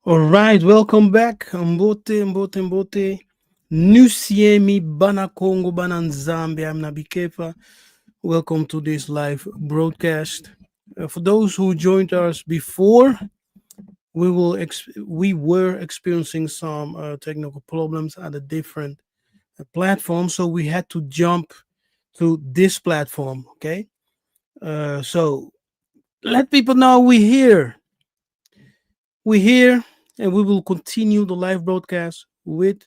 All right, welcome back. Mbote. Nusiemi Bana Congo, Bana Zambia. I'm Nabi Kefas. Welcome to this live broadcast. For those who joined us before, we were experiencing some technical problems at a different platform, so we had to jump to this platform. Okay, so let people know we're here, and we will continue the live broadcast with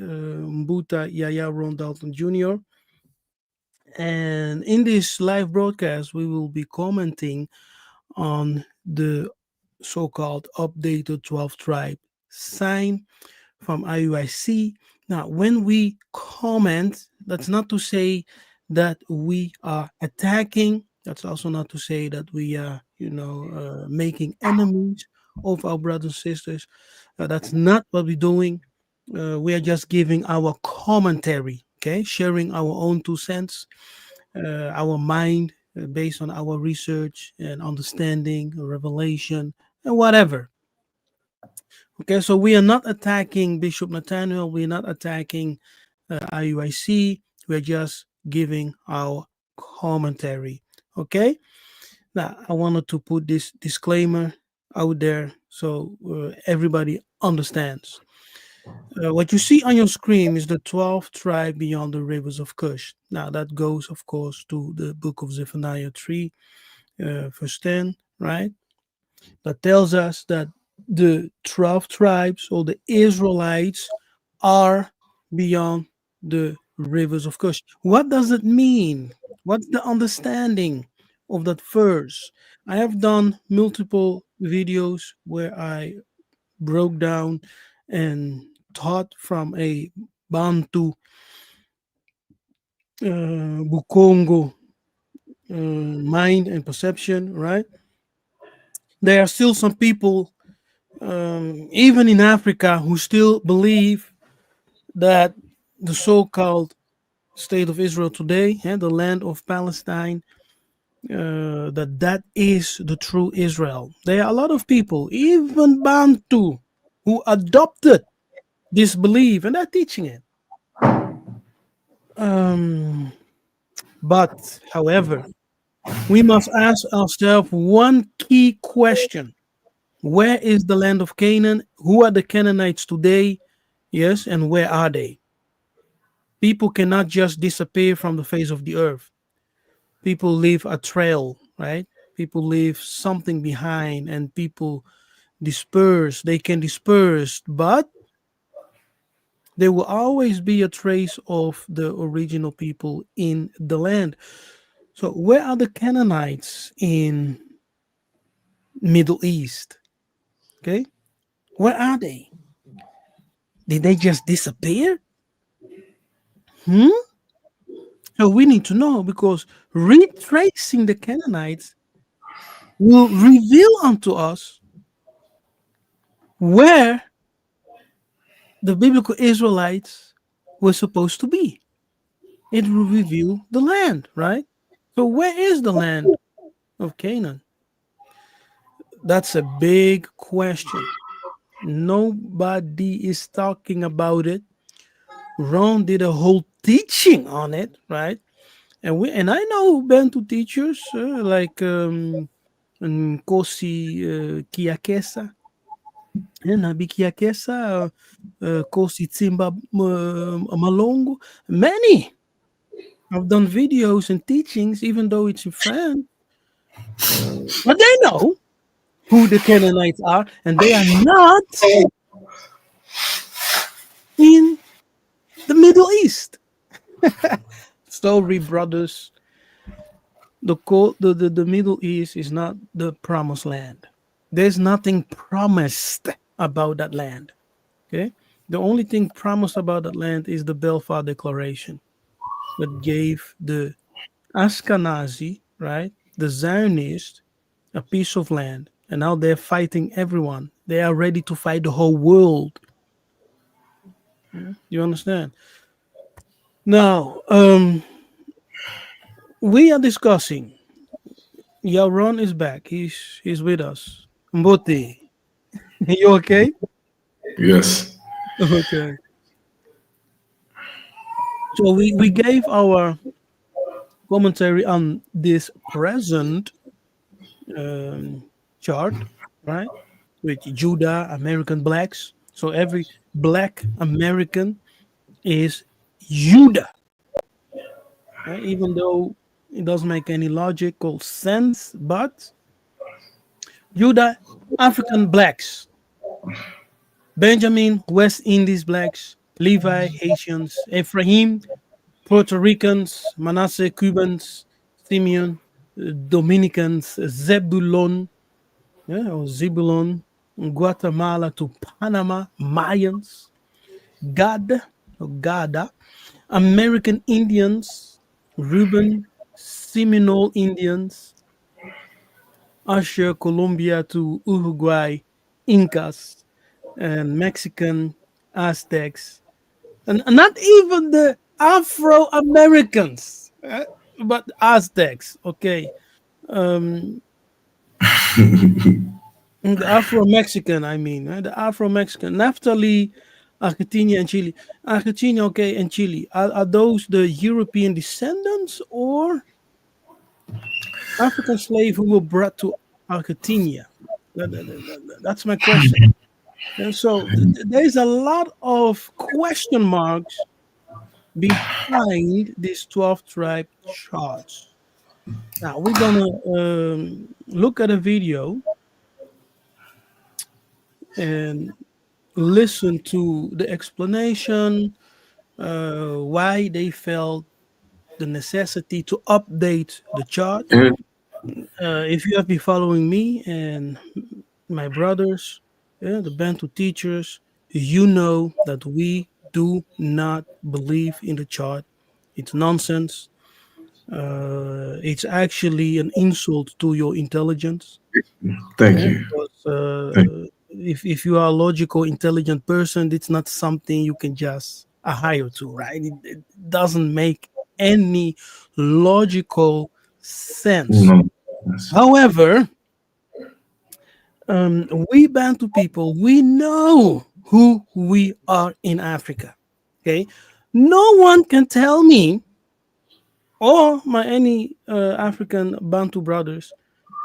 Mbuta Yaya Ron Dalton Jr. And in this live broadcast, we will be commenting on the so-called updated 12 tribe sign from Iuic. Now, when we comment, that's not to say that we are attacking. That's also not to say that we are, making enemies of our brothers and sisters. That's not what we're doing. We are just giving our commentary, okay, sharing our own 2 cents, our mind based on our research and understanding, revelation, and whatever. Okay, so we are not attacking Bishop Nathaniel. We're not attacking IUIC. We're just giving our commentary. Okay, now I wanted to put this disclaimer out there so everybody understands. What you see on your screen is the 12th tribe beyond the rivers of Cush. Now, that goes, of course, to the book of Zephaniah 3, verse 10, right? That tells us that the 12 tribes or the Israelites are beyond the rivers of Cush. What does it mean? What's the understanding of that verse? I have done multiple videos where I broke down and taught from a Bantu, Bukongo mind and perception, right? There are still some people, even in Africa, who still believe that the so-called state of Israel today, the land of Palestine, that is the true Israel. There are a lot of people, even Bantu, who adopted this belief and they're teaching it. Um, but, however, we must ask ourselves one key question. Where is the land of Canaan? Who are the Canaanites today? Yes, and where are they? People cannot just disappear from the face of the earth. People leave a trail, right? People leave something behind and people disperse. They can disperse, but there will always be a trace of the original people in the land. So where are the Canaanites in Middle East? Okay, where are they? Did they just disappear? Hmm? So we need to know because retracing the Canaanites will reveal unto us where the biblical Israelites were supposed to be. It will reveal the land, right? So where is the land of Canaan? That's a big question. Nobody is talking about it. Ron did a whole teaching on it, right? And I know Bantu teachers like Kosi Kiakesa, and Nabi Kiakesa, Kosi Tsimba Malongo. Many have done videos and teachings, even though it's in French. But they know who the Canaanites are, and they are not in the Middle East. Sorry, brothers. The Middle East is not the promised land. There's nothing promised about that land. Okay, the only thing promised about that land is the Balfour Declaration that gave the Ashkenazi, right, the Zionists, a piece of land, and now they're fighting everyone. They are ready to fight the whole world. You understand? Now, we are discussing. Yaron is back. He's with us. Mbote. You okay? Yes. Okay. So we gave our commentary on this present chart, right? With Judah, American blacks. So every black American is Judah, right? Even though it doesn't make any logical sense, but Judah, African blacks, Benjamin, West Indies blacks, Levi, Haitians, Ephraim, Puerto Ricans, Manasseh, Cubans, Simeon, Dominicans, Zebulon, yeah, or Zebulon, Guatemala to Panama, Mayans, Gad, or Gada, American Indians, Reuben, Seminole Indians, Usher, Colombia to Uruguay, Incas, and Mexican Aztecs, and not even the Afro Americans, but Aztecs. Okay, um, the Afro Mexican. I mean, the Afro Mexican, Naphtali, Argentina, and Chile. Argentina, okay, and Chile. Are those the European descendants or African slaves who were brought to Argentina? That's my question. And so there's a lot of question marks behind these 12 tribe charts. Now we're gonna look at a video and listen to the explanation why they felt the necessity to update the chart. And If you have been following me and my brothers, yeah, the Bantu teachers, you know that we do not believe in the chart. It's nonsense. It's actually an insult to your intelligence. thank Yeah, you. because Thank if you are a logical, intelligent person, it's not something you can just hire to, right? It doesn't make any logical you. sense. No, yes. However, we Bantu people, we know who we are in Africa. Okay, no one can tell me or my any African Bantu brothers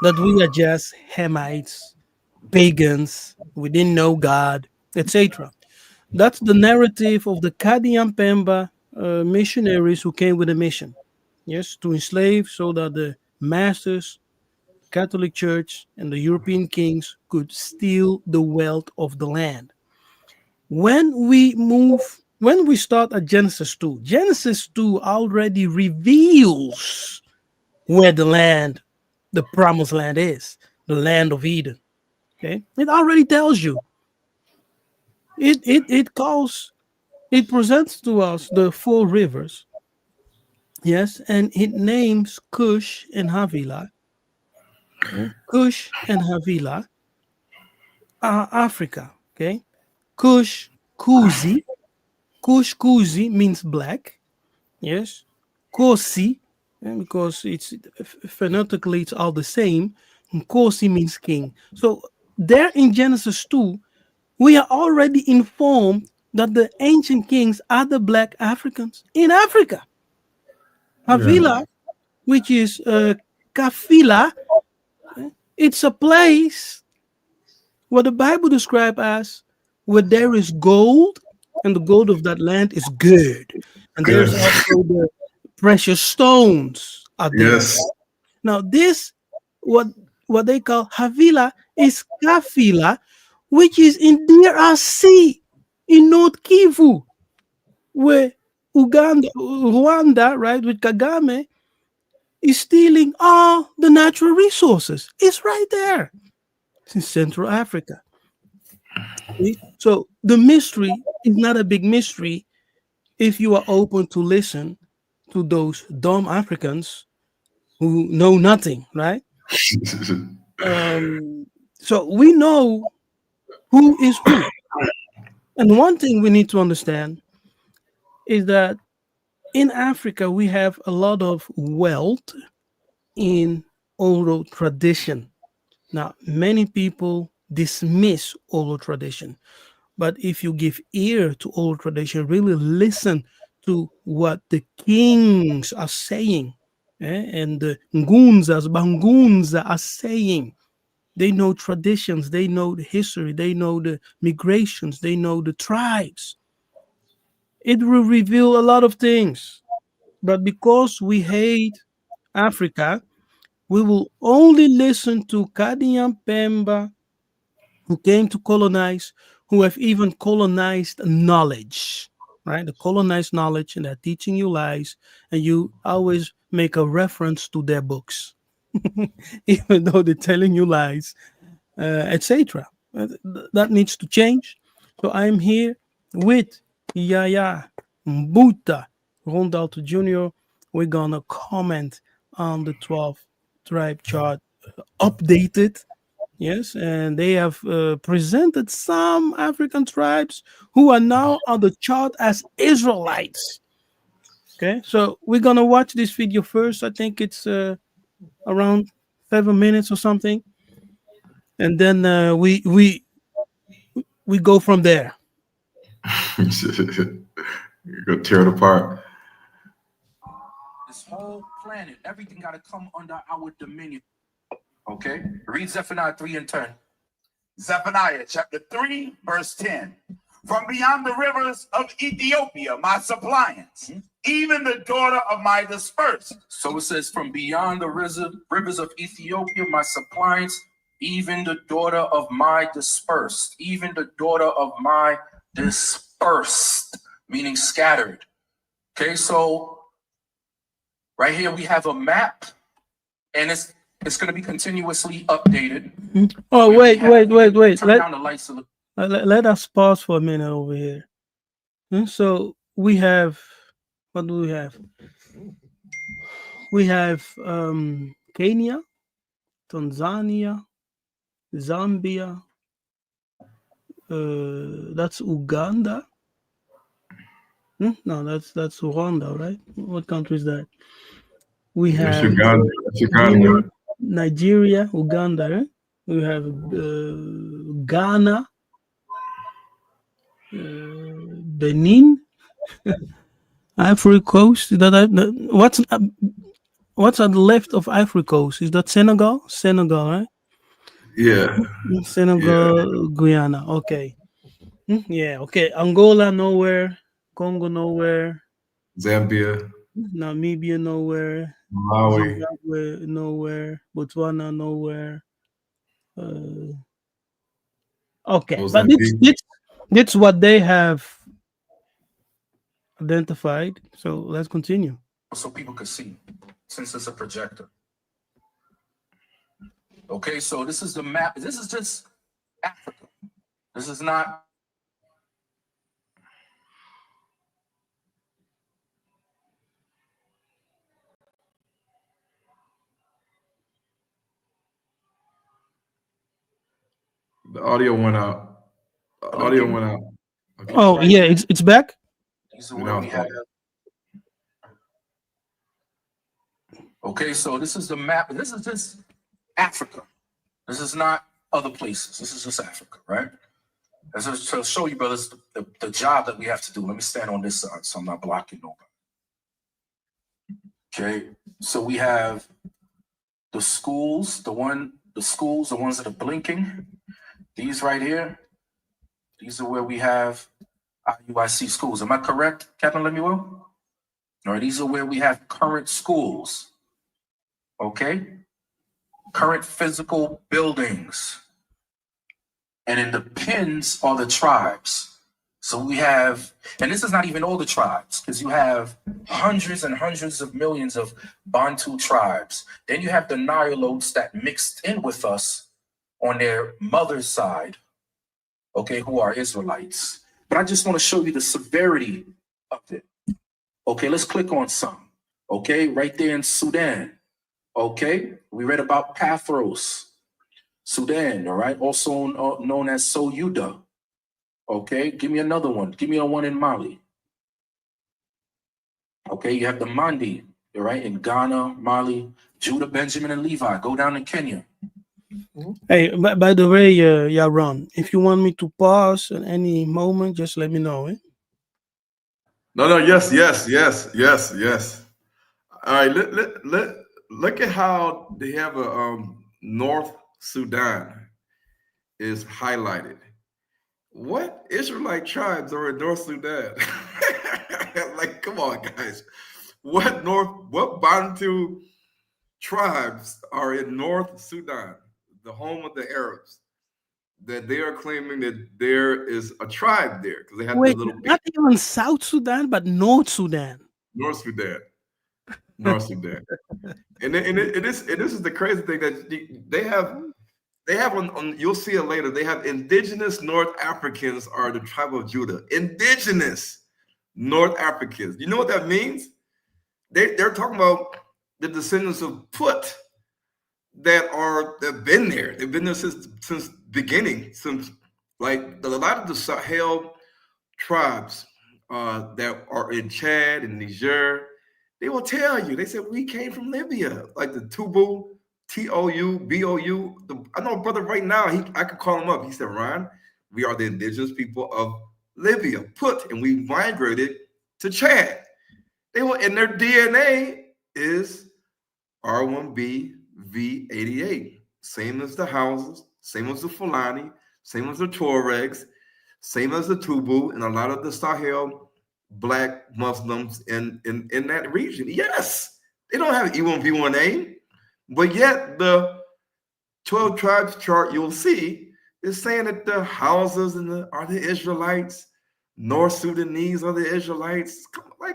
that we are just Hamites, pagans, we didn't know God, etc. That's the narrative of the Kadian Pemba missionaries who came with a mission. Yes, to enslave so that the masters, Catholic Church, and the European kings could steal the wealth of the land. When we start at Genesis 2 already reveals where the promised land is, the land of Eden. Okay, it already tells you. It presents to us the four rivers, yes, and it names Cush and Havilah. Okay? Cush and Havilah are Africa. Okay, Cush, Kuzi, Kush Kuzi means black. Yes, Kosi, because it's phonetically it's all the same. And Kosi means king. So there in Genesis 2, we are already informed that the ancient kings are the black Africans in Africa. Yeah. Havila, which is Kafila, it's a place what the Bible describes as where there is gold, and the gold of that land is good. And there's Good. also the precious stones are there. Yes. Now, this what what they call Havila is Kafila, which is in DRC in North Kivu, where Rwanda, right, with Kagame, is stealing all the natural resources. It's right there. It's in Central Africa. See? So the mystery is not a big mystery if you are open to listen to those dumb Africans who know nothing, right? Um, so we know who is who. And one thing we need to understand is that in Africa, we have a lot of wealth in oral tradition. Now, many people dismiss oral tradition. But if you give ear to oral tradition, really listen to what the kings are saying, and the Ngunzas, Bangunza are saying. They know traditions, they know the history, they know the migrations, they know the tribes. It will reveal a lot of things. But because we hate Africa, we will only listen to Kadian Pemba, who came to colonize, who have even colonized knowledge, right? The colonized knowledge, and they're teaching you lies, and you always make a reference to their books, even though they're telling you lies, etc. That needs to change. So I'm here with Yaya Mbuta Ron Dalton Jr. We're gonna comment on the 12th tribe chart updated. Yes, and they have presented some African tribes who are now on the chart as Israelites. Okay, so we're gonna watch this video first. I think it's around 7 minutes or something, and then we go from there. You're gonna tear it apart. This whole planet, everything got to come under our dominion. Okay? Read Zephaniah 3 and 10. Zephaniah chapter 3, verse 10. From beyond the rivers of Ethiopia, my suppliants, even the daughter of my dispersed. So it says, from beyond the rivers of Ethiopia, my suppliants, even the daughter of my dispersed. Even the daughter of my dispersed, meaning scattered. Okay, so right here we have a map, and it's going to be continuously updated. Oh, wait. Turn down the lights a little. Let us pause for a minute over here. So we have, what do we have? We have Kenya, Tanzania, Zambia. That's Uganda. No, that's Rwanda, right? What country is that? We That's have Uganda. That's Uganda. Nigeria, Uganda. Right? We have Ghana, Benin, Ivory Coast. What's at the left of Ivory Coast? Is that Senegal? Senegal, right? Yeah. Senegal, Guyana. Okay. Yeah. Okay. Angola nowhere. Congo nowhere. Zambia, Namibia nowhere. Malawi. Zimbabwe nowhere. Botswana nowhere. Okay, but Mozambique. it's what they have identified. So let's continue. So people could see, since it's a projector. Okay, so this is the map. This is just Africa. This is not. The audio went out. The audio went out. Okay. Oh yeah, it's back. These are where we have. Okay, so this is the map. This is just Africa. This is not other places. This is just Africa, right? This is to show you, brothers, the job that we have to do. Let me stand on this side so I'm not blocking nobody. Okay, so we have the schools, the ones that are blinking. These right here, these are where we have Iuic schools. Am I correct, Captain Lemuel? All right, these are where we have current schools. Okay, current physical buildings. And in the pins are the tribes. So we have, and this is not even all the tribes, because you have hundreds and hundreds of millions of Bantu tribes. Then you have the Nilotes that mixed in with us on their mother's side, okay, who are Israelites. But I just want to show you the severity of it. Okay, let's click on some. Okay, right there in Sudan. Okay, we read about Pathros, Sudan, all right, also known as Soyuda. Okay, give me another one. Give me a one in Mali. Okay, you have the Mandi, all right, in Ghana, Mali, Judah, Benjamin, and Levi. Go down to Kenya. Hey, by the way, yeah, Ron, if you want me to pause at any moment, just let me know. Eh? No, no, yes, yes, yes, yes, yes. All right, look at how they have a North Sudan is highlighted. What Israelite tribes are in North Sudan? Like, come on, guys. What Bantu tribes are in North Sudan, the home of the Arabs, that they are claiming that there is a tribe there because they have the Wait, little not even South Sudan, but North Sudan. North Sudan, North Sudan, and this is the crazy thing that they have on you'll see it later. They have indigenous North Africans are the tribe of Judah. Indigenous North Africans. You know what that means? They're talking about the descendants of Put that've been there. They've been there since beginning. Since like a lot of the Sahel tribes that are in Chad and Niger, they will tell you. They said we came from Libya, like the Tubu, Toubou. I know a brother right now. I could call him up. He said, "Ron, we are the indigenous people of Libya, Put, and we migrated to Chad. They will, and their DNA is R1B V88, same as the Houses, same as the Fulani, same as the Tuaregs, same as the Tubu, and a lot of the Sahel black Muslims in that region. Yes, they don't have E1V1A, but yet the 12 tribes chart you'll see is saying that the Houses are the Israelites, North Sudanese are the Israelites.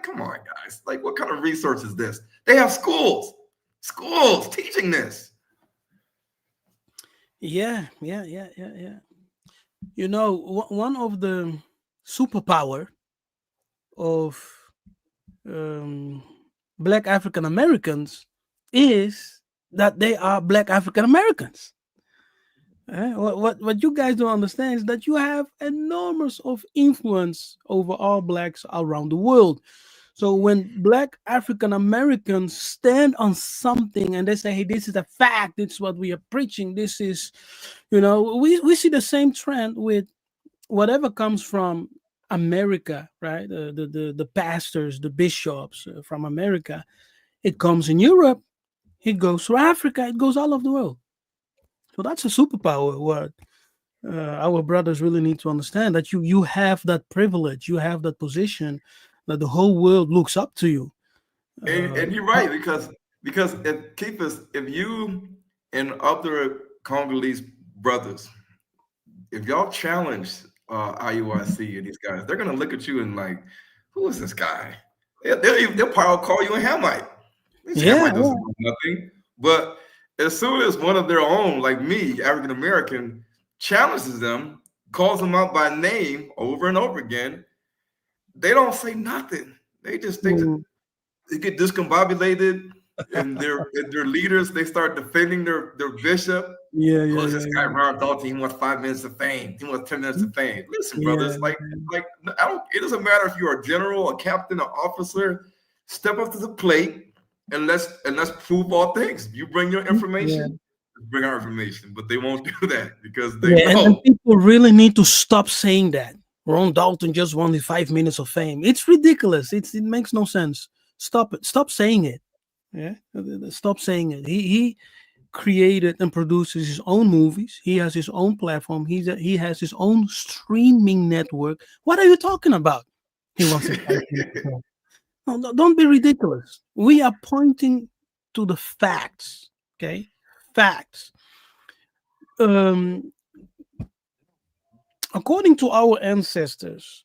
Come on, guys. Like, what kind of research is this? They have schools teaching this. Yeah. You know, one of the superpower of Black African Americans is that they are Black African Americans. What you guys don't understand is that you have enormous of influence over all blacks around the world. So when Black African Americans stand on something and they say, "Hey, this is a fact. It's what we are preaching. This is," we see the same trend with whatever comes from America, right? The pastors, the bishops from America. It comes in Europe. It goes to Africa. It goes all over the world. So that's a superpower. What our brothers really need to understand, that you have that privilege, you have that position, that the whole world looks up to you. And you're right, because if you and other Congolese brothers, if y'all challenge IUIC and these guys, they're gonna look at you and like, who is this guy? They'll probably call you a Hamite. This Hamite doesn't know nothing. But as soon as one of their own, like me, African American, challenges them, calls them out by name over and over again, they don't say nothing. They just think they get discombobulated, and their leaders, they start defending their bishop. This guy Ron Dalton, he wants 5 minutes of fame. He wants 10 minutes of fame. Listen, brothers, it doesn't matter if you're a general, a captain, an officer. Step up to the plate and let's prove all things. You bring your information, bring our information, but they won't do that because they know. And people really need to stop saying that Ron Dalton just wanted 5 minutes of fame. It's ridiculous. It makes no sense. Stop it. Stop saying it. Yeah, stop saying it. He created and produces his own movies. He has his own platform. He has his own streaming network. What are you talking about? He wants to. No, don't be ridiculous. We are pointing to the facts. Okay, facts. According to our ancestors,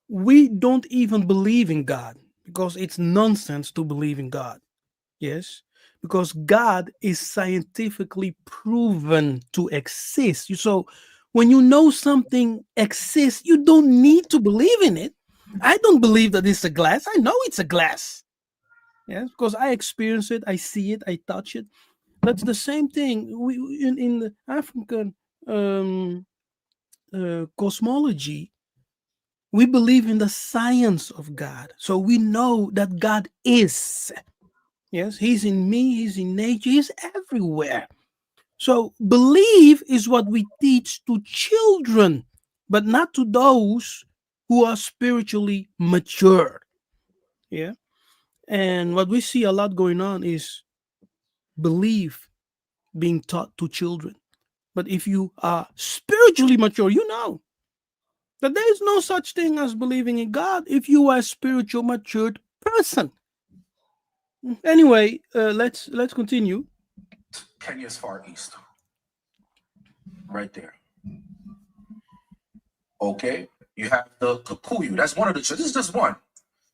we don't even believe in God because it's nonsense to believe in God. Yes, because God is scientifically proven to exist. So when you know something exists, you don't need to believe in it. I don't believe that it's a glass. I know it's a glass. Yes, because I experience it, I see it, I touch it. That's the same thing in the African cosmology. We believe in the science of God. So we know that God is. Yes, he's in me, he's in nature, he's everywhere. So belief is what we teach to children, but not to those who are spiritually mature. Yeah. And what we see a lot going on is belief being taught to children. But if you are spiritually mature, you know that there is no such thing as believing in God if you are a spiritual matured person. Anyway, let's continue. Kenya's far east. Right there. Okay. You have the Kikuyu. That's one of the, this is just one.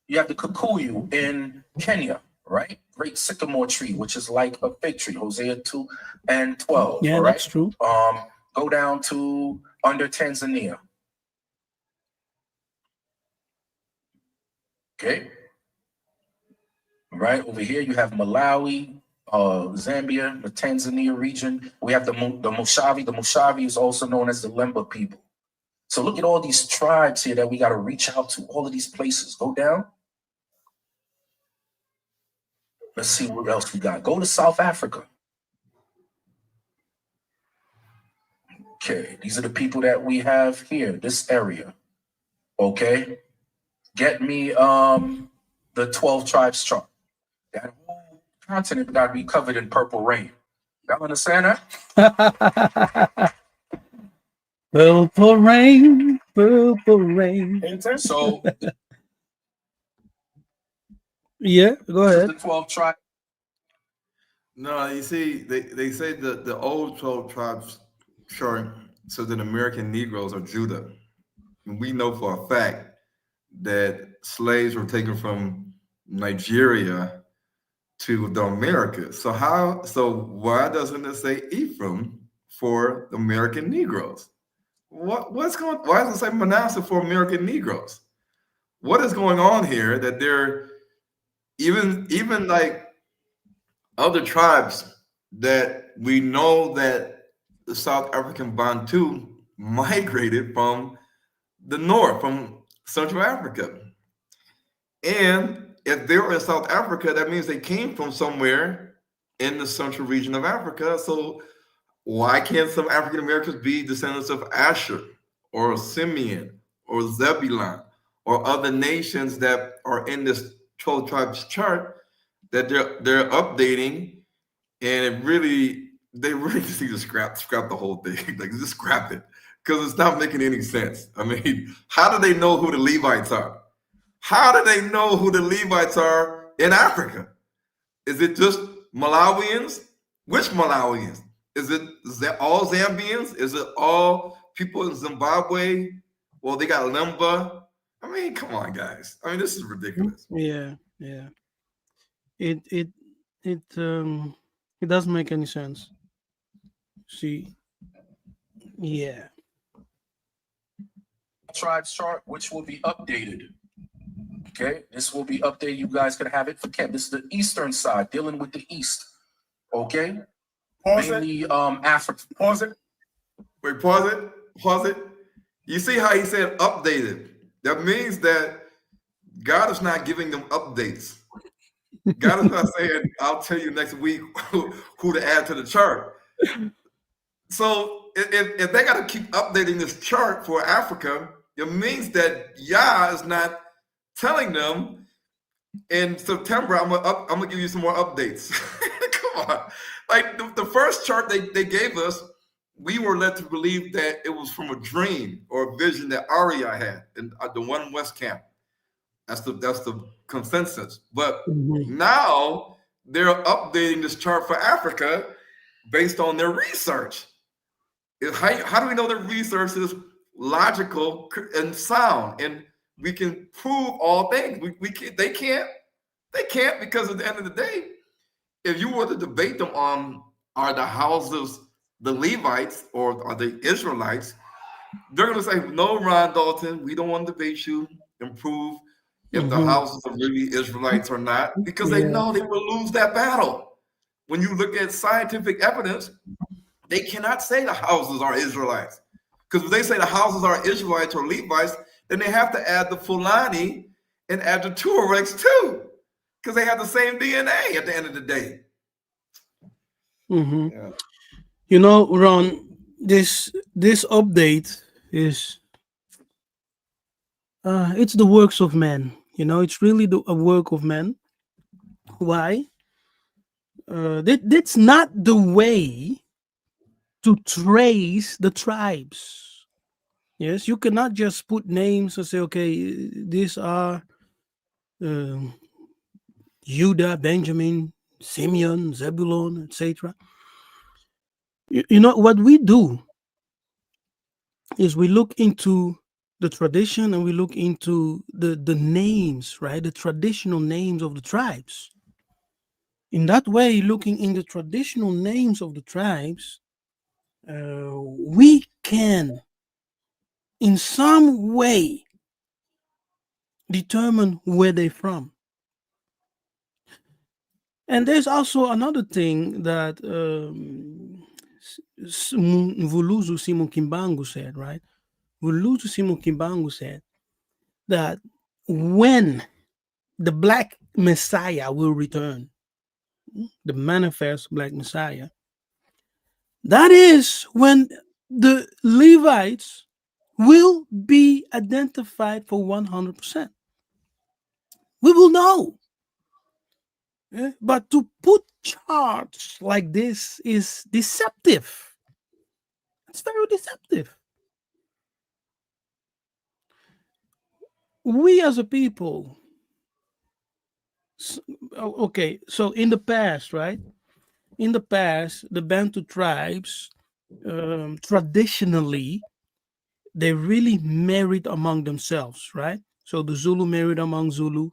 You have the Kikuyu in Kenya, right? Great sycamore tree, which is like a fig tree. Hosea 2 and 12. Yeah, all that's right? true. Go down to under Tanzania. Okay. Right over here, you have Malawi, Zambia, the Tanzania region. We have the Mushavi. The Mushavi is also known as the Lemba people. So look at all these tribes here that we got to reach out to. All of these places. Go down. Let's see what else we got. Go to South Africa. Okay, these are the people that we have here, this area. Okay. Get me the 12 tribes chart. That whole continent got to be covered in purple rain. Y'all understand that? Purple rain, purple rain. So Yeah, go this is ahead. the 12 tribes. No, you see, they say that the old 12 tribes chart so that American Negroes are Judah. And we know for a fact that slaves were taken from Nigeria to the Americas. So why doesn't it say Ephraim for the American Negroes? Why does it say Manasseh for American Negroes? What is going on here that they're even like other tribes that we know that the South African Bantu migrated from the north, from Central Africa. And if they were in South Africa, that means they came from somewhere in the central region of Africa. So why can't some African Americans be descendants of Asher or Simeon or Zebulun or other nations that are in this 12 tribes chart that they're updating? And they really just need to scrap the whole thing. Like, just scrap it, because it's not making any sense. I mean, how do they know who the Levites are? How do they know who the Levites are in Africa? Is it just Malawians? Which Malawians? Is it all Zambians? Is it all people in Zimbabwe? Well, they got Limba. I mean, come on, guys. I mean, this is ridiculous. Yeah. It doesn't make any sense. See. Yeah. Tribes chart, which will be updated. Okay, this will be updated. You guys can have it for Kent. This is the eastern side, dealing with the east. Okay, mainly Africa. Pause it. Wait, pause it. You see how he said updated? That means that God is not giving them updates. God is not saying, I'll tell you next week who to add to the chart. So if they got to keep updating this chart for Africa, it means that Yah is not telling them in September, I'm gonna give you some more updates. Come on. Like the first chart they gave us, we were led to believe that it was from a dream or a vision that Aria had in the One West camp. That's the consensus. But now they're updating this chart for Africa based on their research. How do we know their research is logical and sound, and we can prove all things? They can't because at the end of the day, if you were to debate them on are the houses the Levites or are they Israelites, they're going to say, no, Ron Dalton, we don't want to debate you and prove if the houses are really Israelites or not, because they know they will lose that battle. When you look at scientific evidence, they cannot say the houses are Israelites. Because if they say the houses are Israelites or Levites, then they have to add the Fulani and add the Tuaregs too, because they have the same DNA at the end of the day. You know, Ron, this update is it's the works of men. You know, it's really a work of men. Why? That's not the way to trace the tribes. Yes, you cannot just put names and say, okay, these are um Judah, Benjamin, Simeon, Zebulon, etc. You know what we do is we look into the tradition and we look into the names, right? The traditional names of the tribes. In that way, looking in the traditional names of the tribes, we can, in some way, determine where they're from. And there's also another thing that Vuluzu Simon Kimbangu said, right? Vuluzu Simon Kimbangu said that when the Black Messiah will return, the manifest Black Messiah, that is when the Levites will be identified for 100%. We will know. But to put charts like this is deceptive. It's very deceptive. We as a people, okay, so in the past, right? In the past, the Bantu tribes traditionally they really married among themselves, right? So the Zulu married among Zulu,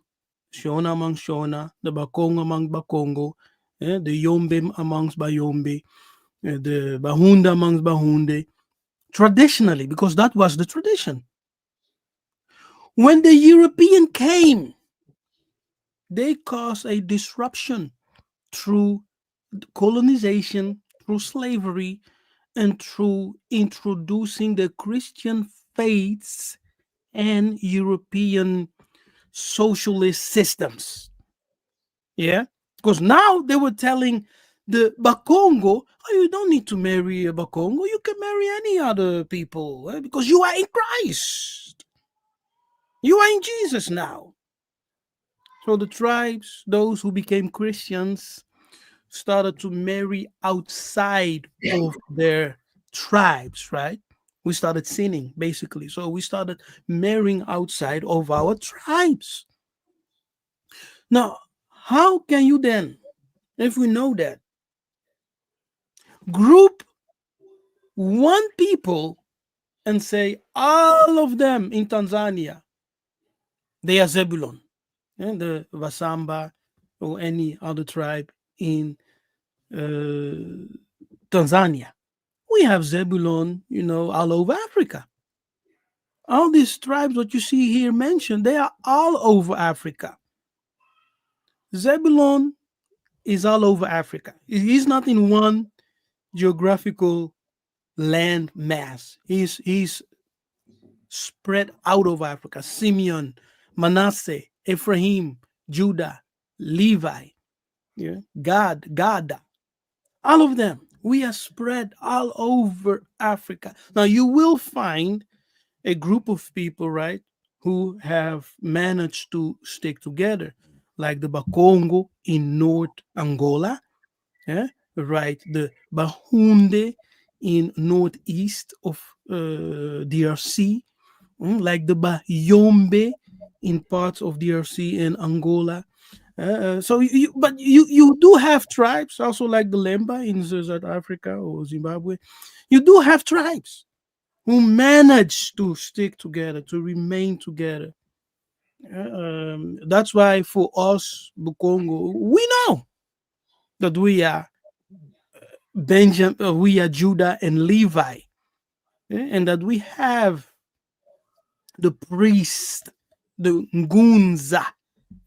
Shona among Shona, the Bakongo among Bakongo, the Yombe amongst Bayombe, the Bahunda amongst Bahunde, traditionally, because that was the tradition. When the European came, they caused a disruption through colonization, through slavery, and through introducing the Christian faiths and European socialist systems. Yeah, because now they were telling the Bakongo, oh, you don't need to marry a Bakongo, you can marry any other people because you are in Christ. You are in Jesus now. So the tribes, those who became Christians, started to marry outside of their tribes, right? We started sinning, basically. So we started marrying outside of our tribes. Now, how can you then, if we know that, group one people and say all of them in Tanzania, they are Zebulon, and the Vasamba or any other tribe in Tanzania? We have Zebulon, you know, all over Africa. All these tribes that you see here mentioned, they are all over Africa. Zebulon is all over Africa. He's not in one geographical land mass. He's spread out over Africa. Simeon, Manasseh, Ephraim, Judah, Levi, yeah, Gad, all of them. We are spread all over Africa. Now you will find a group of people, right, who have managed to stick together, like the Bakongo in North Angola, yeah, right, the Bahunde in northeast of DRC, like the Bayombe in parts of DRC and Angola. So, you do have tribes also like the Lemba in South Africa or Zimbabwe. You do have tribes who manage to stick together, to remain together. That's why for us, Bukongo, we know that we are Benjamin, we are Judah and Levi, and that we have the priest, the Ngunza,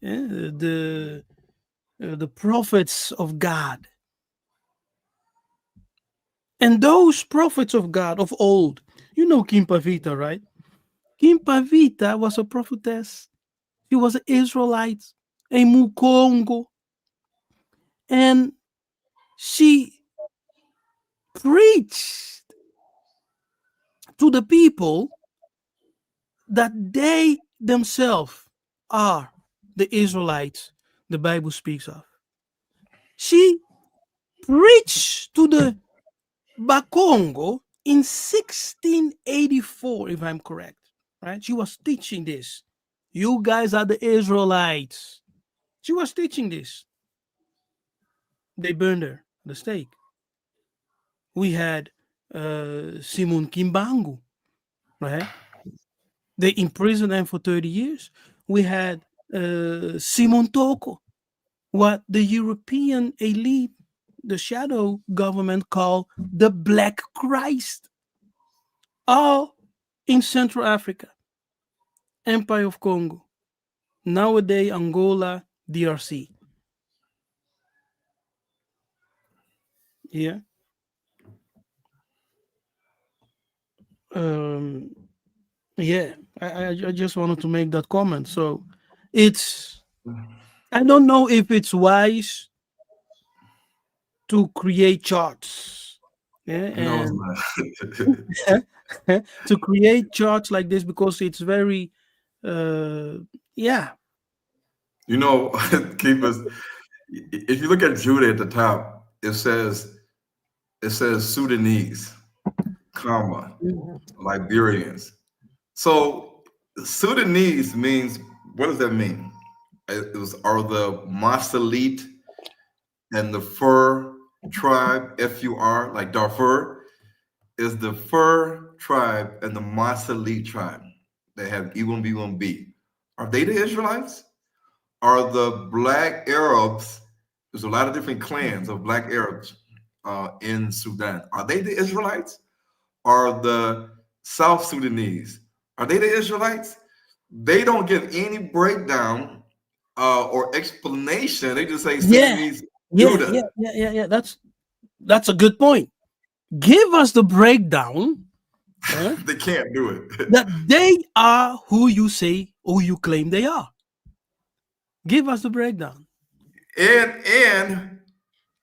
the prophets of God. And those prophets of God of old, you know Kim Pavita, right? Kim Pavita was a prophetess. She was an Israelite, a Mukongo, and she preached to the people that they themselves are the Israelites the Bible speaks of. She preached to the Bakongo in 1684, if I'm correct. Right? She was teaching this. You guys are the Israelites. She was teaching this. They burned her at the stake. We had Simon Kimbangu, right? They imprisoned him for 30 years. We had Simon Toko, what the European elite, the shadow government, call the Black Christ. All in Central Africa, Empire of Congo, nowadays Angola, DRC. Yeah. Um, yeah, I just wanted to make that comment. So it's, I don't know if it's wise to create charts. Yeah, No, and it's not. to create charts like this because it's very, uh, yeah, You know, keep us. If you look at Judah at the top, it says Sudanese, comma, Liberians. So Sudanese means, what does that mean? Are the Masalit and the Fur tribe, Fur, like Darfur, is the Fur tribe and the Masalit tribe. They have E1B1B. Are they the Israelites? Are the Black Arabs? There's a lot of different clans of Black Arabs in Sudan. Are they the Israelites? Are the South Sudanese? Are they the Israelites? They don't give any breakdown or explanation. They just say yeah, Sudanese, yeah, Judah. yeah. That's a good point. Give us the breakdown They can't do it. that they are who you say or you claim they are. Give us the breakdown. And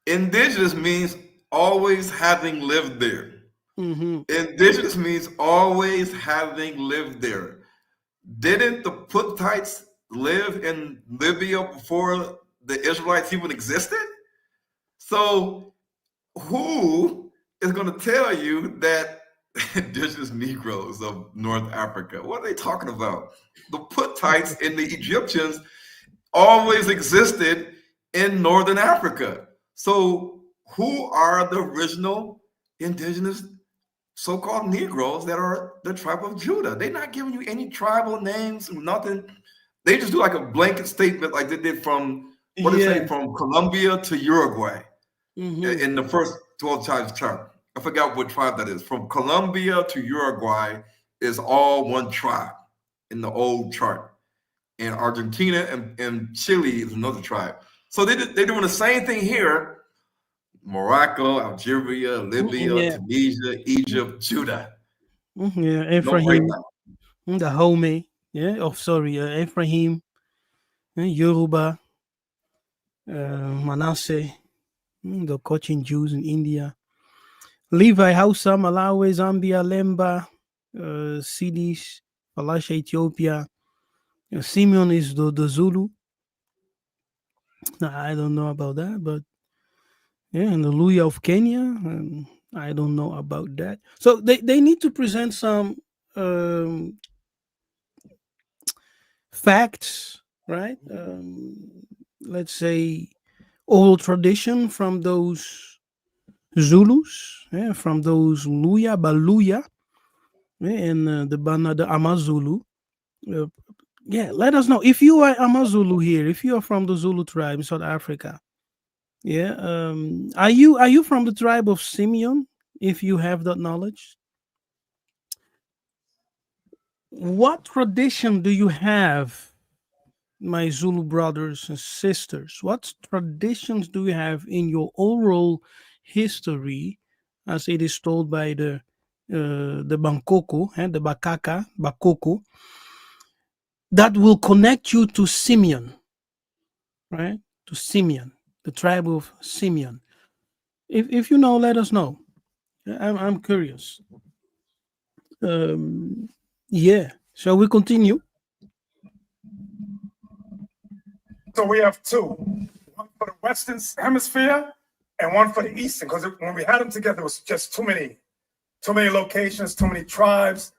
indigenous means always having lived there. Mm-hmm. Indigenous means always having lived there. Didn't the Puttites live in Libya before the Israelites even existed? So who is going to tell you that indigenous Negroes of North Africa, what are they talking about? The Puttites and the Egyptians always existed in Northern Africa. So who are the original indigenous so-called Negroes that are the tribe of Judah? They're not giving you any tribal names, nothing. They just do like a blanket statement like they did from, what did they say, from Colombia to Uruguay in the first 12 tribes chart. I forgot what tribe that is. From Colombia to Uruguay is all one tribe in the old chart. And Argentina and Chile is another tribe. So they're doing the same thing here. Morocco, Algeria, Libya, Tunisia, Egypt, Judah. Yeah, No Ephraim, breakdown. the Home, Ephraim, Yoruba, Manasseh, the Cochin Jews in India, Levi, Hausa, Malawi, Zambia, Lemba, Sidis, Falasha, Ethiopia. Simeon is the Zulu. I don't know about that, but yeah, and the Luya of Kenya. I don't know about that. So they need to present some facts, right? Let's say oral tradition from those Zulus, from those Luya, Baluya, and the Bana, the Amazulu. Uh, yeah, let us know if you are Amazulu here, if you are from the Zulu tribe in South Africa. Yeah, are you from the tribe of Simeon? If you have that knowledge, what tradition do you have, my Zulu brothers and sisters? What traditions do you have in your oral history, as it is told by the Bankoko and the Bakoko, that will connect you to Simeon, right? To Simeon, the tribe of Simeon. If you know, let us know. I'm curious. Yeah. Shall we continue? So we have two, one for the Western Hemisphere and one for the Eastern, because when we had them together, it was just too many locations, too many tribes.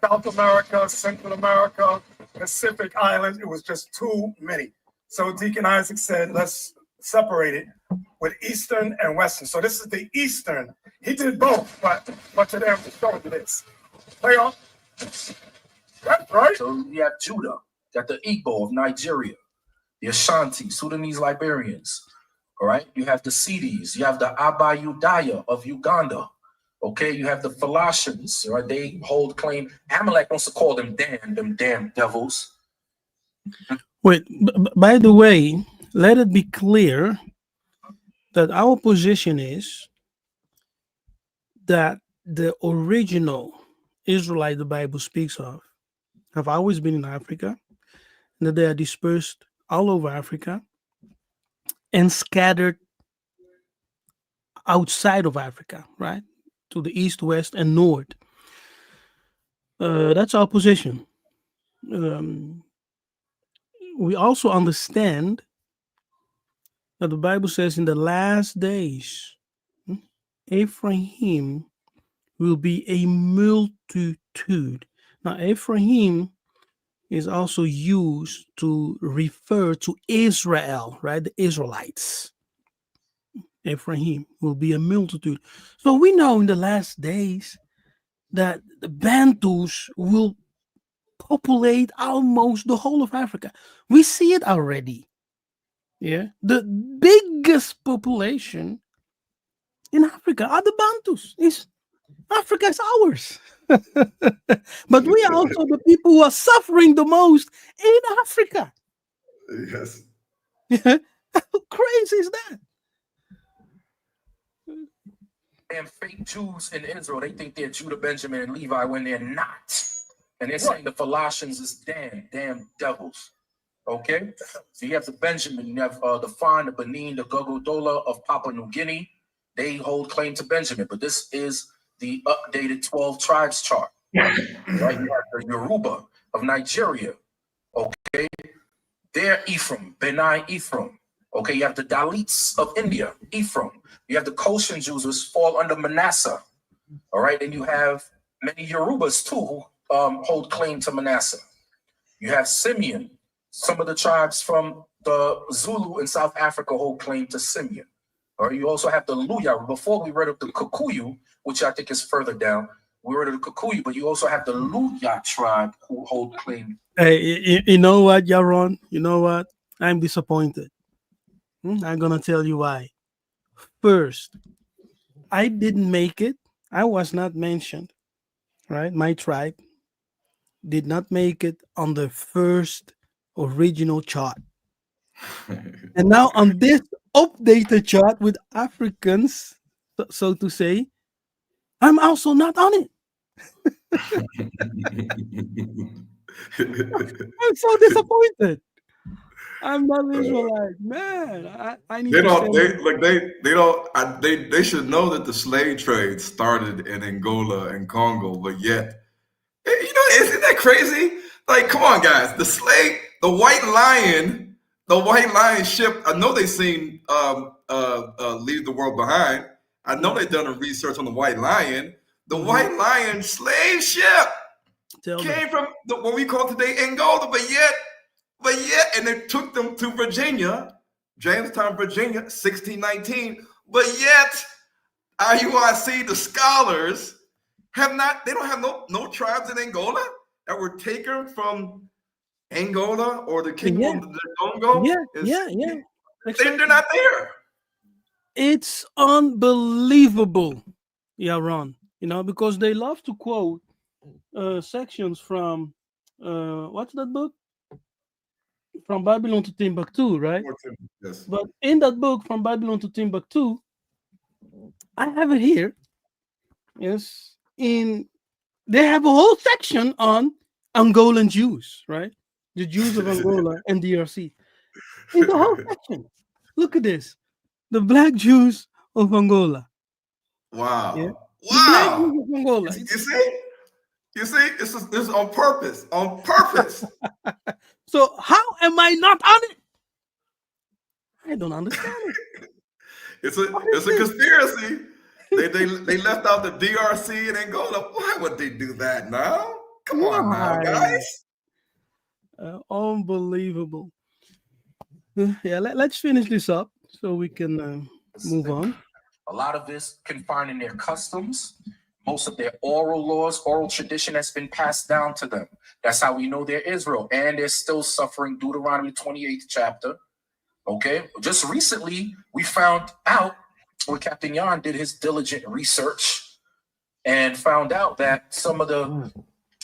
South America, Central America, Pacific Islands, it was just too many. So Deacon Isaac said, let's separate it with Eastern and Western. So this is the Eastern. He did both, but today I'm just showing you this. Play on. That's right. So you have Judah, got the Igbo of Nigeria, the Ashanti, Sudanese Liberians. All right. You have the Sidis, you have the Abayudaya of Uganda. Okay, you have the Philistines, right? They hold claim. Amalek wants to call them them damn devils. Wait, by the way, let it be clear that our position is that the original Israelite the Bible speaks of have always been in Africa, and that they are dispersed all over Africa and scattered outside of Africa, right? To the east, west, and north. That's our position. We also understand that the Bible says in the last days, Ephraim will be a multitude. Now, Ephraim is also used to refer to Israel, right? The Israelites. Ephraim will be a multitude. So we know in the last days that the Bantus will populate almost the whole of Africa. We see it already. Yeah. The biggest population in Africa are the Bantus. Africa is ours. But we are also the people who are suffering the most in Africa. Yes. How crazy is that? And fake Jews in Israel, they think they're Judah, Benjamin, and Levi when they're not. And they're saying the Philistines is damn devils. Okay? So you have the Benjamin, you have the Fan, the Benin, the Gogodola of Papua New Guinea. They hold claim to Benjamin, but this is the updated 12 tribes chart. Right? You have the Yoruba of Nigeria. Okay? They're Ephraim, Benai Ephraim. Okay, you have the Dalits of India, Ephraim. You have the Koshan Jews, which fall under Manasseh. All right, and you have many Yorubas too who hold claim to Manasseh. You have Simeon. Some of the tribes from the Zulu in South Africa hold claim to Simeon. Or you also have the Luya. Before we read of the Kikuyu, which I think is further down, we read of the Kikuyu, but you also have the Luya tribe who hold claim. Hey, you know what, Yaron? You know what? I'm disappointed. I'm going to tell you why. First, I didn't make it. I was not mentioned, right? My tribe did not make it on the first original chart. And now on this updated chart with Africans, so to say, I'm also not on it. I'm so disappointed. I'm not Israelite, man. I need They to don't. send They don't. They should know that the slave trade started in Angola and Congo, but yet, isn't that crazy? Like, come on, guys. The white lion ship. I know they seen Leave the World Behind. I know they've done a research on the white lion. The white lion slave ship came from what we call today Angola, but yet, and they took them to Virginia, Jamestown, Virginia, 1619. But yet, IUIC, the scholars, they don't have no tribes in Angola that were taken from Angola or the kingdom of the Congo. Yeah. Exactly. They're not there. It's unbelievable, Ron. Because they love to quote sections from what's that book? From Babylon to Timbuktu, right? Yes. But in that book, From Babylon to Timbuktu, I have it here. Yes, they have a whole section on Angolan Jews, right? The Jews of Angola and DRC. In the whole section, look at this: the Black Jews of Angola. Wow. Yeah? The black Wow. people from Angola. You see? You see? This is on purpose. On purpose. So how am I not on it? I don't understand it. It's a conspiracy. They left out the DRC and Angola. Why would they do that now? Come on now, Why? guys. Unbelievable. Yeah, let's finish this up so we can move on. A lot of this confined in their customs, most of their oral laws, oral tradition that's been passed down to them. That's how we know they're Israel. And they're still suffering Deuteronomy 28th chapter. Okay. Just recently, we found out when Captain Jan did his diligent research and found out that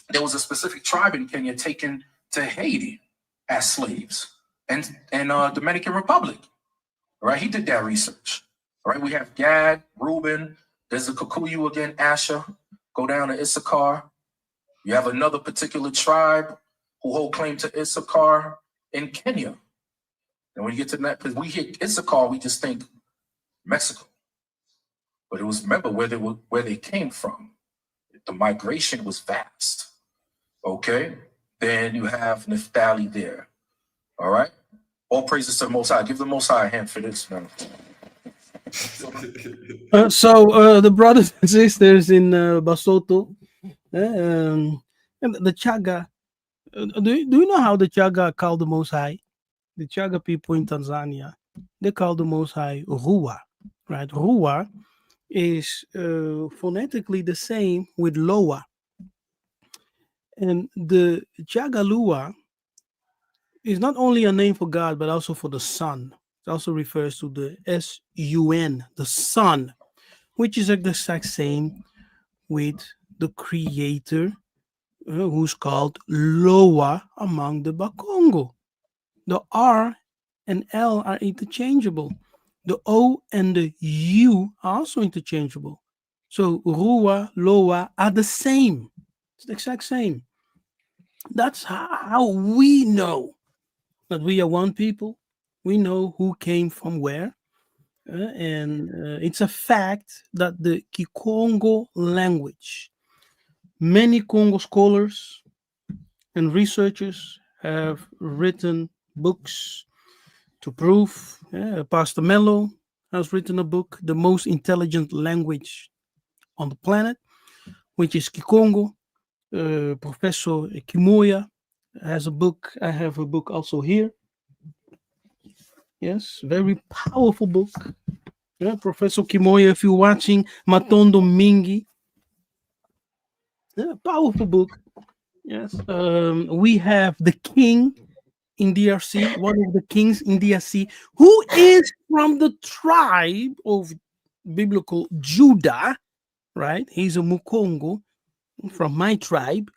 there was a specific tribe in Kenya taken to Haiti as slaves and Dominican Republic. Right? He did that research. Right? We have Gad, Reuben, there's the Kikuyu again, Asher, go down to Issachar. You have another particular tribe who hold claim to Issachar in Kenya. And when you get to that, because we hear Issachar, we just think Mexico. But it was, remember, where they came from. The migration was vast. Okay? Then you have Naphtali there. All right? All praises to the Most High. Give the Most High a hand for this, man. So the brothers and sisters in Basoto, and the Chaga, do you know how the Chaga call the Most High? The Chaga people in Tanzania, they call the Most High Ruwa, right? Ruwa is phonetically the same with Loa. And the Chaga Lua is not only a name for God, but also for the sun. It also refers to the S-U-N, the sun, which is the exact same with the creator, who's called Loa among the Bakongo. The R and L are interchangeable. The O and the U are also interchangeable. So Rua, Loa are the same. It's the exact same. That's how we know that we are one people. We know who came from where. And it's a fact that the Kikongo language, many Congo scholars and researchers have written books to prove. Pastor Mello has written a book, The Most Intelligent Language on the Planet, which is Kikongo. Professor Kimoya has a book. I have a book also here. Yes, very powerful book. Yeah, Professor Kimoya, if you're watching, Matondo Mingi. Yeah, powerful book. Yes. We have the king in DRC, one of the kings in DRC, who is from the tribe of biblical Judah, right? He's a Mukongo from my tribe,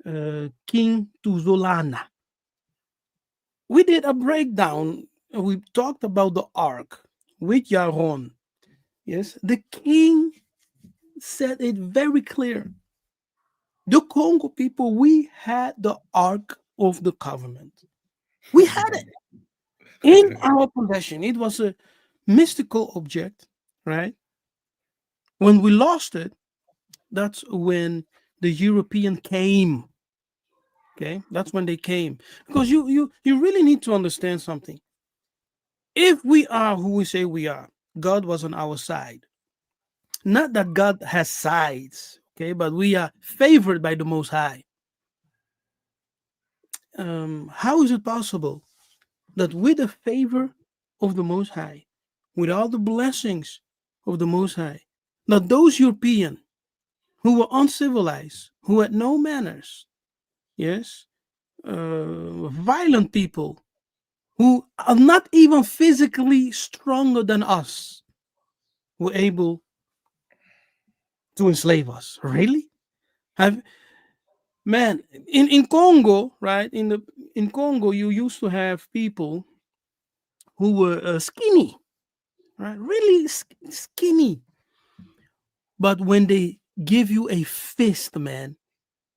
King Tuzolana. We did a breakdown. We talked about the ark with Yaron. Yes, the king said it very clear. The Congo people, we had the ark of the covenant. We had it in our possession. It was a mystical object, right? When we lost it, that's when the European came. Okay, that's when they came. Because you really need to understand something. If we are who we say we are, God was on our side. Not that God has sides, okay, but we are favored by the Most High. How is it possible that with the favor of the Most High, with all the blessings of the Most High, that those Europeans who were uncivilized, who had no manners, yes, violent people, who are not even physically stronger than us, were able to enslave us? Really? Man, in Congo, right? In Congo, you used to have people who were skinny, right? Really skinny. But when they give you a fist, man,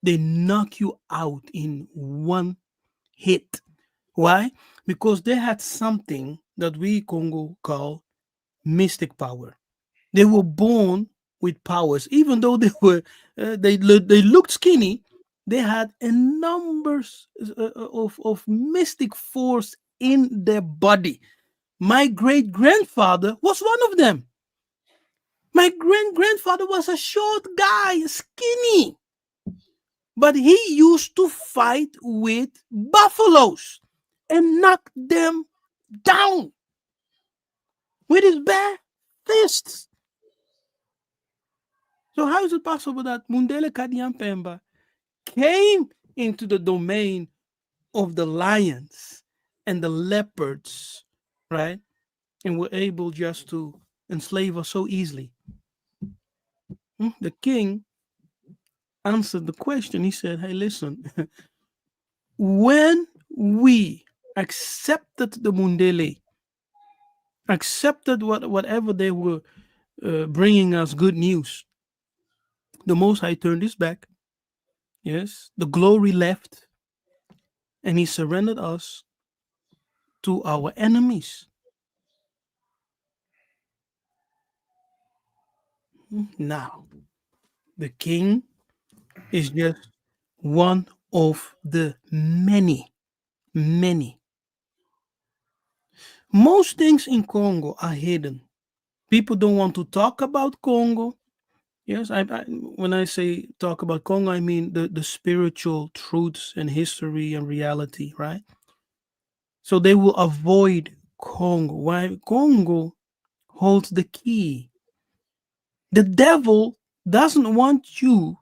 they knock you out in one hit. Why? Because they had something that we Congo call mystic power. They were born with powers. Even though they were they looked skinny, they had a numbers of mystic force in their body. My great grandfather was one of them. My great grandfather was a short guy, skinny, but he used to fight with buffaloes and knock them down with his bare fists. So how is it possible that Mundele Kadiampemba came into the domain of the lions and the leopards, right? And were able just to enslave us so easily? The king answered the question. He said, hey, listen, when we accepted the Mundele, accepted whatever they were bringing us good news, the Most High turned his back. Yes, the glory left, and he surrendered us to our enemies. Now, the king is just one of the many. Most things in Congo are hidden. People don't want to talk about Congo. Yes, when I say talk about Congo, I mean the spiritual truths and history and reality, right? So they will avoid Congo. Why? Congo holds the key. The devil doesn't want you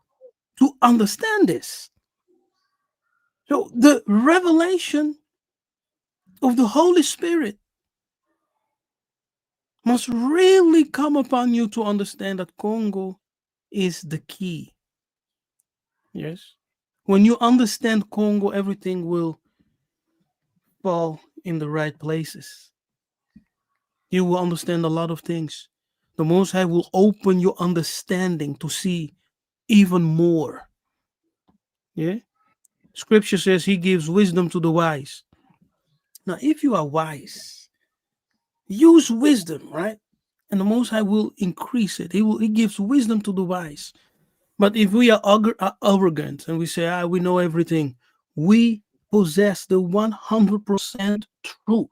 to understand this. So the revelation of the Holy Spirit must really come upon you to understand that Congo is the key. Yes. When you understand Congo, everything will fall in the right places. You will understand a lot of things. The Most High will open your understanding to see even more. Yeah. Scripture says he gives wisdom to the wise. Now, if you are wise, use wisdom, right? And the Most High will increase it. He gives wisdom to the wise. But if we are arrogant and we say, we know everything, we possess the 100% truth.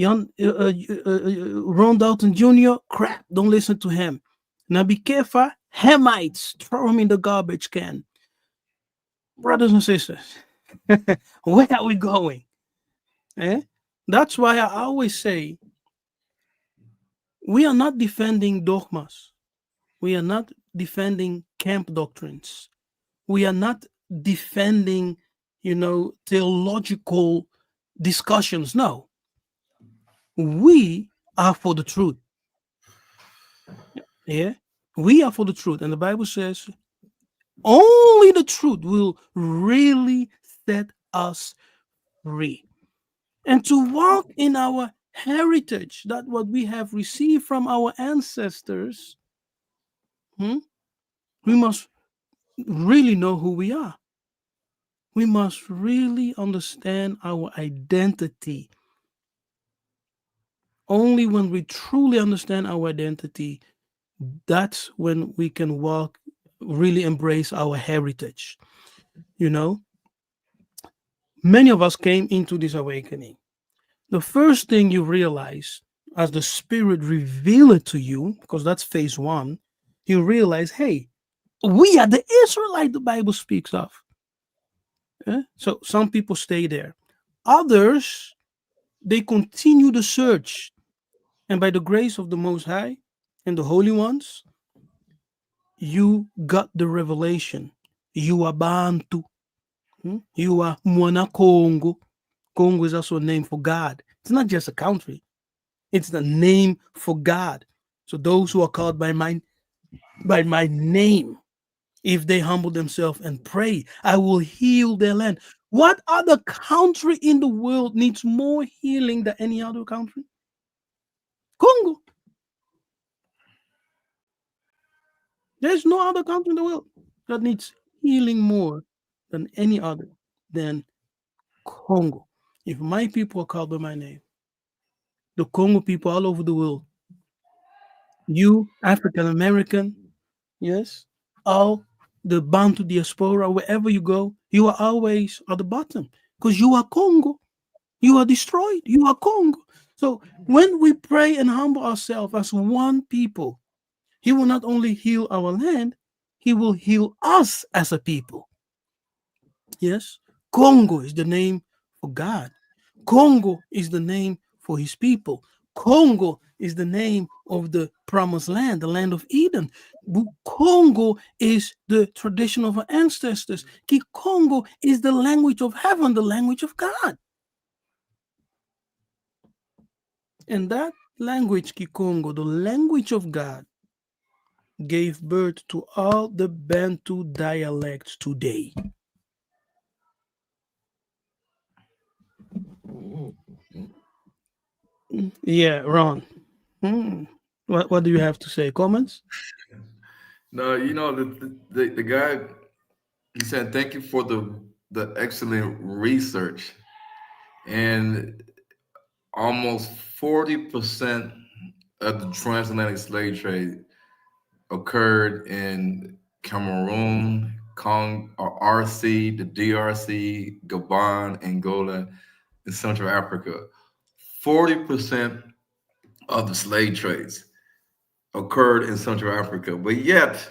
Ron Dalton Jr., crap, don't listen to him. Nabi Kefas, Hamites, throw him in the garbage can. Brothers and sisters, where are we going? That's why I always say, we are not defending dogmas. We are not defending camp doctrines. We are not defending, theological discussions. No. We are for the truth. Yeah. We are for the truth. And the Bible says only the truth will really set us free. And to walk in our heritage, that what we have received from our ancestors, we must really know who we are. We must really understand our identity. Only when we truly understand our identity, that's when we can walk, really embrace our heritage. Many of us came into this awakening. The first thing you realize as the Spirit revealed it to you, because that's phase one, you realize, hey, we are the Israelite the Bible speaks of. So some people stay there. Others, they continue the search. And by the grace of the Most High and the Holy Ones, you got the revelation. You are Bantu. You are Mwana Congo. Congo is also a name for God. It's not just a country. It's the name for God. So those who are called by my name, if they humble themselves and pray, I will heal their land. What other country in the world needs more healing than any other country? Congo. There's no other country in the world that needs healing more than any other than Congo. If my people are called by my name, the Congo people all over the world, you, African American, Yes, all the Bantu diaspora, wherever you go, you are always at the bottom because you are Congo. You are destroyed. You are Congo. So when we pray and humble ourselves as one people, He will not only heal our land, He will heal us as a people. Yes, Congo is the name for God. Congo is the name for His people. Congo is the name of the promised land, the land of Eden. Congo is the tradition of our ancestors. Congo is the language of heaven, the language of God. And that language, Kikongo, the language of God, gave birth to all the Bantu dialects today. Yeah, Ron. What do you have to say? Comments? No, the guy, he said, thank you for the excellent research. And almost 40% of the transatlantic slave trade occurred in Cameroon, RC, the DRC, Gabon, Angola, and Central Africa. 40% of the slave trades occurred in Central Africa. But yet,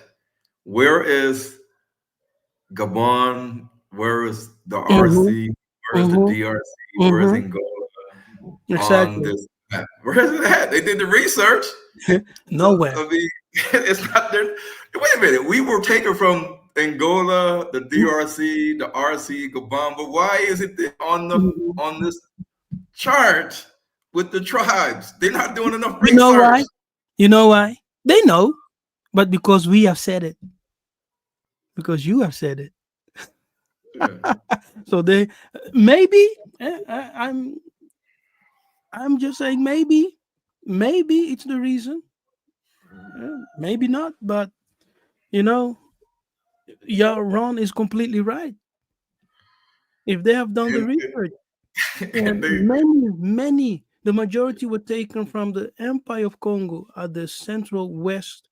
where is Gabon? Where is the Mm-hmm, RC? Where is the mm-hmm, DRC? Where is mm-hmm. Angola on Exactly. this map? Where is it at? They did the research. So, Nowhere. I mean, it's not there. Wait a minute. We were taken from Angola, the DRC, the RC, Gabon, but why is it Mhm. on this chart with the tribes? They're not doing enough You know research. why? You know why? They know, but because we have said it, because you have said it. Yeah. So they maybe I'm just saying maybe it's the reason. Maybe not, but you know, yeah, Ron is completely right. If they have done the And, research, and and many, the majority were taken from the Empire of Congo at the central west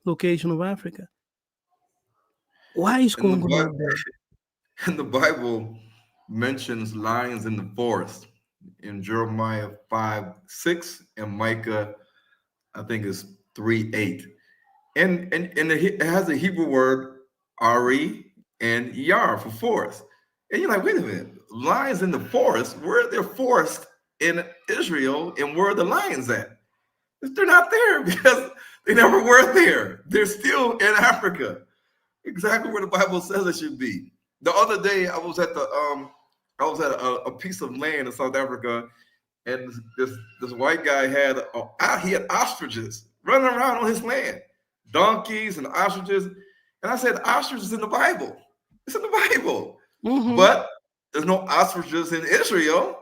location of Africa. Why is and the Congo Bible, not there? and the Bible mentions lions in the forest in Jeremiah 5:6 and Micah, I think it's 3:8. And it has a Hebrew word Ari and Yar for forest. And you're like, wait a minute, lions in the forest? Where are there forests in Israel, and where are the lions at? They're not there because they never were there. They're still in Africa, exactly where the Bible says it should be. The other day, I was at a piece of land in South Africa, and this white guy he had ostriches running around on his land, donkeys and ostriches. And I said, ostriches in the Bible. It's in the Bible, Mm-hmm. but there's no ostriches in Israel.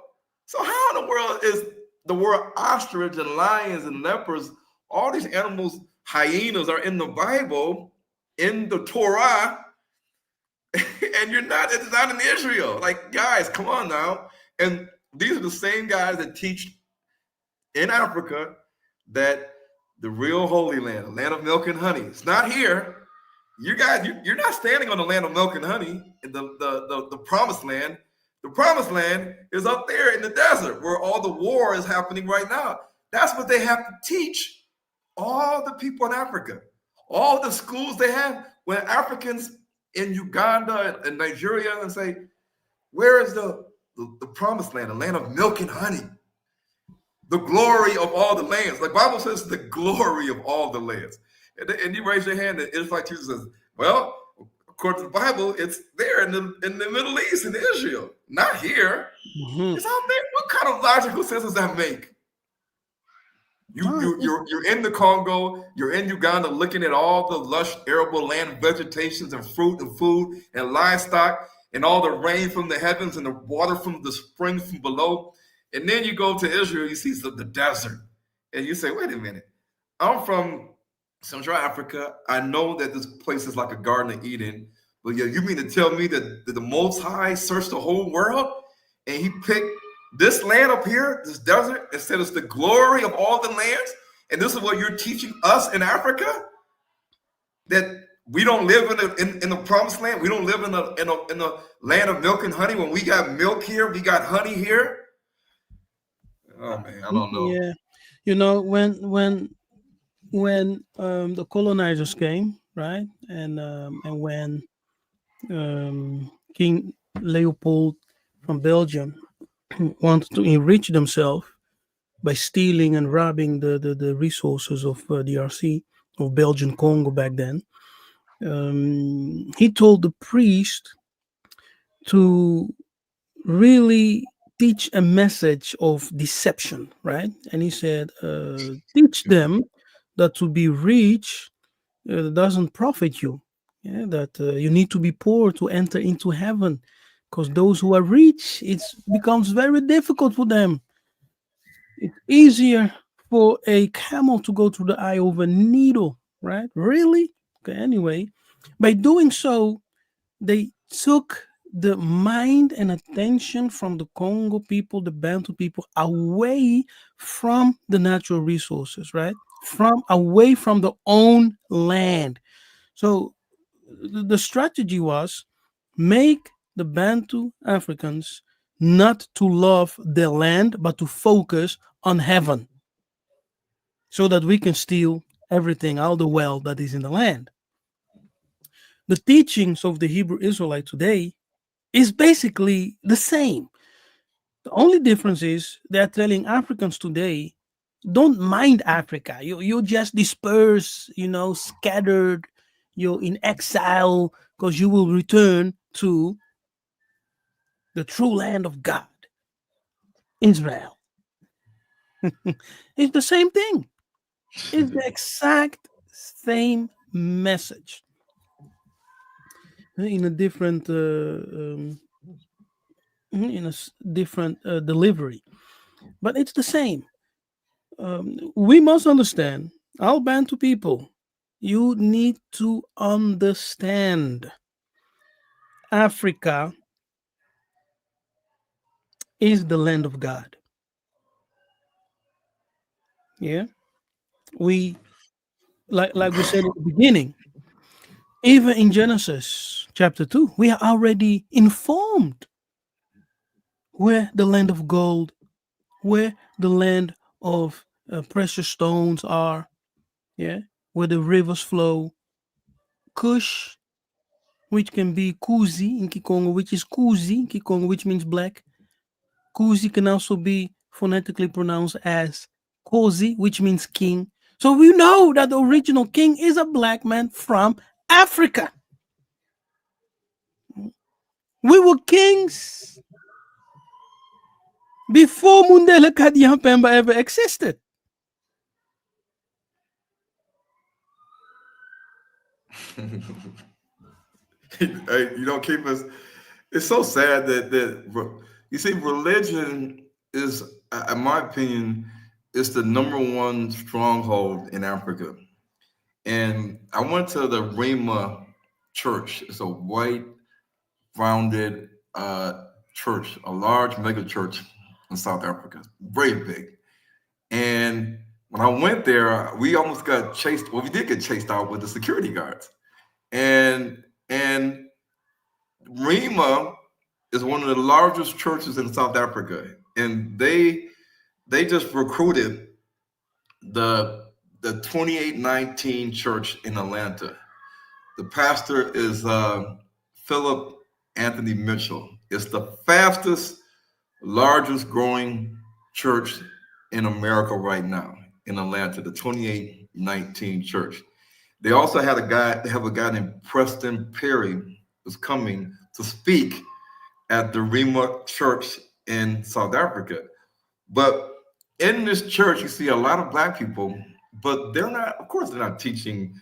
So how in the world is the word ostrich and lions and leopards, all these animals, hyenas are in the Bible, in the Torah, and it's not in Israel. Like, guys, come on now. And these are the same guys that teach in Africa that the real Holy Land, the land of milk and honey, it's not here. You guys, you're not standing on the land of milk and honey in the promised land. The promised land is up there in the desert where all the war is happening right now. That's what they have to teach all the people in Africa. All the schools they have, when Africans in Uganda and Nigeria and say, where is the promised land, the land of milk and honey? The glory of all the lands. The Bible says the glory of all the lands. And you raise your hand, and it's like Jesus says, well, according to the Bible, it's there in the Middle East, in Israel, not here. Mm-hmm. It's out there. What kind of logical sense does that make? You're in the Congo, you're in Uganda, looking at all the lush arable land vegetations and fruit and food and livestock and all the rain from the heavens and the water from the springs from below. And then you go to Israel, you see the desert, and you say, wait a minute, I'm from Central Africa. I know that this place is like a Garden of Eden, but yeah, you mean to tell me that the Most High searched the whole world and he picked this land up here, this desert, and said it's the glory of all the lands, and this is what you're teaching us in Africa? that we don't live in the promised land. We don't live in the land of milk and honey. When we got milk here, we got honey here. Oh man, I don't know. Yeah, you know, when the colonizers came, right, and when King Leopold from Belgium wanted to enrich themselves by stealing and robbing the resources of DRC, of Belgian Congo back then. He told the priest to really teach a message of deception, right? And he said, teach them that to be rich doesn't profit you. Yeah, that you need to be poor to enter into heaven, because those who are rich, it becomes very difficult for them. It's easier for a camel to go through the eye of a needle, right? Really? Okay, anyway, by doing so, they took the mind and attention from the Congo people, the Bantu people, away from the natural resources, right? From away from the own land. So the strategy was make the Bantu Africans not to love their land, but to focus on heaven, so that we can steal everything, all the wealth that is in the land. The teachings of the Hebrew Israelite today is basically the same. The only difference is they're telling Africans today, don't mind Africa. You just disperse, scattered, you're in exile, because you will return to the true land of God, Israel. It's the same thing. It's the exact same message in a different different delivery, but it's the same. We must understand, all Bantu people, you need to understand Africa is the land of God. Yeah, we like we said at the beginning, even in Genesis chapter 2, we are already informed where the land of gold, where the land of precious stones are, yeah, where the rivers flow. Kush, which can be Kuzi in Kikongo, which is Kuzi in Kikongo, which means black. Kuzi can also be phonetically pronounced as Kozi, which means king. So we know that the original king is a black man from Africa. We were kings before Mundele Kadian Pemba ever existed. Hey, keep us. It's so sad that you see, religion is, in my opinion, is the number one stronghold in Africa. And I went to the Rhema Church. It's a white, rounded church, a large mega church in South Africa, very big. And when I went there, we almost got chased. Well, we did get chased out with the security guards. And Rhema is one of the largest churches in South Africa, and they just recruited the 2819 church in Atlanta. The pastor is Philip Anthony Mitchell. It's the fastest, largest growing church in America right now in Atlanta, the 2819 church. They also have a guy named Preston Perry who's coming to speak at the Rhema Church in South Africa. But in this church, you see a lot of black people, but they're not teaching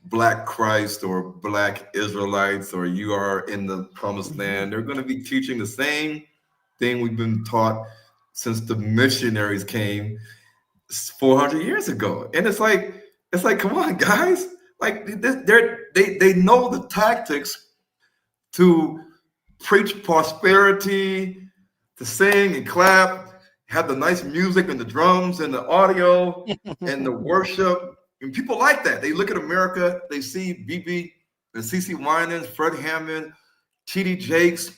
Black Christ or Black Israelites or you are in the promised land. They're going to be teaching the same thing we've been taught since the missionaries came 400 years ago. And it's like, come on, guys. Like they know the tactics to preach prosperity, to sing and clap, have the nice music and the drums and the audio and the worship. And people like that. They look at America, they see BB and CC Winans, Fred Hammond, T.D. Jakes,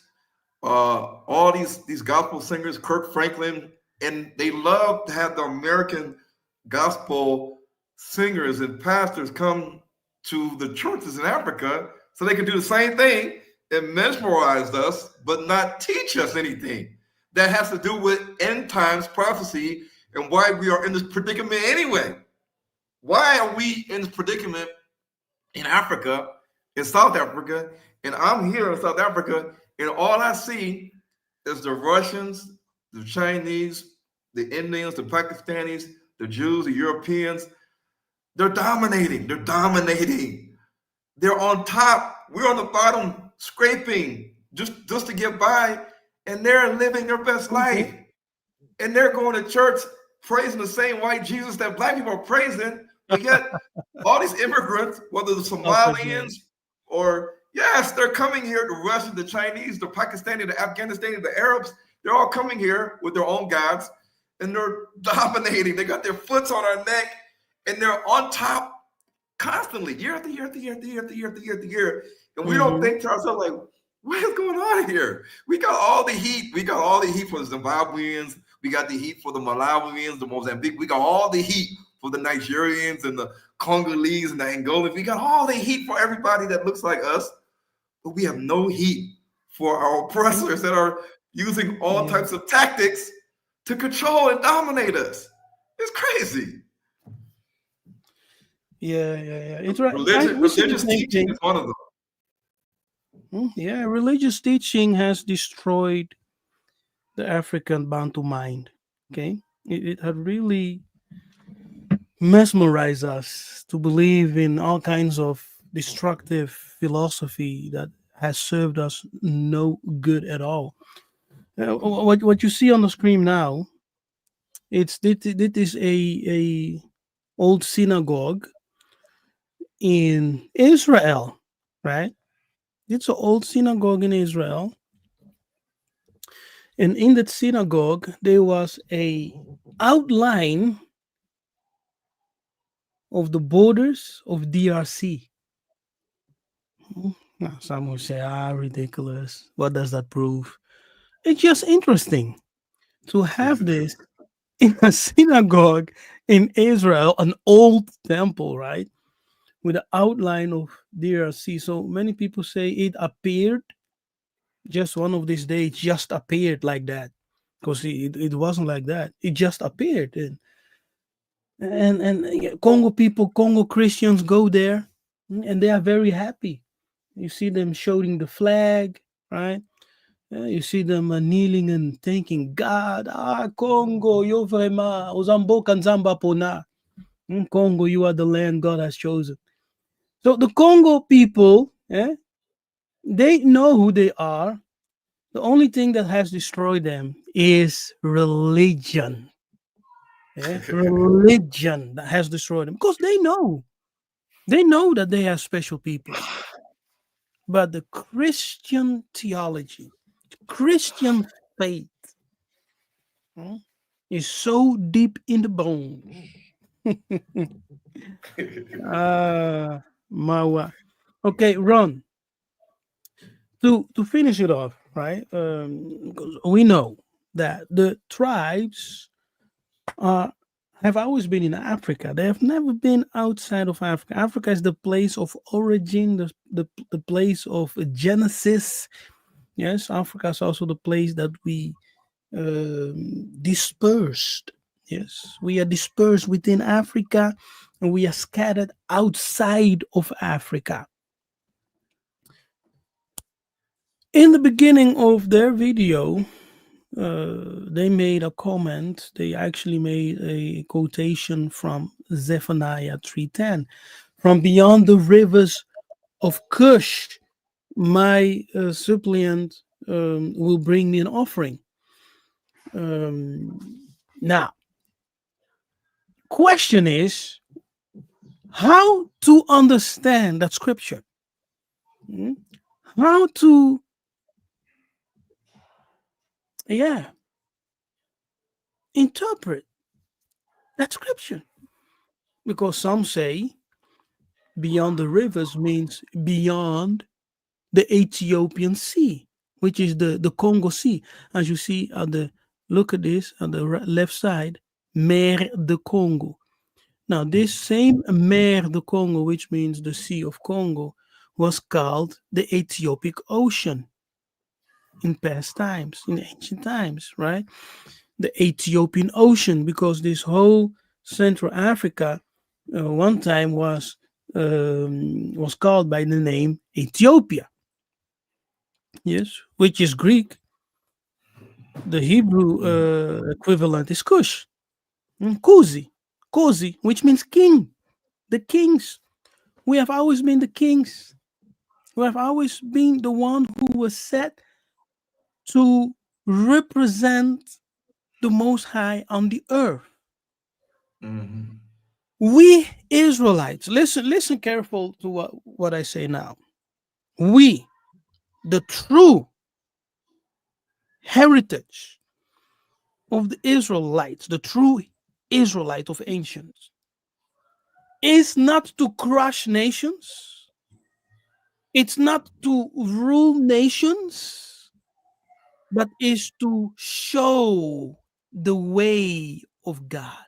all these gospel singers, Kirk Franklin, and they love to have the American gospel singers and pastors come to the churches in Africa so they can do the same thing and mesmerize us, but not teach us anything that has to do with end times prophecy and why we are in this predicament anyway. Why are we in this predicament in Africa, in South Africa, and I'm here in South Africa, and all I see is the Russians, the Chinese, the Indians, the Pakistanis, the Jews, the Europeans. They're dominating. They're dominating. They're on top. We're on the bottom, scraping just to get by, and they're living their best life. And they're going to church praising the same white Jesus that black people are praising, but yet all these immigrants, whether the Somalians or yes, they're coming here, the Russians, the Chinese, the Pakistani, the Afghanistani, the Arabs, they're all coming here with their own gods, and they're dominating. They got their foots on our neck, and they're on top constantly, year after year after year after year after year after year after year. And we don't think to ourselves, like, what is going on here? We got all the heat. We got all the heat for the Zimbabweans. We got the heat for the Malawians, the Mozambique. We got all the heat for the Nigerians and the Congolese and the Angolans. We got all the heat for everybody that looks like us, but we have no heat for our oppressors that are using all types of tactics to control and dominate us. It's crazy. Yeah. It's right. Religious teaching is one of them. Yeah, religious teaching has destroyed the African Bantu mind. Okay, it had really mesmerized us to believe in all kinds of destructive philosophy that has served us no good at all. What you see on the screen now, it is a old synagogue in Israel, right? It's an old synagogue in Israel. And in that synagogue, there was a outline of the borders of DRC. Now, some will say, ridiculous. What does that prove? It's just interesting to have this in a synagogue in Israel, an old temple, right? With the outline of DRC. So many people say it appeared just one of these days, just appeared like that. Because it wasn't like that. It just appeared. And Congo people, Congo Christians go there and they are very happy. You see them showing the flag, right? You see them kneeling and thanking God. Congo, yo vraiment, Ozambo Kanzamba Pona. Congo, you are the land God has chosen. So the Congo people, they know who they are. The only thing that has destroyed them is religion. Religion that has destroyed them because they know that they are special people. But the Christian theology, Christian faith is so deep in the bones. Mawa. Okay, Ron. To finish it off, right? Because we know that the tribes have always been in Africa. They have never been outside of Africa. Africa is the place of origin, the place of Genesis. Yes, Africa is also the place that we dispersed. Yes, we are dispersed within Africa and we are scattered outside of Africa. In the beginning of their video, they made a comment. They actually made a quotation from Zephaniah 3:10. From beyond the rivers of Cush, my suppliant will bring me an offering. Now, question is how to understand that scripture. How to interpret that scripture. because some say beyond the rivers means beyond the Ethiopian Sea, which is the Congo Sea. As you see at the look at this on the left side, Mer de Congo. Now, this same Mer de Congo, which means the Sea of Congo, was called the Ethiopic Ocean in past times, in ancient times, right? The Ethiopian Ocean, because this whole Central Africa one time was called by the name Ethiopia, yes, which is Greek. The Hebrew equivalent is Cush, Kuzi, Kozi, which means king. The kings. We have always been the kings. We have always been the one who was set to represent the Most High on the earth. Mhm. We Israelites, listen careful to what I say now. We, the true heritage of the Israelites, the true Israelite of ancients, is not to crush nations. It's not to rule nations, but is to show the way of God.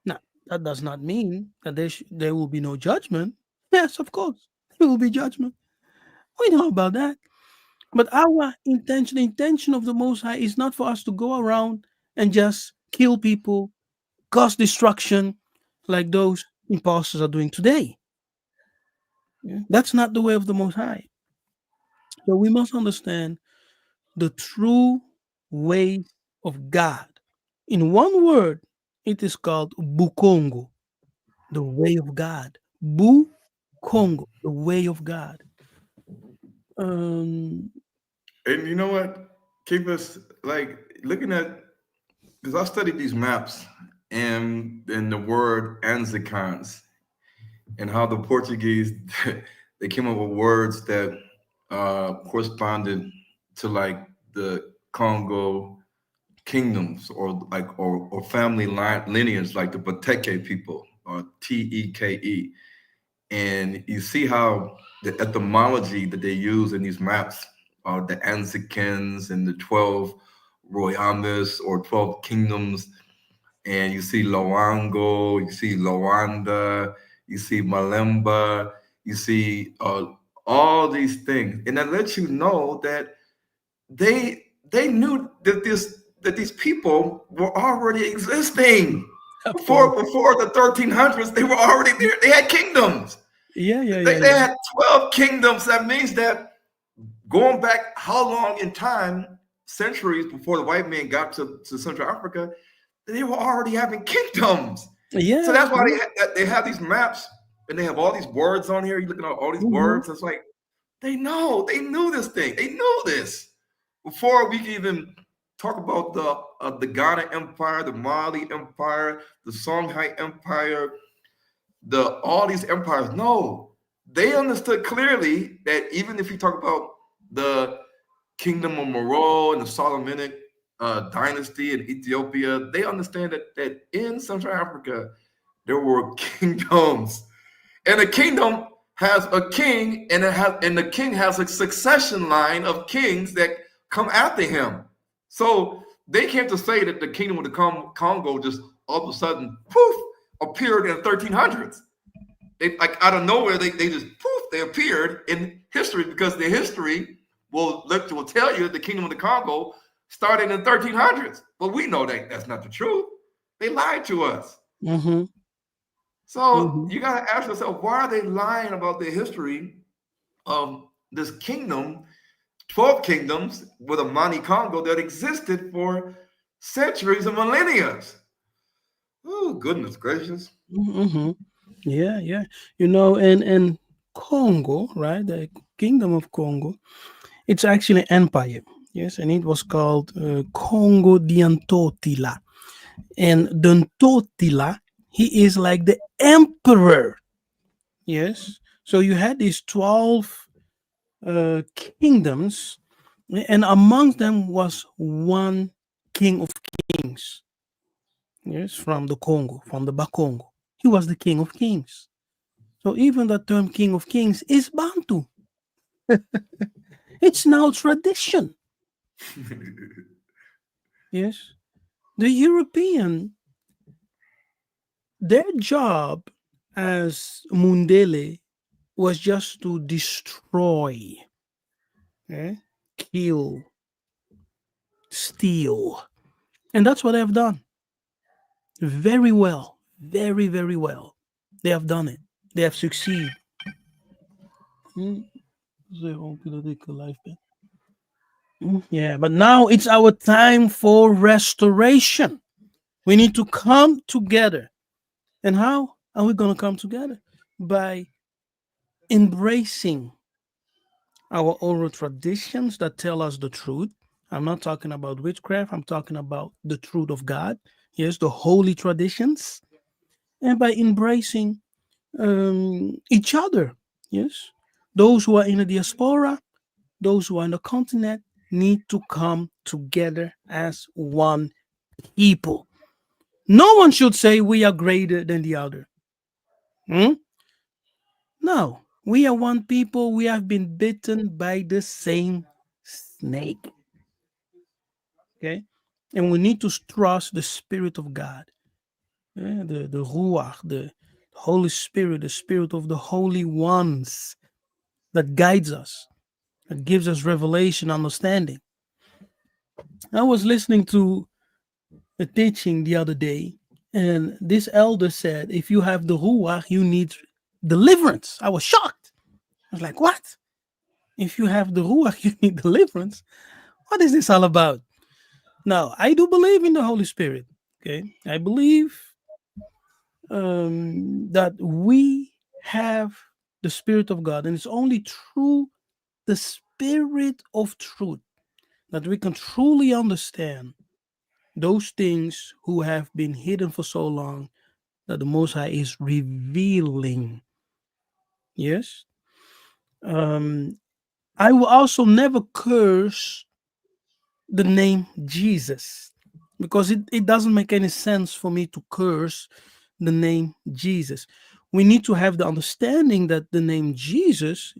Now, that does not mean that there will be no judgment. Yes, of course, there will be judgment. We know about that. But our intention, the intention of the Most High, is not for us to go around and just kill people, cause destruction, like those imposters are doing today. Yeah? That's not the way of the Most High. So we must understand the true way of God. In one word, it is called Bukongo, the way of God. Bukongo, the way of God. Um, And you know what? Keep us like looking at because I studied these maps and the word Anzicans and how the Portuguese they came up with words that corresponded to like the Congo kingdoms or family lineage like the Bateke people or Teke. And you see how the etymology that they use in these maps are the Anzikins and the 12 Royamas or 12 kingdoms. And you see Loango, you see Loanda, you see Malemba, you see all these things. And that lets you know that they knew that these people were already existing. Before the 1300s, they were already there. They had kingdoms. They had 12 kingdoms. That means that going back how long in time, centuries before the white man got to Central Africa, they were already having kingdoms. Yeah. So that's why they have these maps and they have all these words on here. You're looking at all these words. It's like they knew this thing. They knew this before we can even talk about the Ghana Empire, the Mali Empire, the Songhai Empire, all these empires. No, they understood clearly that even if you talk about the Kingdom of Meroe and the Solomonic dynasty in Ethiopia, they understand that in Central Africa there were kingdoms, and a kingdom has a king, and the king has a succession line of kings that come after him. So they came to say that the kingdom of the Congo just all of a sudden poof appeared in the 1300s. They like out of nowhere they just poof they appeared in history because the history will tell you the kingdom of the Congo started in the 1300s. But we know that that's not the truth. They lied to us. Mm-hmm. So you got to ask yourself, why are they lying about the history of this kingdom, 12 kingdoms with a Mani Congo that existed for centuries and millennia? Oh, goodness gracious. Mm-hmm. Yeah. And Congo, right? The Kingdom of Congo, it's actually an empire. Yes, and it was called Congo Diantotila. And Dantotila, he is like the emperor. Yes. So you had these 12 kingdoms, and amongst them was one king of kings. Yes, from the Congo, from the Bakongo. He was the King of Kings. So even the term King of Kings is Bantu. It's now tradition. Yes. The European, their job as Mundele was just to destroy, kill, steal. And that's what they've done. Very well. Very, very well. They have done it. They have succeeded. Yeah, but now it's our time for restoration. We need to come together. And how are we going to come together? By embracing our oral traditions that tell us the truth. I'm not talking about witchcraft, I'm talking about the truth of God. Yes, the holy traditions. And by embracing each other. Yes, those who are in the diaspora, those who are in the continent need to come together as one people. No one should say we are greater than the other. No, we are one people. We have been bitten by the same snake. Okay, and we need to trust the Spirit of God, the Ruach, the Holy Spirit, the Spirit of the Holy Ones that guides us, that gives us revelation, understanding. I was listening to a teaching the other day, and this elder said, if you have the Ruach, you need deliverance. I was shocked. I was like, what? If you have the Ruach, you need deliverance? What is this all about? Now, I do believe in the Holy Spirit. Okay. I believe that we have the Spirit of God, and it's only through the Spirit of truth that we can truly understand those things who have been hidden for so long that the Most High is revealing. Yes. I will also never curse the name Jesus, because it doesn't make any sense for me to curse the name Jesus. We need to have the understanding that the name Jesus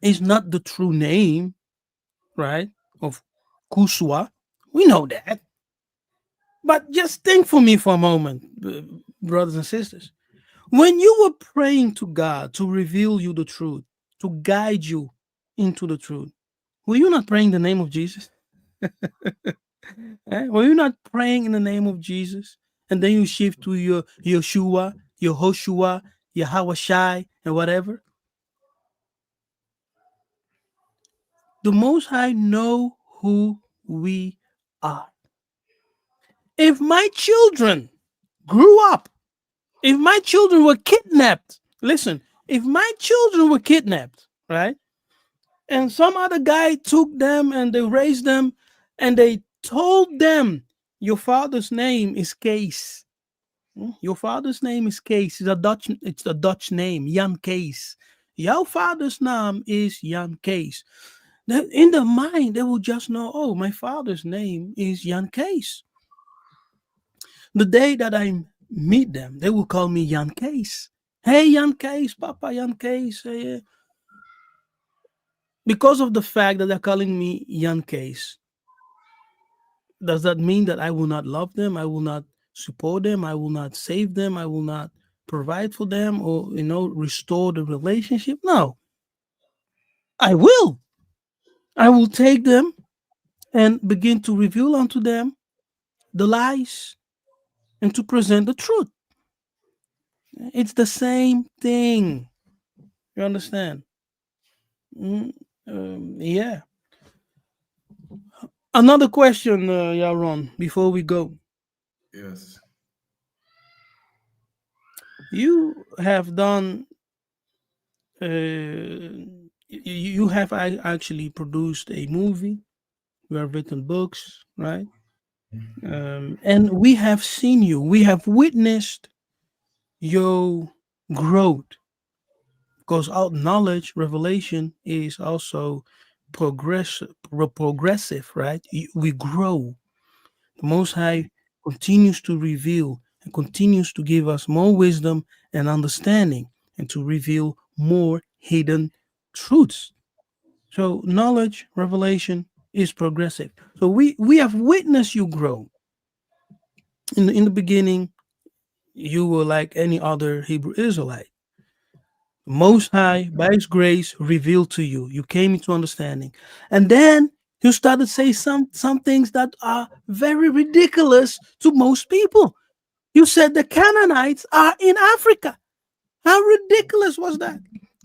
is not the true name, right, of Kuswa. We know that. But just think for me for a moment, brothers and sisters. When you were praying to God to reveal you the truth, to guide you into the truth, were you not praying the name of Jesus? Were you not praying in the name of Jesus? And then you shift to your Yeshua, your Hoshua, your Hawashai, and whatever. The Most High know who we are. If my children grew up, if my children were kidnapped, listen, if my children were kidnapped, right? And some other guy took them and they raised them and they told them, your father's name is Kees. Your father's name is Kees. It's a Dutch name, Jan Kees. Your father's name is Jan Kees. In their mind, they will just know, oh, my father's name is Jan Kees. The day that I meet them, they will call me Jan Kees. Hey, Jan Kees, Papa Jan Kees. Hey. Because of the fact that they're calling me Jan Kees, does that mean that I will not love them? I will not support them? I will not save them? I will not provide for them or, restore the relationship? No. I will. I will take them and begin to reveal unto them the lies and to present the truth. It's the same thing. You understand? Yeah. Another question, Yaron, before we go. Yes. You have done, you have actually produced a movie. You have written books, right? And we have seen you. We have witnessed your growth, because our knowledge, revelation is also progressive, right? We grow. The Most High continues to reveal and continues to give us more wisdom and understanding and to reveal more hidden truths. So knowledge, revelation is progressive. So we have witnessed you grow. In the beginning, you were like any other Hebrew Israelite. Most High, by His grace, revealed to you. You came into understanding, and then you started to say some things that are very ridiculous to most people. You said the Canaanites are in Africa. How ridiculous was that?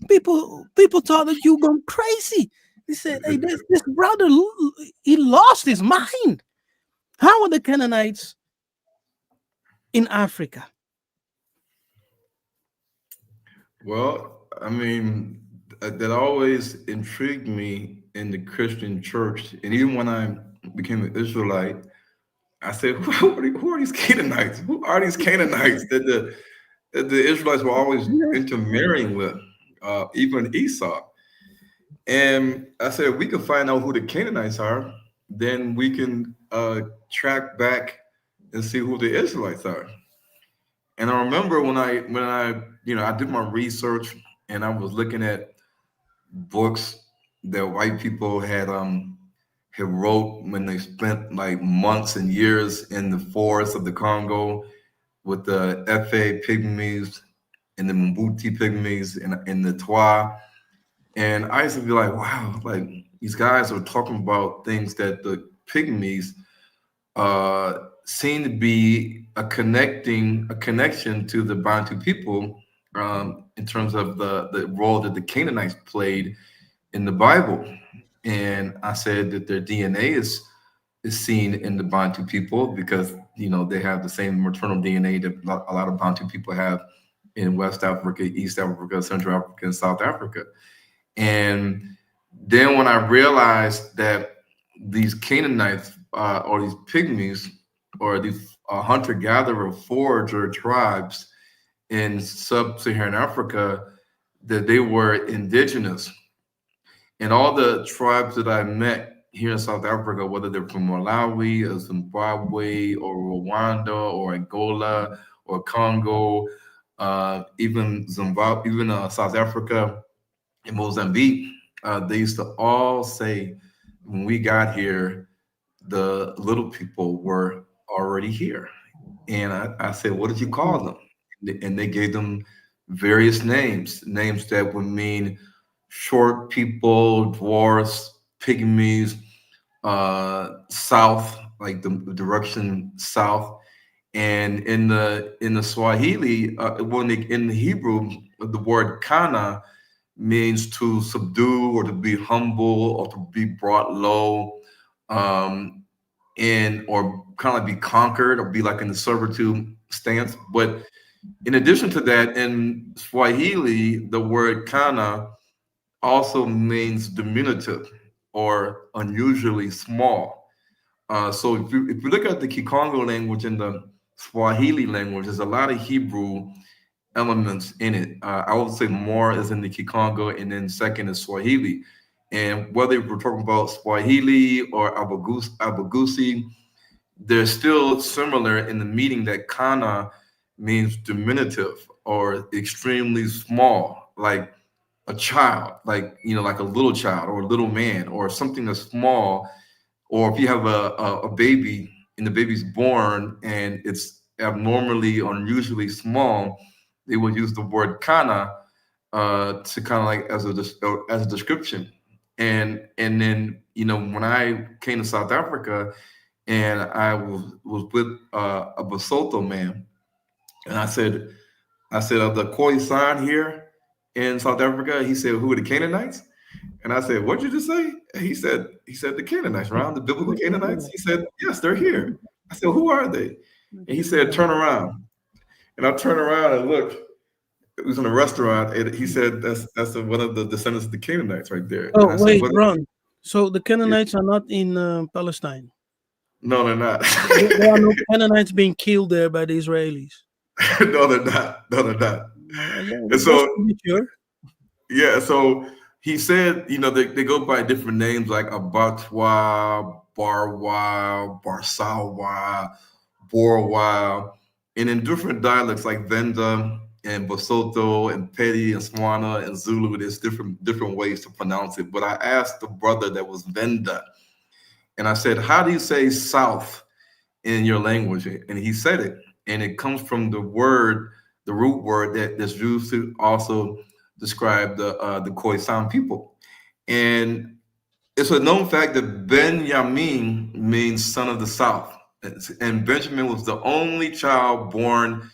People thought that you gone crazy. They said, "Hey, this brother, he lost his mind. How are the Canaanites in Africa?" Well, I mean, that always intrigued me in the Christian church. And even when I became an Israelite, I said, who are these Canaanites? Who are these Canaanites that the Israelites were always intermarrying with, even Esau? And I said, if we can find out who the Canaanites are, then we can track back and see who the Israelites are. And I remember when I did my research and I was looking at books that white people had wrote when they spent like months and years in the forests of the Congo with the Fa pygmies and the Mbuti pygmies and the Twa. And I used to be like, wow, like these guys are talking about things that the pygmies seem to be a connection to the Bantu people in terms of the role that the Canaanites played in the Bible. And I said that their DNA is seen in the Bantu people because they have the same maternal DNA that a lot of Bantu people have in West Africa, East Africa, Central Africa, and South Africa. And then when I realized that these Canaanites or these pygmies or these hunter-gatherer forager tribes in sub-Saharan Africa, that they were indigenous. And all the tribes that I met here in South Africa, whether they're from Malawi or Zimbabwe or Rwanda or Angola or Congo, even Zimbabwe, even South Africa and Mozambique, they used to all say when we got here, the little people were already here. And I said, what did you call them? And they gave them various names that would mean short people, dwarfs, pygmies, south, like the direction south. And in the Swahili, in the Hebrew, the word kana means to subdue or to be humble or to be brought low, and or kind of be conquered or be like in the servitude stance. But in addition to that, in Swahili, the word kana also means diminutive or unusually small. So if you look at the Kikongo language and the Swahili language, there's a lot of Hebrew elements in it. I would say more is in the Kikongo, and then second is Swahili. And whether we're talking about Swahili or Abagusi, they're still similar in the meaning that kana means diminutive or extremely small, like a child, like like a little child or a little man or something that's small. Or if you have a baby and the baby's born and it's abnormally or unusually small, they will use the word kana to kind of like as a description. And then when I came to South Africa and I was with a Basotho man, and I said of the Khoisan here in South Africa, he said, who are the Canaanites? And I said, what'd you just say? And he said the Canaanites, right? The biblical Canaanites. He said, yes, they're here. I said, who are they? And he said, turn around. And I turned around and looked. It was in a restaurant, and he said, that's one of the descendants of the Canaanites right there. And Oh, I said, wait, what? Ron. So the Canaanites are not in Palestine. No, they're not. There are no Canaanites being killed there by the Israelis. No, they're not. No, they're not. And Just so, to be sure. yeah, so he said, they go by different names like Abatwa, Barwa, Barsawa, Borwa. And in different dialects like Venda and Basotho and Pedi and Swana and Zulu, there's different ways to pronounce it. But I asked the brother that was Venda, and I said, "How do you say south in your language?" And he said it, and it comes from the root word that's used to also describe the Khoisan people. And it's a known fact that Benjamin means son of the south, and Benjamin was the only child born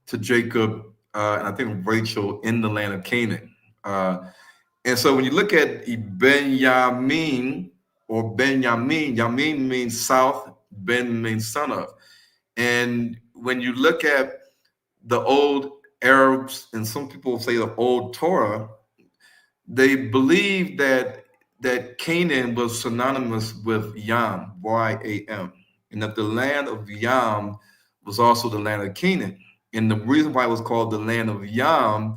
to Jacob and I think Rachel in the land of Canaan. And so when you look at Benjamin or Benjamin, Yamin means south, Ben means son of. And when you look at the old Arabs, and some people say the old Torah, they believe that Canaan was synonymous with Yam, Y-A-M, and that the land of Yam was also the land of Canaan. And the reason why it was called the land of Yam,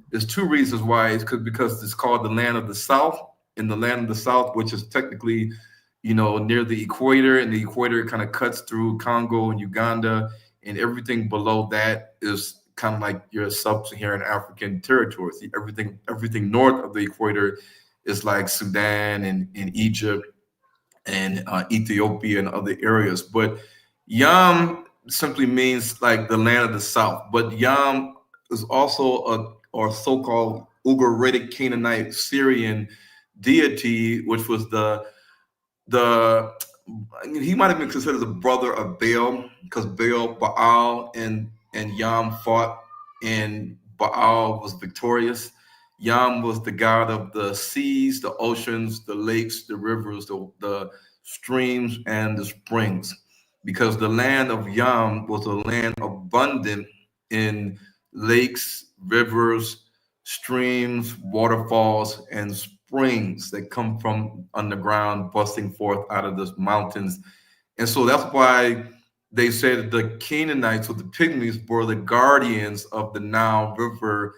there's two reasons why. It's because it's called the land of the south, and the land of the south, which is technically, near the equator, and the equator kind of cuts through Congo and Uganda, and everything below that is kind of like your sub-Saharan African territories. Everything north of the equator is like Sudan and Egypt and Ethiopia and other areas. But Yam simply means like the land of the south. But Yam is also or so-called Ugaritic Canaanite Syrian deity, which was he might have been considered the brother of Baal, because Baal and Yam fought, and Baal was victorious. Yam was the god of the seas, the oceans, the lakes, the rivers, the streams, and the springs, because the land of Yam was a land abundant in lakes, rivers, streams, waterfalls, and springs that come from underground, busting forth out of the mountains. And so that's why they said the Canaanites or the Pygmies were the guardians of the Nile River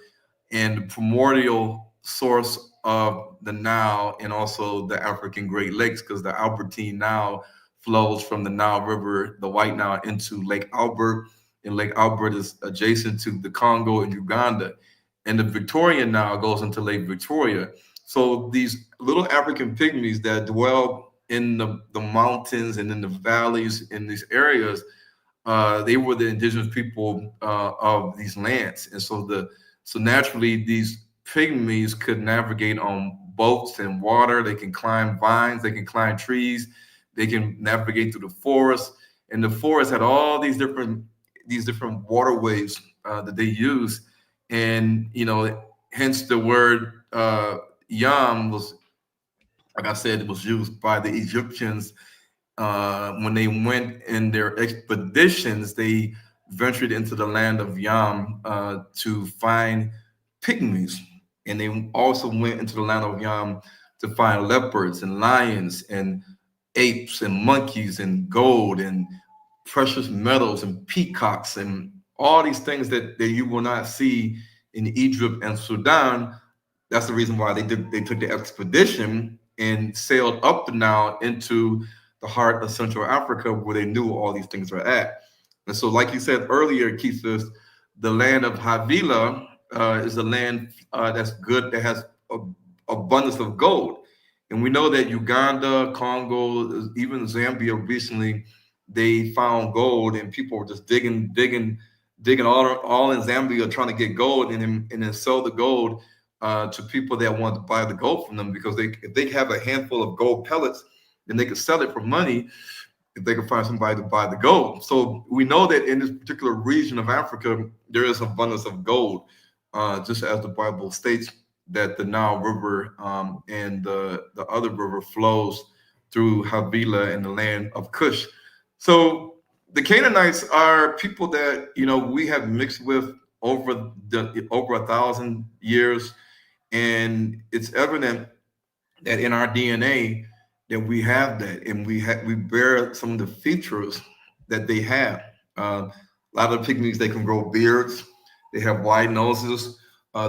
and the primordial source of the Nile, and also the African Great Lakes, because the Albertine Nile flows from the Nile River, the White Nile, into Lake Albert, and Lake Albert is adjacent to the Congo and Uganda, and the Victoria Nile goes into Lake Victoria. So these little African pygmies that dwell in the mountains and in the valleys in these areas, they were the indigenous people of these lands. And so naturally, these pygmies could navigate on boats and water. They can climb vines. They can climb trees. They can navigate through the forest. And the forest had all these different waterways that they use. And hence the word Yam was, like I said, it was used by the Egyptians when they went in their expeditions. They ventured into the land of Yam to find pygmies, and they also went into the land of Yam to find leopards and lions and apes and monkeys and gold and precious metals and peacocks and all these things that you will not see in Egypt and Sudan. That's the reason why they took the expedition and sailed up the Nile into the heart of Central Africa, where they knew all these things were at. And so, like you said earlier, Keithus, the land of Havilah is a land that's good, that has abundance of gold. And we know that Uganda, Congo, even Zambia recently, they found gold, and people were just digging all in Zambia trying to get gold, and then sell the gold to people that want to buy the gold from them, because if they have a handful of gold pellets, then they could sell it for money if they could find somebody to buy the gold. So we know that in this particular region of Africa, there is abundance of gold, just as the Bible states that the Nile River and the other river flows through Havilah and the land of Cush. So the Canaanites are people that we have mixed with over 1,000 years, and it's evident that in our DNA that we have that, and we bear some of the features that they have. A lot of pygmies, they can grow beards, they have wide noses,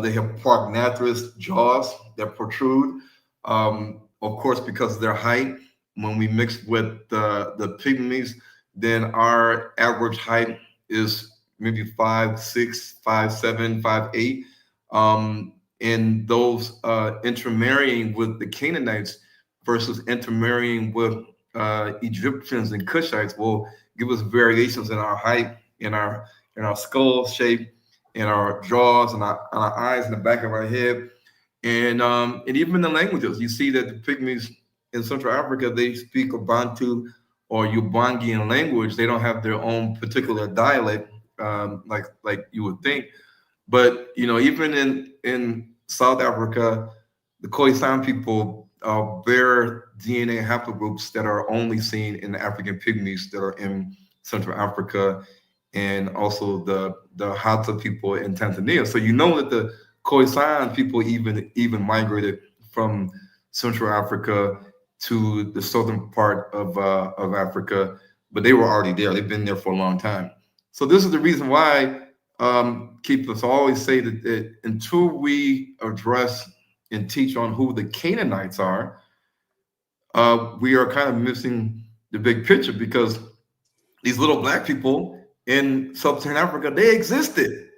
they have prognathous jaws that protrude. Of course, because of their height, when we mix with the pygmies, then our average height is maybe 5'6", 5'7", 5'8", and those intermarrying with the Canaanites versus intermarrying with Egyptians and Cushites will give us variations in our height, in our skull shape, in our jaws, and our eyes, in the back of our head, and even the languages. You see that the Pygmies in Central Africa, they speak a Bantu or Ubangian language. They don't have their own particular dialect, like you would think. But even in South Africa, the Khoisan people bear DNA haplogroups that are only seen in the African pygmies that are in Central Africa, and also the Hausa people in Tanzania. So that the Khoisan people even migrated from Central Africa to the southern part of Africa, but they were already there. They've been there for a long time. So this is the reason why keep us always say that until we address and teach on who the Canaanites are, we are kind of missing the big picture, because these little black people in sub-Saharan Africa, they existed.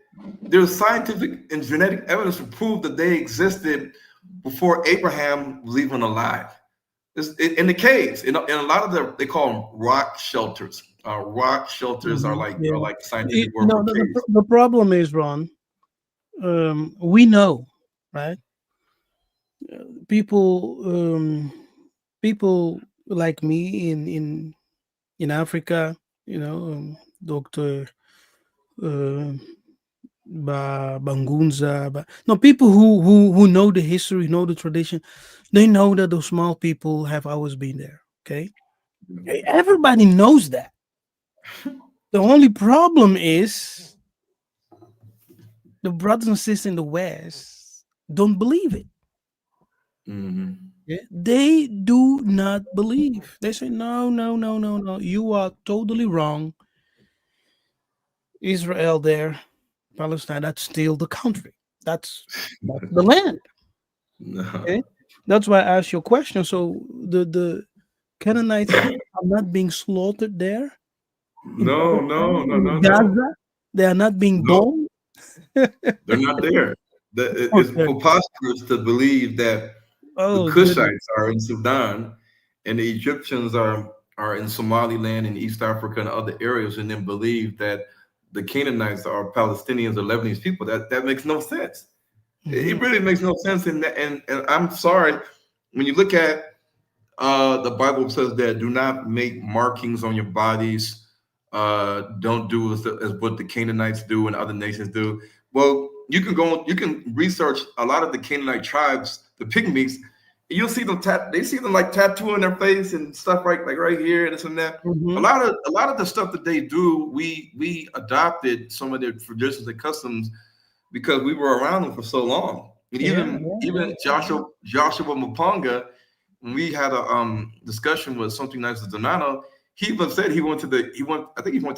There's scientific and genetic evidence to prove that they existed before Abraham was even alive. In the caves, in a lot of they call them rock shelters. Rock shelters are like scientific word for caves. The problem is, Ron, we know, right? People like me in Africa, Dr. Bangunza, no, people who know the history, know the tradition, they know that those small people have always been there. Okay, everybody knows that. The only problem is the brothers and sisters in the West don't believe it. Mm-hmm. Yeah, they do not believe. They say, no, you are totally wrong. Israel there, Palestine, that's still the country. That's the land. No. Okay? That's why I asked your question. So the Canaanites are not being slaughtered there? No. Gaza? They are not being bombed? They're not there. It's Okay. preposterous to believe that the Goodness. Cushites are in Sudan and the Egyptians are in Somaliland and East Africa and other areas, and then believe that the Canaanites are Palestinians or Lebanese people. That makes no sense. It really makes no sense. And I'm sorry, when you look at the Bible says that do not make markings on your bodies. Don't do as what the Canaanites do and other nations do. Well, you can research a lot of the Canaanite tribes, the Pygmies, and you'll see them they see them like tattooing their face and stuff like right here and this and that. A lot of the stuff that they do, we adopted some of their traditions and customs because we were around them for so long. And even Joshua Mapanga, when we had a discussion with something nice as Donato, he even said I think he went to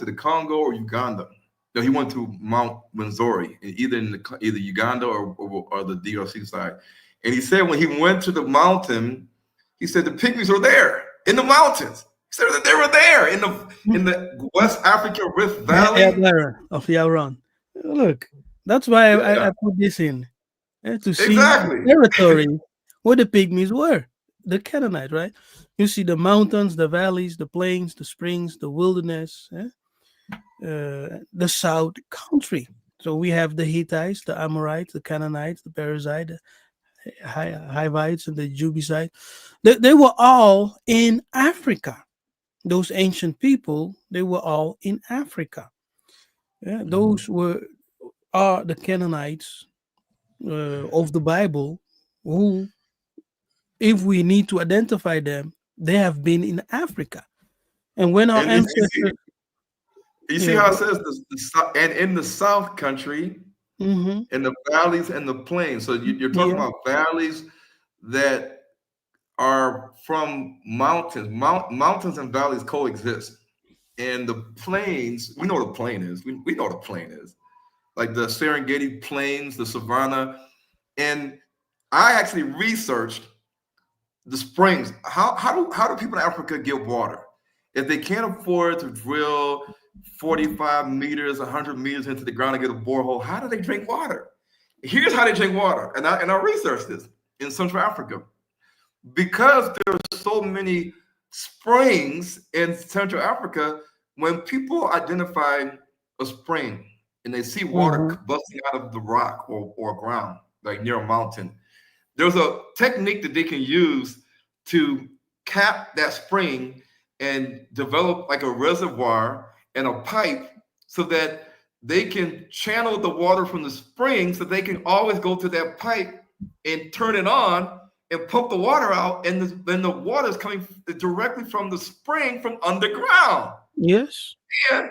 the Congo or Uganda. No, he went to Mount Rwenzori, either Uganda or the DRC side. And he said when he went to the mountain, he said the Pygmies were there in the mountains. He said that they were there in the West African Rift Valley of Yaron. Look, that's why I put this in to see the territory where the Pygmies were, the Canaanites, right? You see the mountains, the valleys, the plains, the springs, the wilderness, the south country. So we have the Hittites, the Amorites, the Canaanites, the Perizzites, the Hivites, and the Jebusite. They were all in Africa. Those ancient people, they were all in Africa. Yeah, those are the Canaanites of the Bible, who, if we need to identify them, they have been in Africa. And when our ancestors, you see how it says and in the South country, in the valleys and the plains. So you're talking about valleys that are from mountains. Mountains and valleys coexist. And the plains, we know what a plain is. We know what a plain is. Like the Serengeti plains, the savannah. And I actually researched the springs. How do people in Africa get water? If they can't afford to drill 45 meters, 100 meters into the ground and get a borehole. How do they drink water? Here's how they drink water. And I researched this in Central Africa. Because there are so many springs in Central Africa, when people identify a spring and they see water busting out of the rock or ground, like near a mountain, there's a technique that they can use to cap that spring and develop like a reservoir and a pipe so that they can channel the water from the spring so they can always go to that pipe and turn it on and pump the water out, and then the water is coming directly from the spring from underground. Yes. And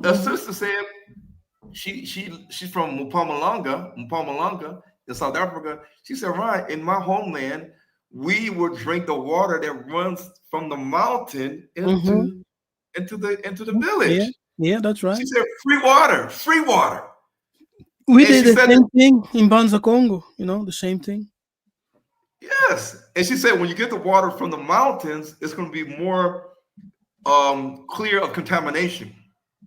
the sister said she's from Mpumalanga in South Africa. She said, right, in my homeland, we would drink the water that runs from the mountain into the village. Yeah, that's right. She said, free water. We And did she the said same thing in Banza, Congo. The same thing. Yes. And she said when you get the water from the mountains, it's going to be more clear of contamination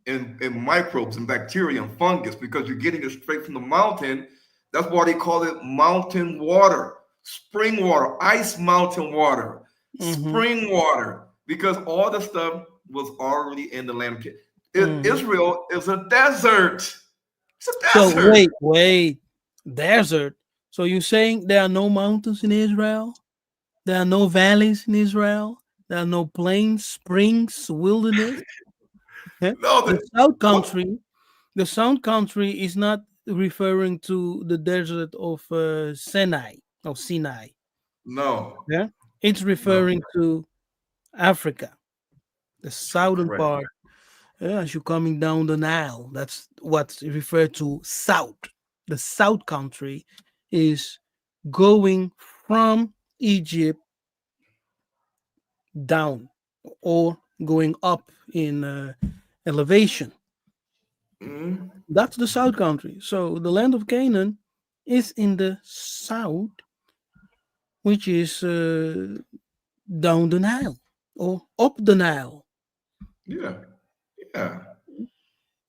and microbes and bacteria and fungus because you're getting it straight from the mountain. That's why they call it mountain water, spring water, ice mountain water, spring water, because all the stuff was already in the land. Israel is a desert. It's a desert. So wait, desert. So you're saying there are no mountains in Israel? There are no valleys in Israel? There are no plains, springs, wilderness? No, the South Country is not referring to the desert of Sinai. No. Yeah, it's referring to Africa, the southern Correct. part. As you're coming down the Nile, that's what's referred to south. The South Country is going from Egypt down or going up in elevation. That's the South Country. So the land of Canaan is in the south, which is down the Nile or up the Nile. Yeah. I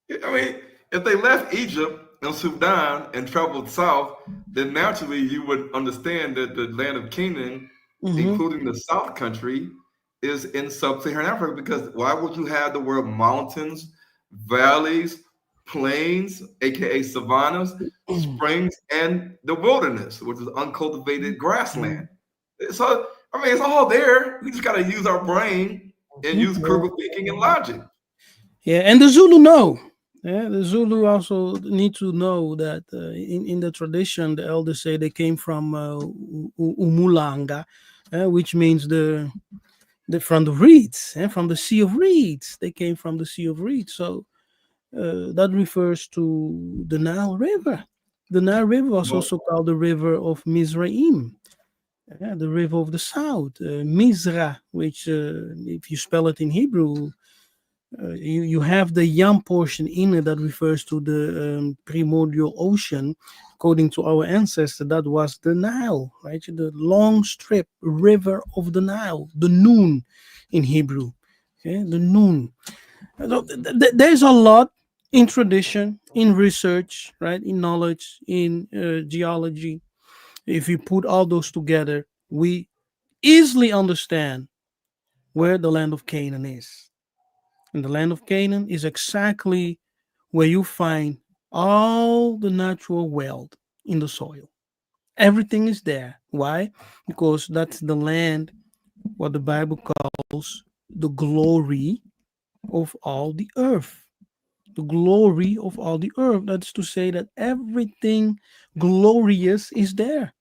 mean, if they left Egypt and Sudan and traveled south, then naturally you would understand that the land of Canaan, including the South Country, is in sub-Saharan Africa. Because why would you have the word mountains, valleys, plains, aka savannas, springs, and the wilderness, which is uncultivated grassland? So I mean, it's all there. We just got to use our brain and use critical thinking and logic. Yeah, and the Zulu know. Yeah, the Zulu also need to know that in the tradition, the elders say they came from Umulanga, which means the from the reeds, from the Sea of Reeds. They came from the Sea of Reeds, so that refers to the Nile River. The Nile River was also called the River of Mizraim, the River of the South, Mizra, which if you spell it in Hebrew. You have the Yam portion in it that refers to the primordial ocean. According to our ancestor, that was the Nile, right? The long strip, river of the Nile, the Noon in Hebrew. Okay, the Noon. So there's a lot in tradition, in research, right? In knowledge, in geology. If you put all those together, we easily understand where the land of Canaan is. And the land of Canaan is exactly where you find all the natural wealth in the soil. Everything is there. Why? Because that's the land, what the Bible calls the glory of all the earth. The glory of all the earth. That's to say that everything glorious is there.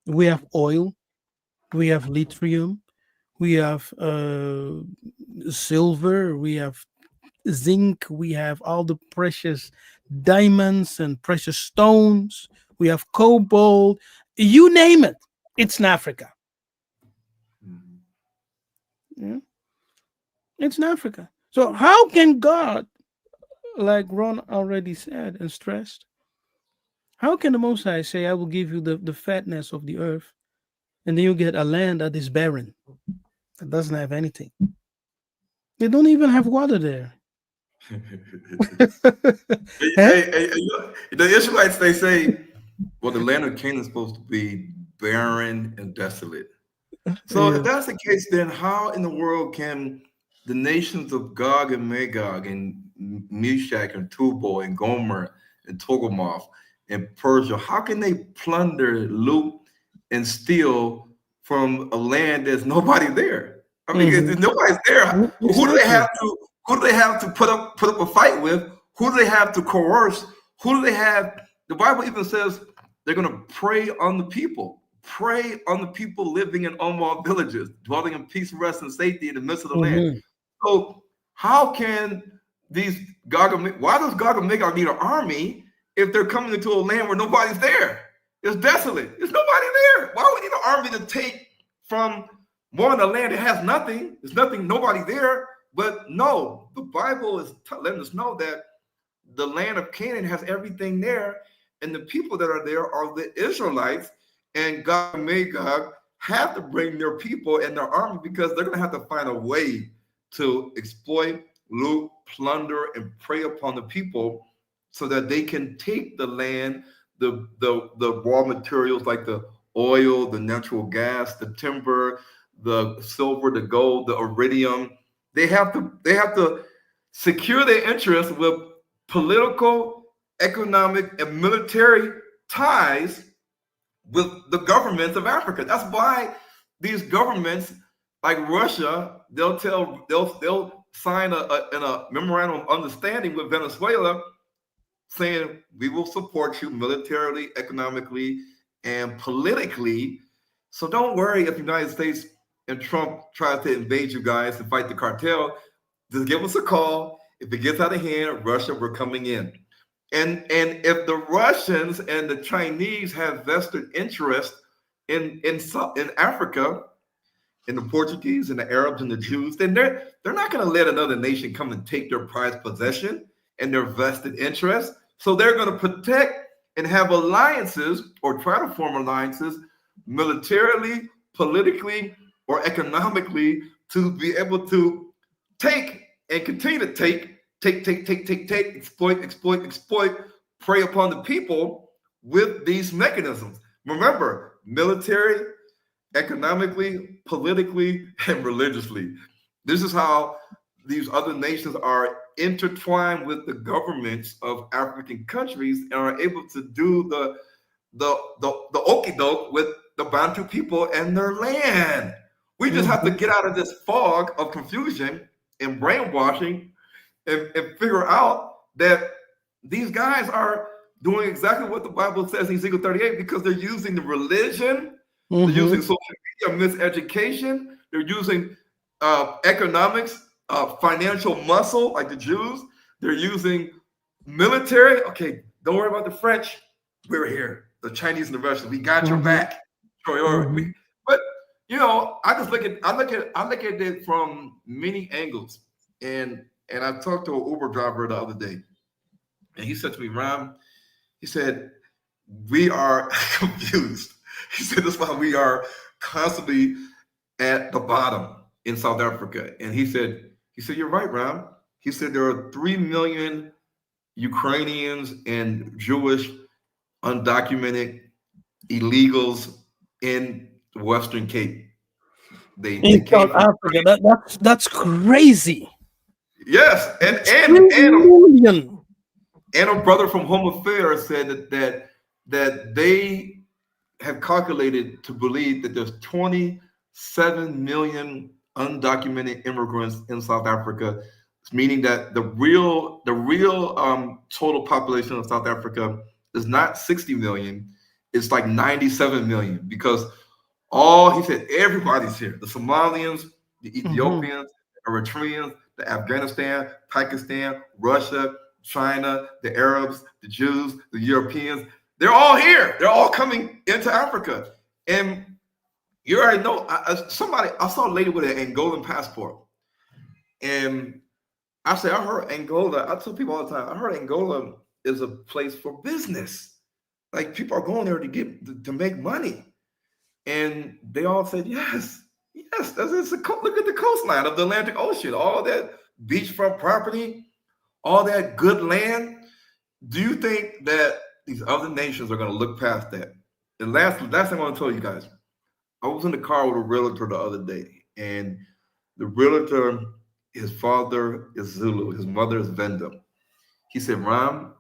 We have oil, we have lithium, we have silver, we have zinc, we have all the precious diamonds and precious stones, we have cobalt, you name it, it's in Africa. Yeah. It's in Africa. So how can God, like Ron already said and stressed, how can the Most High say, I will give you the fatness of the earth, and then you get a land that is barren, that doesn't have anything? They don't even have water there. The Israelites, they say, well, the land of Canaan is supposed to be barren and desolate. So if that's the case, then how in the world can the nations of Gog and Magog and Meshach and Tubal and Gomer and Togarmah and Persia, how can they plunder, loot, and steal from a land there's nobody there? I mean, if nobody's there, who do they have to? Who do they have to put up a fight with? Who do they have to coerce? Who do they have? The Bible even says they're going to prey on the people. Prey on the people living in unwalled villages, dwelling in peace, rest, and safety in the midst of the land. So how can these why does Gog and Magog need an army if they're coming into a land where nobody's there? It's desolate. There's nobody there. Why would we need an army to take from a land that has nothing? There's nothing, nobody there. But no, the Bible is letting us know that the land of Canaan has everything there, and the people that are there are the Israelites. And Gog and Magog have to bring their people and their army because they're going to have to find a way to exploit, loot, plunder, and prey upon the people so that they can take the land, the raw materials like the oil, the natural gas, the timber, the silver, the gold, the iridium. They have to secure their interests with political, economic, and military ties with the governments of Africa. That's why these governments, like Russia, they'll sign a memorandum of understanding with Venezuela, saying we will support you militarily, economically, and politically. So don't worry if the United States and Trump tries to invade you guys and fight the cartel. Just give us a call. If it gets out of hand, Russia, we're coming in. And if the Russians and the Chinese have vested interest in Africa, in the Portuguese and the Arabs and the Jews, then they're not going to let another nation come and take their prized possession and their vested interest. So they're going to protect and have alliances or try to form alliances militarily, politically, or economically to be able to take and continue to take, exploit, prey upon the people with these mechanisms. Remember, military, economically, politically, and religiously. This is how these other nations are intertwined with the governments of African countries and are able to do the okie doke with the Bantu people and their land. We just have to get out of this fog of confusion and brainwashing and figure out that these guys are doing exactly what the Bible says in Ezekiel 38 because they're using the religion, they're using social media miseducation, they're using economics, financial muscle like the Jews, they're using military. Okay, don't worry about the French. We're here. The Chinese and the Russians, we got your back. But you know, I look at it from many angles. And I talked to an Uber driver the other day, and he said to me, Ron, he said, we are confused. He said, that's why we are constantly at the bottom in South Africa. And he said, you're right, Ron. He said, there are 3 million Ukrainians and Jewish undocumented illegals in the Western Cape. In South Africa, that's crazy. Yes, and a brother from Home Affairs said that they have calculated to believe that there's 27 million undocumented immigrants in South Africa, meaning that the real total population of South Africa is not 60 million, it's like 97 million because he said everybody's here. The Somalians, the Ethiopians, Eritreans, the Afghanistan, Pakistan, Russia, China, the Arabs, the Jews, the Europeans, they're all here. They're all coming into Africa. And you already know, I saw a lady with an Angolan passport. And I said, I heard Angola, I tell people all the time, I heard Angola is a place for business. Like people are going there to make money. And they all said, yes, look at the coastline of the Atlantic Ocean, all that beachfront property, all that good land, do you think that these other nations are going to look past that? And last thing I want to tell you guys, I was in the car with a realtor the other day, and the realtor, his father is Zulu, his mother is Venda. He said, Ron,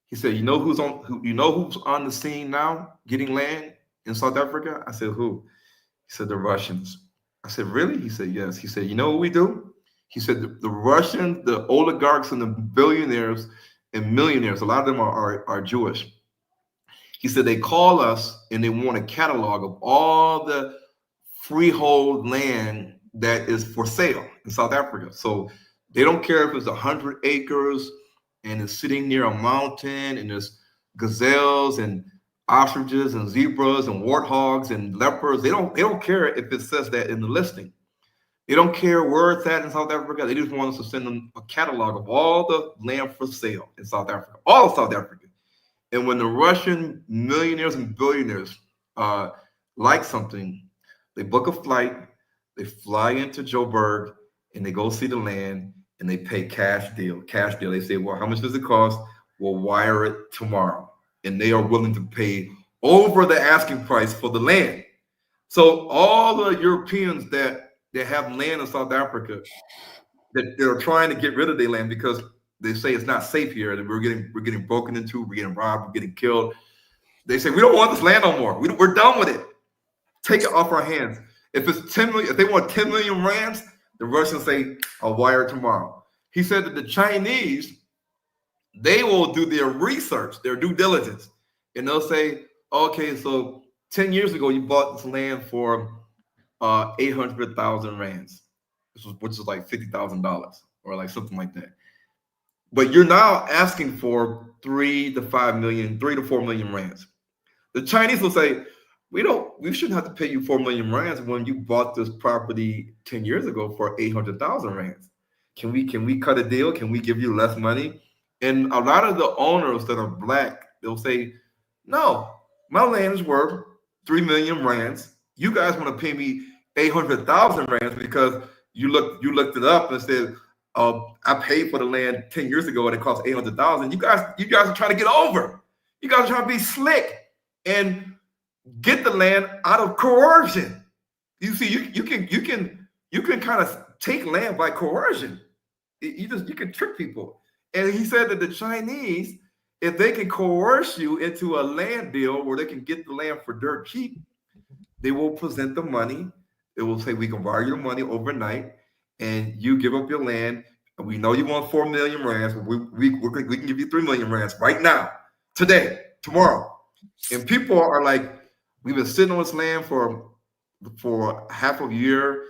he said, you know who's on the scene now getting land in South Africa? I said, who? He said, the Russians. I said, really? He said, yes. He said, you know what we do? He said, the Russians, the oligarchs and the billionaires and millionaires, a lot of them are Jewish. He said, they call us and they want a catalog of all the freehold land that is for sale in South Africa. So they don't care if it's 100 acres and it's sitting near a mountain and there's gazelles and ostriches and zebras and warthogs and leopards. They don't care if it says that in the listing. They don't care where it's at in South Africa. They just want us to send them a catalog of all the land for sale in South Africa, all of South Africa. And when the Russian millionaires and billionaires like something, they book a flight, they fly into Joburg, and they go see the land, and they pay cash deal. They say, well, how much does it cost? We'll wire it tomorrow. And they are willing to pay over the asking price for the land. So all the Europeans that have land in South Africa, that they're trying to get rid of their land because they say it's not safe here, that we're getting broken into, we're getting robbed, we're getting killed. They say, we don't want this land no more. We're done with it. Take it off our hands. If it's 10 million, if they want 10 million rands, the Russians say, I'll wire it tomorrow. He said that the Chinese, they will do their research, their due diligence, and they'll say, okay, so 10 years ago, you bought this land for 800,000 rands, which is like $50,000 or like something like that. But you're now asking for 3 to 4 million rands. The Chinese will say, we shouldn't have to pay you 4 million rands when you bought this property 10 years ago for 800,000 rands. Can we cut a deal? Can we give you less money? And a lot of the owners that are black, they'll say, no, my land is worth 3 million rands. You guys want to pay me 800,000 rands because you looked it up and said, I paid for the land 10 years ago and it cost 800,000. You guys are trying to get over. You guys are trying to be slick and get the land out of coercion. You see, you can kind of take land by coercion. You can trick people. And he said that the Chinese, if they can coerce you into a land deal where they can get the land for dirt cheap, they will present the money. It will say, we can borrow your money overnight and you give up your land. And we know you want 4 million rands, but we can give you 3 million rands right now, today, tomorrow. And people are like, we've been sitting on this land for half a year.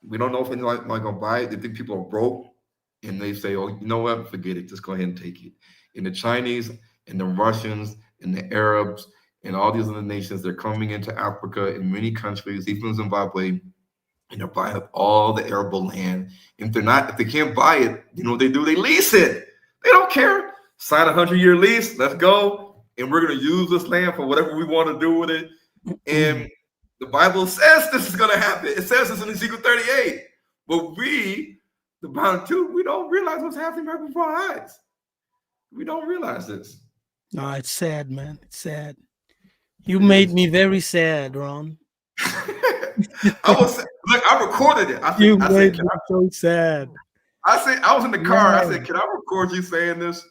We don't know if anyone's going to buy it. They think people are broke. And they say, oh, you know what? Forget it. Just go ahead and take it. And the Chinese and the Russians and the Arabs and all these other nations, they're coming into Africa in many countries, even Zimbabwe, and they're buying up all the arable land. If they can't buy it, you know what they do? They lease it. They don't care. Sign a 100-year lease. Let's go. And we're going to use this land for whatever we want to do with it. And the Bible says this is going to happen. It says this in Ezekiel 38. But we, the Bantu, we don't realize what's happening right before our eyes. We don't realize this. No, it's sad, man. It's sad. You made me very sad, Ron. I recorded it. You made me so sad. I was in the car. I said, can I record you saying this?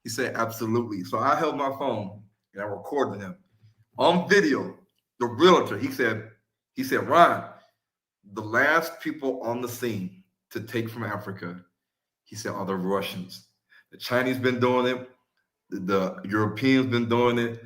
He said, absolutely. So I held my phone and I recorded him on video. The realtor, he said, Ron, the last people on the scene to take from Africa, he said, are the Russians. The Chinese been doing it. The Europeans been doing it.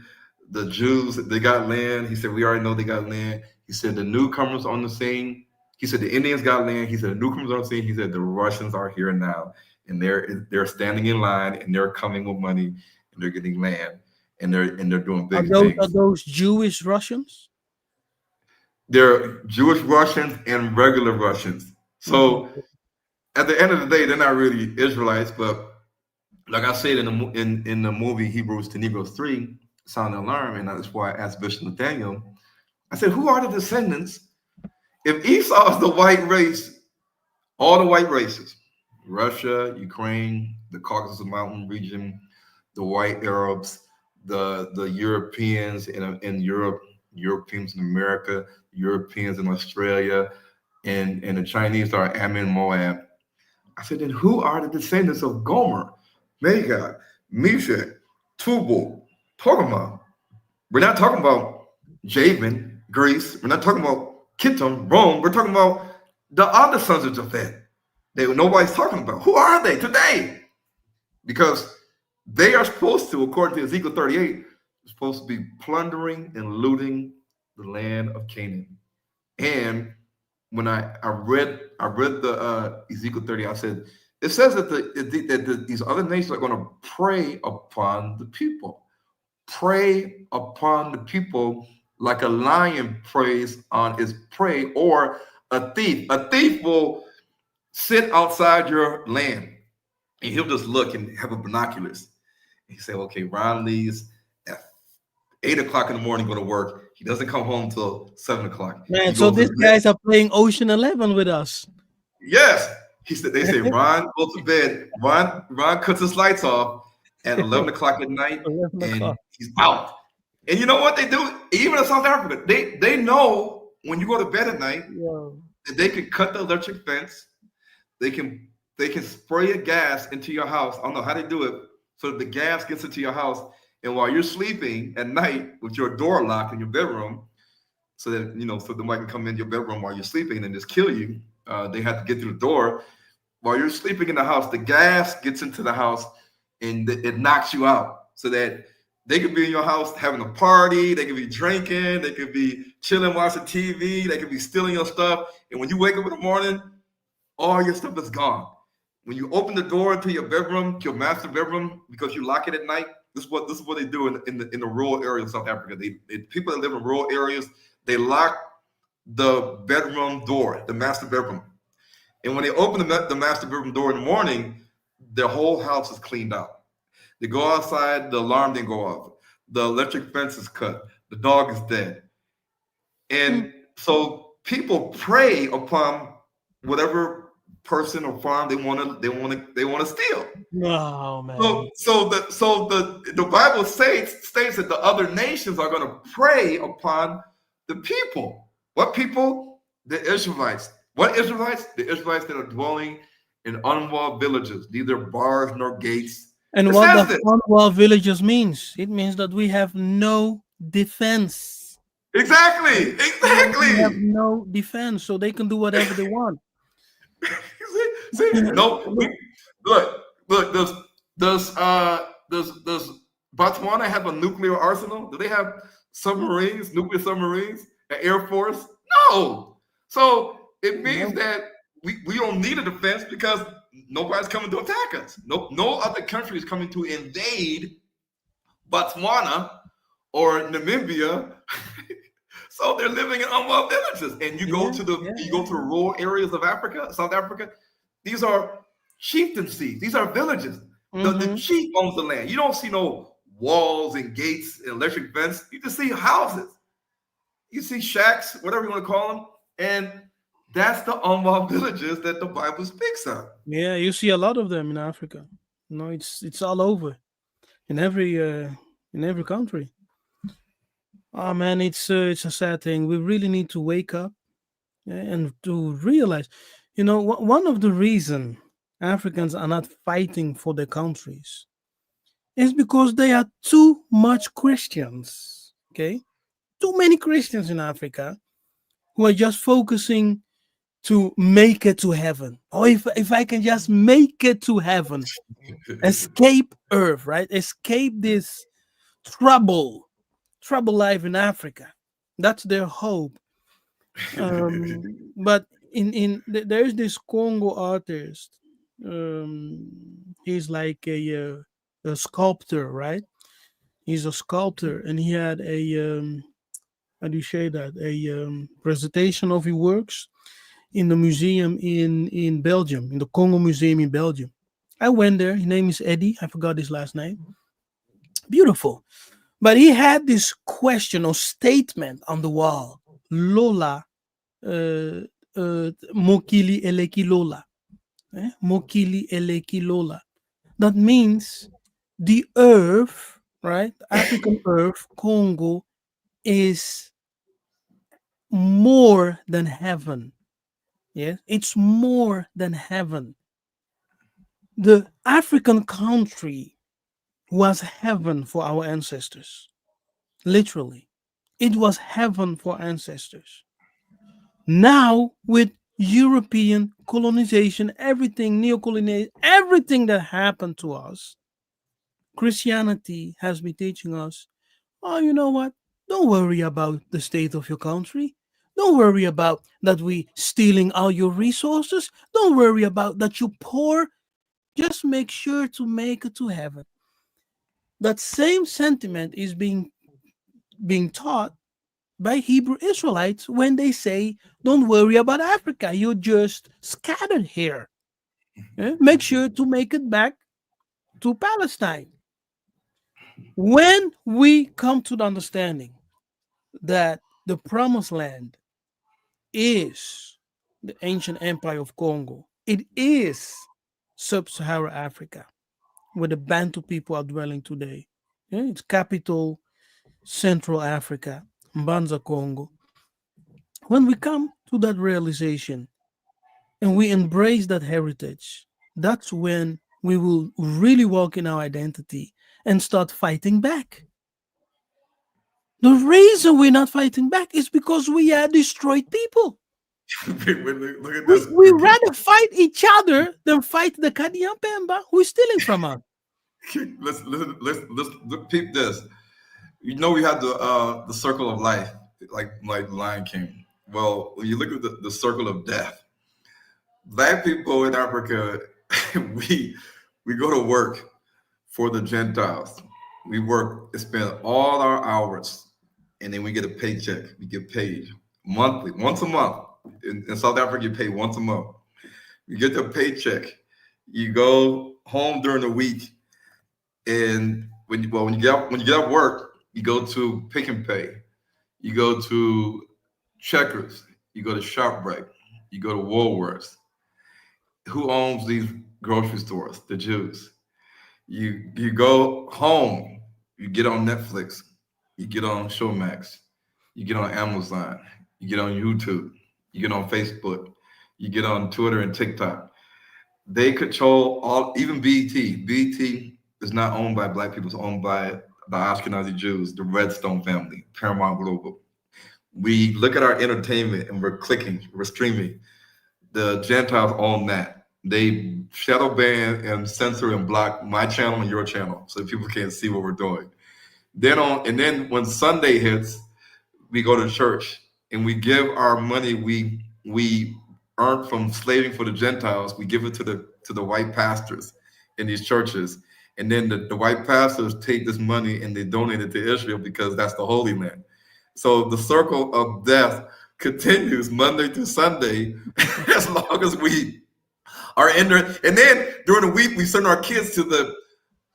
The Jews, they got land. He said, we already know they got land. He said, the newcomers on the scene. He said, the Indians got land. He said, the newcomers on the scene. He said, the Russians are here now. And they're standing in line and they're coming with money and they're getting land and they're doing big things. Are those Jewish Russians? They're Jewish Russians and regular Russians. So at the end of the day, they're not really Israelites, but like I said in the movie Hebrews to Negroes 3, Sound the Alarm, and that's why I asked Bishop Nathaniel, I said, who are the descendants? If Esau is the white race, all the white races, Russia, Ukraine, the Caucasus Mountain region, the white Arabs, the Europeans in Europe, Europeans in America, Europeans in Australia, and the Chinese are Ammon, Moab. I said, then who are the descendants of Gomer, Magog, Meshach, Tubal, Togarmah? We're not talking about Javan, Greece. We're not talking about Kittim, Rome. We're talking about the other sons of Japhet that nobody's talking about. Who are they today? Because they are supposed to, according to Ezekiel 38, supposed to be plundering and looting the land of Canaan. And when I read the Ezekiel 30, I said, it says that these other nations are going to prey upon the people. Prey upon the people like a lion preys on its prey, or a thief. A thief will sit outside your land and he'll just look and have a binoculars. He say, okay, Ron leaves at 8 o'clock in the morning, go to work. He doesn't come home till 7 o'clock. Man, so these guys are playing Ocean 11 with us. Yes. He said, they say, Ron, go to bed. Ron cuts his lights off at 11 o'clock at night, and he's out. And you know what they do? Even in South Africa, they know when you go to bed at night, that they can cut the electric fence. They can spray a gas into your house. I don't know how they do it, so that the gas gets into your house. And while you're sleeping at night with your door locked in your bedroom, so that so the might can come in your bedroom while you're sleeping and just kill you. They have to get through the door. While you're sleeping in the house, the gas gets into the house and it knocks you out, so that they could be in your house having a party, they could be drinking, they could be chilling, watching TV, they could be stealing your stuff. And when you wake up in the morning, all your stuff is gone. When you open the door to your bedroom, your master bedroom, because you lock it at night, this is what they do in the rural area of South Africa. They people that live in rural areas, they lock the bedroom door, the master bedroom. And when they open the master bedroom door in the morning, their whole house is cleaned out. They go outside, the alarm didn't go off. The electric fence is cut. The dog is dead. And so people prey upon whatever person or farm they want to steal. Oh man. So the Bible states that the other nations are going to prey upon the people. What people? The Israelites. What Israelites? The Israelites that are dwelling in unwalled villages, neither bars nor gates. And what the unwalled villages means? It means that we have no defense. Exactly. We have no defense, so they can do whatever they want. See, no. Look. Does Botswana have a nuclear arsenal? Do they have submarines, nuclear submarines, an air force? No. So it means that we don't need a defense because nobody's coming to attack us. No other country is coming to invade Botswana or Namibia. So they're living in unwalled villages. And you go to the rural areas of Africa, South Africa. These are chieftaincies. These are villages. The chief owns the land. You don't see no walls and gates and electric fence. You just see houses. You see shacks, whatever you want to call them. And that's the unwalled villages that the Bible speaks of. Yeah, you see a lot of them in Africa. It's all over, in every country. Oh man, it's a sad thing. We really need to wake up and to realize, one of the reasons Africans are not fighting for their countries is because they are too much Christians. Okay, too many Christians in Africa who are just focusing to make it to heaven. Or if I can just make it to heaven, escape earth, right? Escape this trouble life in Africa. That's their hope. But there is this Congo artist. He's like a sculptor, right? He's a sculptor, and he had how do you say that? A presentation of his works in the museum in Belgium, in the Congo Museum in Belgium. I went there. His name is Eddie. I forgot his last name. Beautiful. But he had this question or statement on the wall. Lola, Mokili Eleki Lola. Mokili Eleki Lola. That means the earth, right? African earth, Congo, is more than heaven. Yes, it's more than heaven. The African country was heaven for our ancestors. Literally, it was heaven for ancestors. Now, with European colonization, everything, neocolonial, everything that happened to us, Christianity has been teaching us, oh, you know what? Don't worry about the state of your country. Don't worry about that we stealing all your resources. Don't worry about that you poor. Just make sure to make it to heaven. That same sentiment is being taught by Hebrew Israelites when they say, don't worry about Africa. You're just scattered here. Make sure to make it back to Palestine. When we come to the understanding that the promised land is the ancient empire of Congo, it is sub-Saharan Africa, where the Bantu people are dwelling today. Its capital, Central Africa, Mbanza, Congo. When we come to that realization and we embrace that heritage, that's when we will really walk in our identity and start fighting back. The reason we're not fighting back is because we are destroyed people. Look at We, this. we rather fight each other than fight the Kadian Pemba who's stealing from us. Let's peep this. You know, we have the circle of life, like the Lion King. Well, when you look at the circle of death, black people in Africa, we go to work for the Gentiles. We work and spend all our hours, and then we get a paycheck. We get paid monthly, once a month. In South Africa, you pay once a month. You get the paycheck. You go home during the week, and when you get up work, you go to Pick and Pay. You go to Checkers. You go to ShopRite. You go to Woolworths. Who owns these grocery stores? The Jews. You go home, you get on Netflix, you get on Showmax, you get on Amazon, you get on YouTube, you get on Facebook, you get on Twitter and TikTok. They control all, even BT. BT is not owned by black people, it's owned by the Ashkenazi Jews, the Redstone family, Paramount Global. We look at our entertainment and we're clicking, we're streaming. The Gentiles own that. They shadow ban and censor and block my channel and your channel so people can't see what we're doing. Then when Sunday hits, we go to church and we give our money we earned from slaving for the Gentiles. We give it to the white pastors in these churches, and then the white pastors take this money and they donate it to Israel because that's the Holy Land. So the circle of death continues Monday through Sunday as long as we are in there. And then during the week, we send our kids to the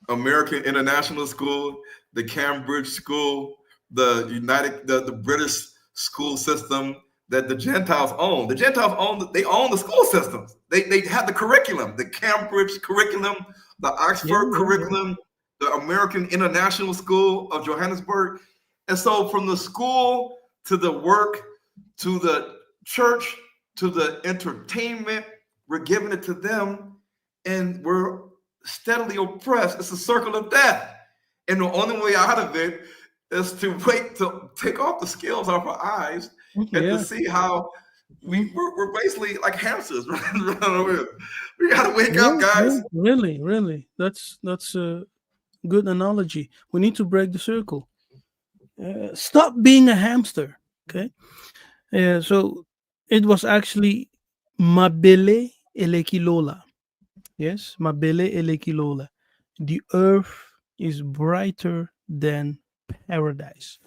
American International School, the Cambridge School, the British school system that the Gentiles own. The Gentiles own the school systems. They have the curriculum, the Cambridge curriculum, the Oxford curriculum, the American International School of Johannesburg. And so from the school to the work to the church to the entertainment, we're giving it to them, and we're steadily oppressed. It's a circle of death. And the only way out of it is to wait to take off the scales off our eyes and to see how we're basically like hamsters running around. We gotta wake up, guys. Really. That's a good analogy. We need to break the circle. Stop being a hamster. Okay. So it was actually Mabele Elekilola. Yes, Mabele Elekilola. The earth is brighter than paradise.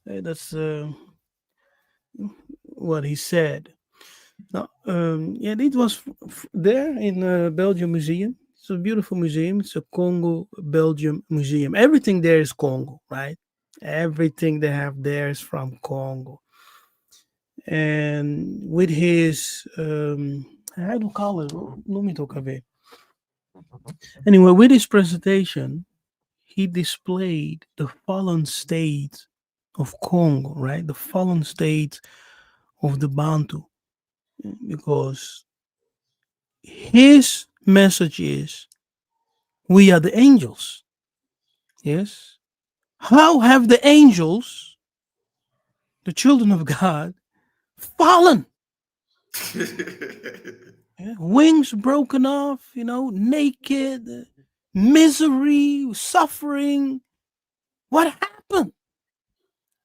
That's what he said. Now, it was there in Belgium Museum. It's a beautiful museum. It's a Congo Belgium museum. Everything there is Congo, right? Everything they have there is from Congo. And with his, how do you call it? Let me talk of it. Anyway, with his presentation, he displayed the fallen state of Congo, right? The fallen state of the Bantu, because his message is, we are the angels. Yes. How have the angels, the children of God, fallen? Yeah, wings broken off, naked, misery, suffering. What happened?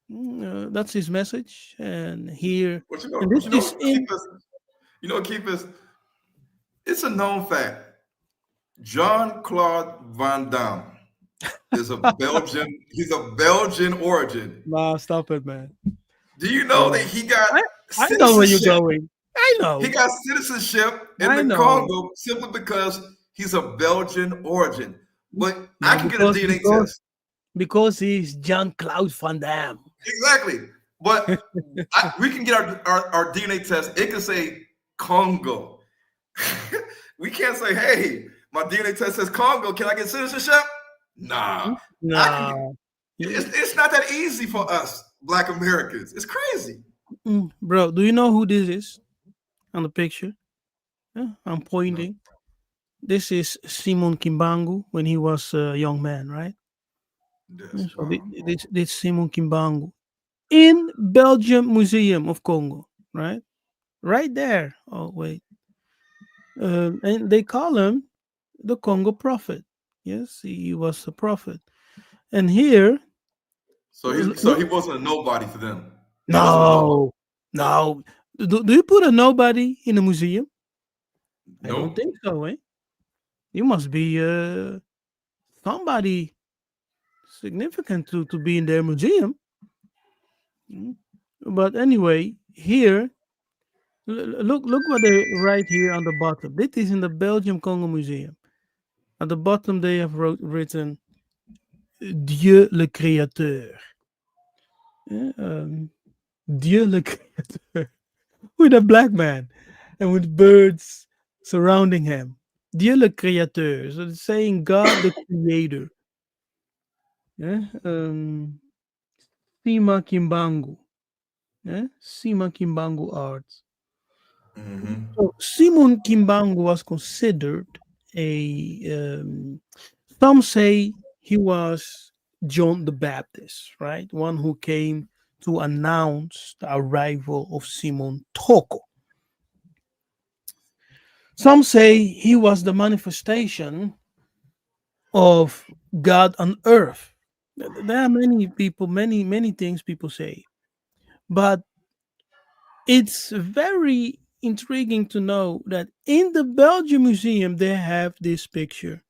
That's his message. And here, But and this is in. Keep us. It's a known fact. John Claude Van Damme is a Belgian. He's a Belgian origin. Nah, stop it, man. Do you know that he got I know where you're citizenship? going. I know. He got citizenship in I the know. Congo simply because he's a Belgian origin. But No, I can get a DNA test. Because he's Jean Claude Van Damme. Exactly. But we can get our DNA test. It can say Congo. We can't say, hey, my DNA test says Congo. Can I get citizenship? Nah. Nah. It's not that easy for us, Black Americans. It's crazy. Bro, do you know who this is on the picture? Yeah, I'm pointing. No. This is Simon Kimbangu when he was a young man, right? Yes, so this Simon Kimbangu in Belgium Museum of Congo, right? Right there. Oh, wait. And they call him the Congo prophet. Yes, he was a prophet. And here, so he wasn't a nobody for them. No. Do you put a nobody in a museum? Nope. I don't think so. You must be somebody significant to be in their museum. But anyway, here, look what they write here on the bottom. This is in the Belgium Congo Museum. At the bottom, they have written Dieu le Créateur. Dieu le Créateur. With a black man and with birds surrounding him. Dieu le Créateur. So it's saying God the Creator. Yeah. Sima Kimbangu. Yeah. Sima Kimbangu Arts. Mm-hmm. So Simon Kimbangu was considered a. Some say he was John the Baptist, right? One who came to announce the arrival of Simon Toko. Some say he was the manifestation of God on earth. There are many people, many things people say. But it's very intriguing to know that in the Belgium Museum, they have this picture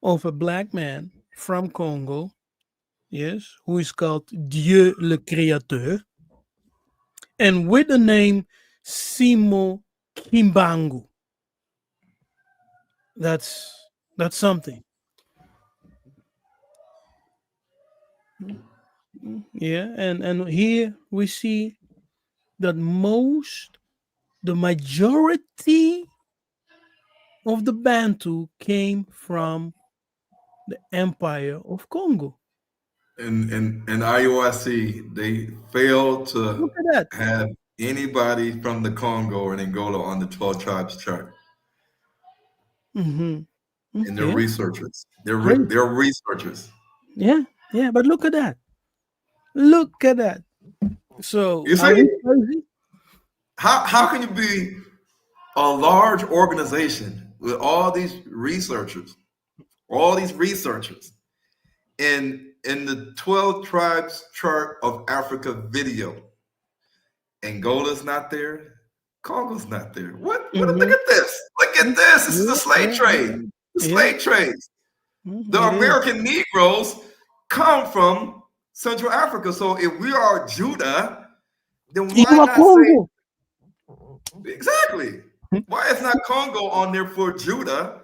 of a black man from Congo, yes, who is called Dieu le Créateur, and with the name Simo Kimbangu. That's something. Yeah, and here we see that the majority of the Bantu came from the Empire of Congo. In IOIC, they failed to have anybody from the Congo or Angola on the 12 tribes chart. Mm-hmm. And they're researchers. They're researchers. Yeah, but look at that. Look at that. So you see, how can you be a large organization with all these researchers, in the 12 tribes chart of Africa video? Angola's not there. Congo's not there. What? Mm-hmm. Look at this. Look at this. This is the slave trade. The slave trades. The American Negroes come from Central Africa. So if we are Judah, then why not Congo? Say exactly? Why is not Congo on there for Judah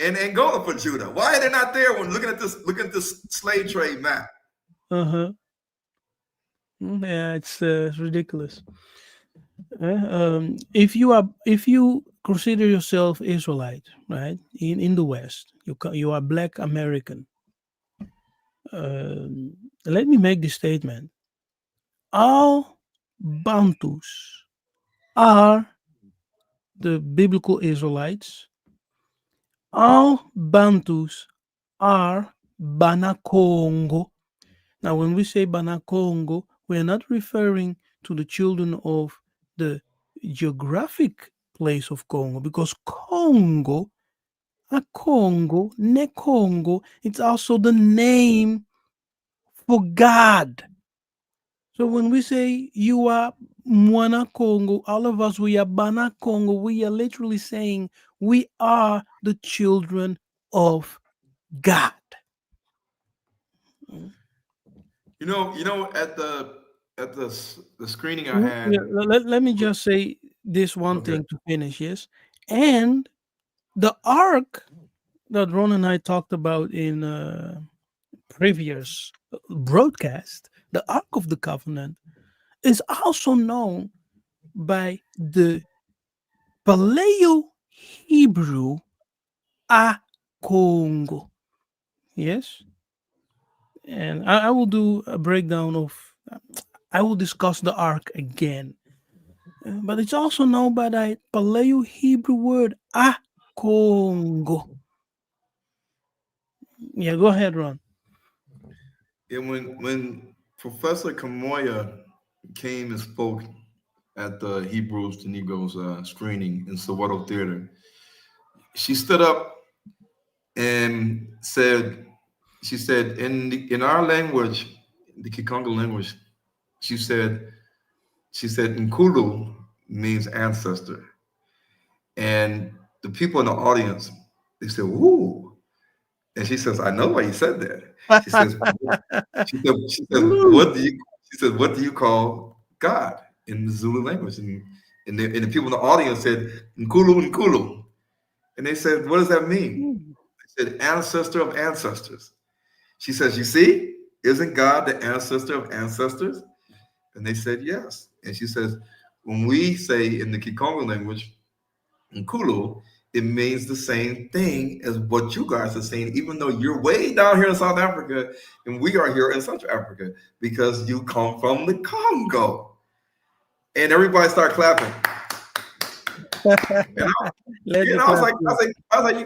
and Angola for Judah? Why are they not there when looking at this slave trade map? Yeah, it's ridiculous. If you consider yourself Israelite, right? In the West, you are Black American. Let me make this statement: all Bantus are the biblical Israelites. All Bantus are Banakongo. Now, when we say Banakongo, we are not referring to the children of the geographic place of Congo, because Congo, a Congo, ne Congo, it's also the name for God. So when we say you are Mwana Congo, all of us, we are Bana Congo, we are literally saying we are the children of God. At the screening I Yeah, had. let me just say this one Okay. thing to finish, yes. And the ark that Ron and I talked about in previous broadcast, the Ark of the Covenant, is also known by the Paleo Hebrew A Congo. Yes, and I will do a breakdown of. I will discuss the Ark again, but it's also known by the Paleo Hebrew word A Congo. Yeah, go ahead, Ron. And when Professor Kamoya came and spoke at the Hebrews to Negroes screening in Soweto Theater, she stood up and she said, in our language, the Kikongo language, she said, Nkulu means ancestor. And the people in the audience, they said, "Ooh." And she says, "I know why you said that." She says, Woo! what do you call God in the Zulu language?" And the people in the audience said, "Nkulu, Nkulu." And they said, "What does that mean?" They said, "Ancestor of ancestors." She says, "You see, isn't God the ancestor of ancestors?" And they said, "Yes." And she says, "When we say in the Kikongo language, Nkulu, it means the same thing as what you guys are saying, even though you're way down here in South Africa and we are here in Central Africa, because you come from the Congo." And everybody started clapping. And Let the I was clap like, go.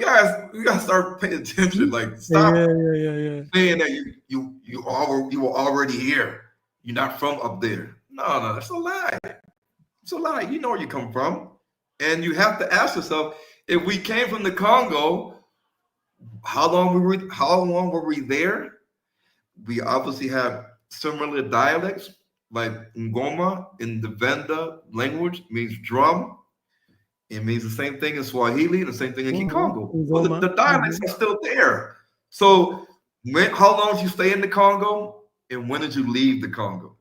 you guys start paying attention. Like, Yeah, stop yeah, yeah, yeah. saying that you were already here. You're not from up there. No, that's a lie. It's a lie. You know where you come from. And you have to ask yourself, if we came from the Congo, how long were we there? We obviously have similar dialects, like Ngoma in the Venda language means drum. It means the same thing in Swahili, the same thing in Kikongo. So the, Ngoma. the dialects are still there. So how long did you stay in the Congo, and when did you leave the Congo?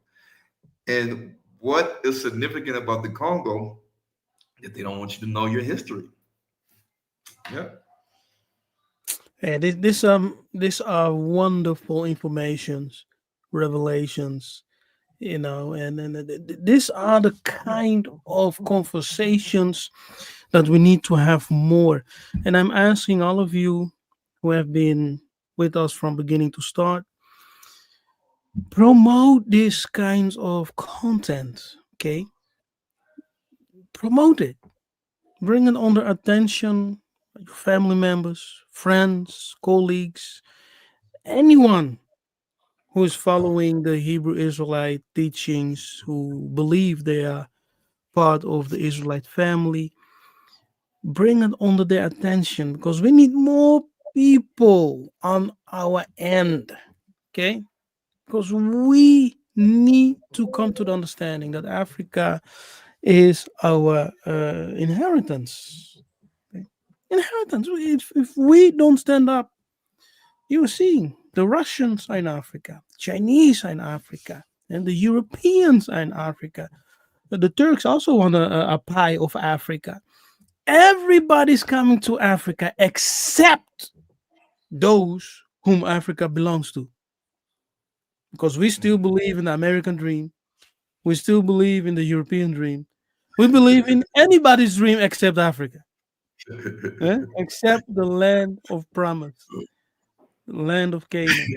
And what is significant about the Congo that they don't want you to know your history? Yeah. Yeah, these are wonderful informations, revelations, and these are the kind of conversations that we need to have more. And I'm asking all of you who have been with us from beginning to start, promote these kinds of content. Okay, promote it, bring it under attention. Your family members, friends, colleagues, anyone who is following the Hebrew Israelite teachings, who believe they are part of the Israelite family, bring it under their attention, because we need more people on our end. Okay? Because we need to come to the understanding that Africa is our inheritance. Okay? Inheritance. If we don't stand up, you're seeing the Russians are in Africa, Chinese are in Africa, and the Europeans are in Africa. The Turks also want a pie of Africa. Everybody's coming to Africa except those whom Africa belongs to. Because we still believe in the American dream. We still believe in the European dream. We believe in anybody's dream except Africa. Except the land of promise, the land of Canaan.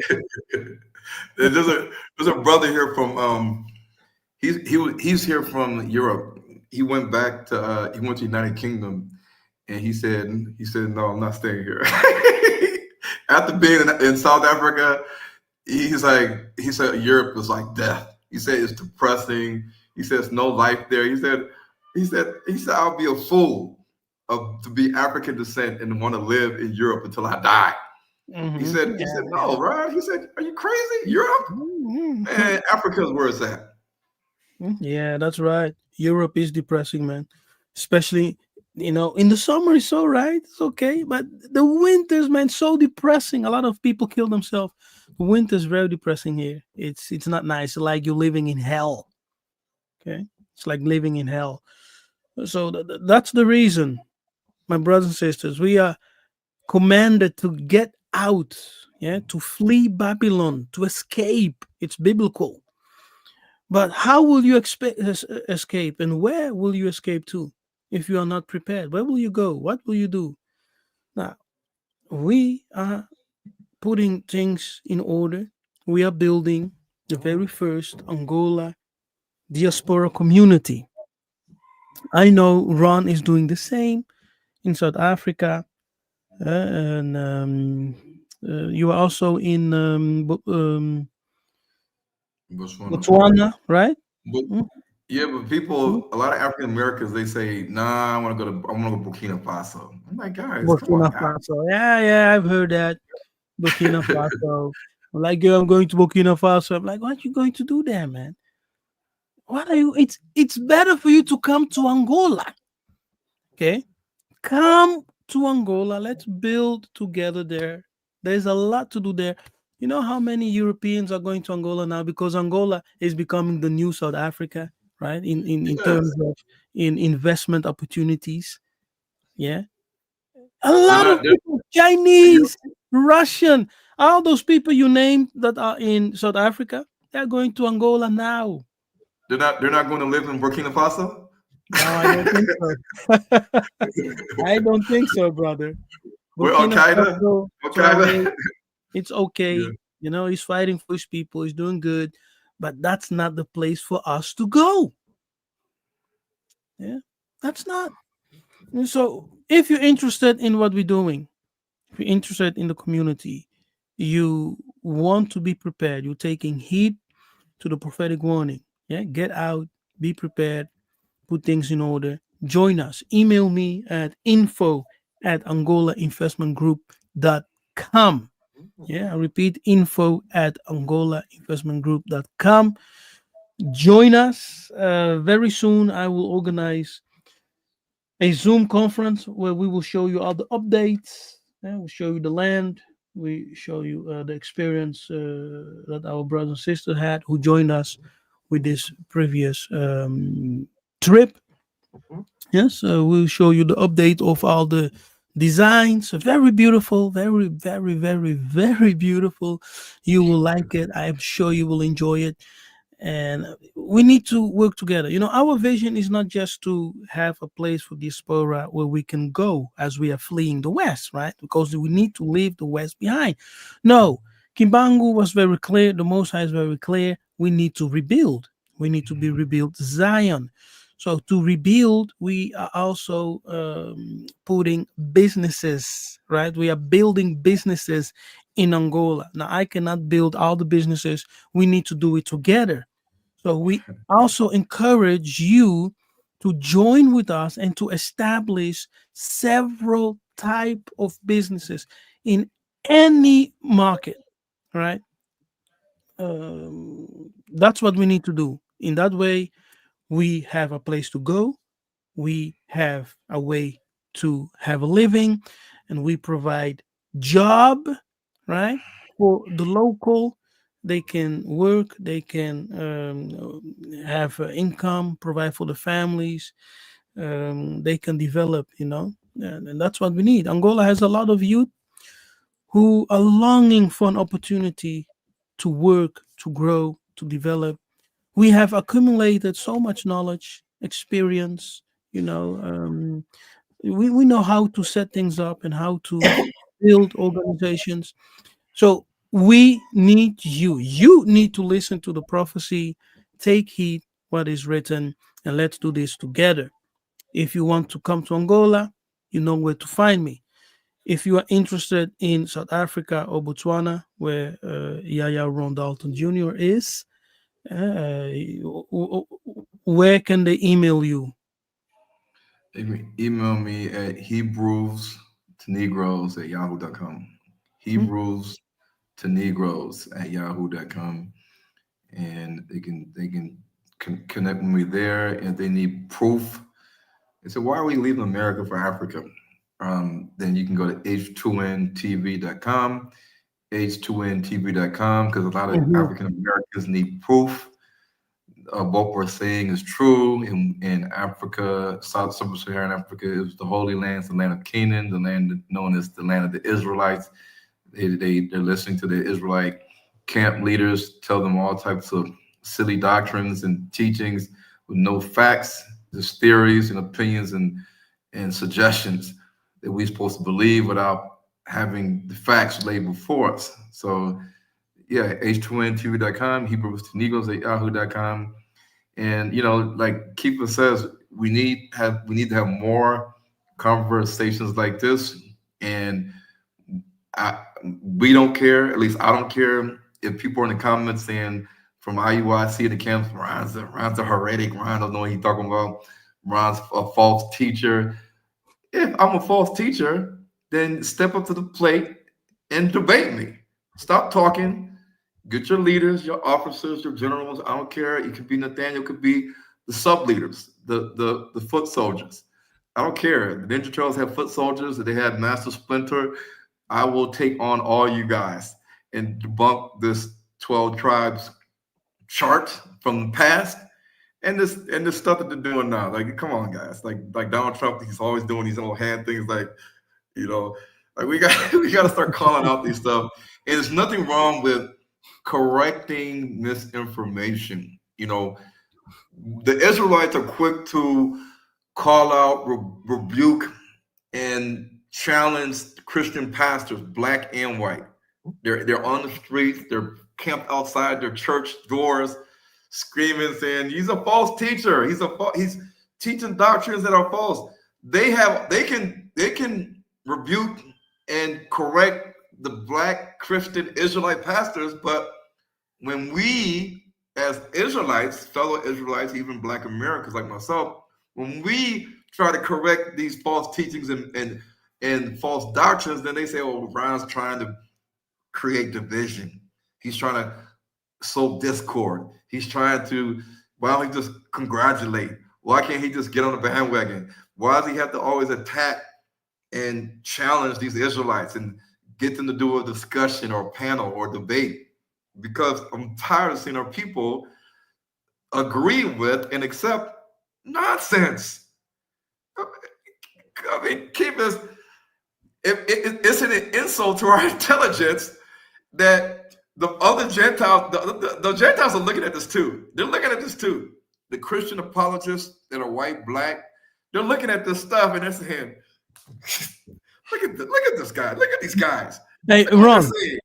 There's a brother here from he's here from Europe. He went back to he went to United Kingdom, and he said no, I'm not staying here. After being in South Africa, he said Europe was like death. He said it's depressing. He says no life there. He said I'll be a fool to be African descent and want to live in Europe until I die. He said no, right? He said, are you crazy? Europe? Man, Africa's where it's at. Yeah, that's right. Europe is depressing, man. Especially, in the summer it's all right, it's okay. But the winters, man, so depressing. A lot of people kill themselves. The winter's very depressing here. It's not nice. Like you're living in hell. Okay, it's like living in hell. So that's the reason, my brothers and sisters, we are commanded to get out, to flee Babylon, to escape. It's biblical. But how will you escape, and where will you escape to if you are not prepared? Where will you go? What will you do? Now, we are putting things in order. We are building the very first Angola diaspora community. I know Ron is doing the same in South Africa, and you are also in Botswana. Botswana, right? But Mm, yeah, but mm. a lot of African Americans, they say, nah, I want to go Burkina Faso. I'm like, guys, come on, Burkina guys. Faso. Yeah, I've heard that. Burkina Faso. I'm like, girl, I'm going to Burkina Faso. I'm like, what you going to do there, man? What are you? It's better for you to come to Angola. Okay, come to Angola. Let's build together there. There's a lot to do there. You know how many Europeans are going to Angola now because Angola is becoming the new South Africa, right? In Yes. terms of in investment opportunities. Yeah, a They're lot not, of people, you, Chinese, Russian, all those people you named that are in South Africa, they're going to Angola now. they're not going to live in Burkina Faso? No, I don't think so. I don't think so, brother. Where Al Burkina Qaeda? Faso, Al Traore, Qaeda? it's Yeah. okay. He's fighting for his people. He's doing good, but that's not the place for us to go. Yeah, that's not. And so, if you're interested in what we're doing, if you're interested in the community, you want to be prepared. You're taking heed to the prophetic warning. Yeah, get out, be prepared, put things in order. Join us. Email me at info@angolainvestmentgroup.com. Yeah, I repeat, info@angolainvestmentgroup.com. Join us. Very soon, I will organize a Zoom conference where we will show you all the updates. We'll show you the land. We show you the experience that our brothers and sisters had who joined us with this previous trip. Yes, we'll show you the update of all the designs. Very beautiful, very, very, very, very beautiful. You will like it. I'm sure you will enjoy it. And we need to work together. Our vision is not just to have a place for diaspora where we can go as we are fleeing the West, right? Because we need to leave the West behind. No, Kimbangu was very clear. The Most High is very clear. We need to rebuild. We need to be rebuilt Zion. So to rebuild, we are also putting businesses, right? We are building businesses in Angola. Now, I cannot build all the businesses. We need to do it together. So we also encourage you to join with us and to establish several type of businesses in any market, right? That's what we need to do. In that way, we have a place to go, we have a way to have a living, and we provide job, right, for the local. They can work, they can have income, provide for the families, they can develop, and that's what we need. Angola has a lot of youth who are longing for an opportunity to work, to grow, to develop. We have accumulated so much knowledge, experience, you know, um, we know how to set things up and how to build organizations. So we need you. You need to listen to the prophecy, take heed what is written, and let's do this together. If you want to come to Angola, you know where to find me. If you are interested in South Africa or Botswana, where Yaya Ron Dalton Jr. is, where can they email you? You can email me at Hebrews to Negroes at yahoo.com. Hmm? Hebrews to Negroes at yahoo.com. And they can connect with me there. And if they need proof, they say, why are we leaving America for Africa? Then you can go to h2ntv.com, h2ntv.com, because a lot of Mhm. African Americans need proof what we're saying is true. In Africa, South Sub-Saharan Africa, is the Holy Land, the land of Canaan, the land known as the land of the Israelites. They're listening to the Israelite camp leaders tell them all types of silly doctrines and teachings with no facts, just theories and opinions and suggestions that we're supposed to believe without having the facts laid before us. So yeah, h2ntv.com, Hebrews to Negros at yahoo.com. And like Keeper says, we need to have more conversations like this. And I, we don't care, at least I don't care, if people are in the comments saying from IUIC the camps, Ron's a heretic, Ron don't know what he's talking about, Ron's a false teacher. If I'm a false teacher, then step up to the plate and debate me. Stop talking. Get your leaders, your officers, your generals. I don't care. It could be Nathaniel, it could be the sub leaders, the foot soldiers. I don't care. The Ninja Turtles have foot soldiers. They had Master Splinter. I will take on all you guys and debunk this 12 tribes chart from the past and this stuff that they're doing now. Like, come on, guys. Like Donald Trump, he's always doing these little hand things. Like, you know, like we got to start calling out these stuff. And there's nothing wrong with correcting misinformation. The Israelites are quick to call out, rebuke, and challenge Christian pastors, black and white. They're on the streets. They're camped outside their church doors, screaming, saying, "He's a false teacher. He's teaching doctrines that are false." They can rebuke and correct the black Christian Israelite pastors, but when we as Israelites, fellow Israelites, even black Americans like myself, when we try to correct these false teachings and false doctrines, then they say, "Oh, Ron's trying to create division. He's trying to sow discord. He's trying to, why don't he just congratulate? Why can't he just get on the bandwagon? Why does he have to always attack and challenge these Israelites and get them to do a discussion or a panel or debate?" Because I'm tired of seeing our people agree with and accept nonsense. I mean, keep us. It's an insult to our intelligence that the other Gentiles, the Gentiles are looking at this too. They're looking at this too. The Christian apologists that are white, black, they're looking at this stuff and they're saying, look at this guy. Look at these guys. Hey, Look what they're Ron, saying.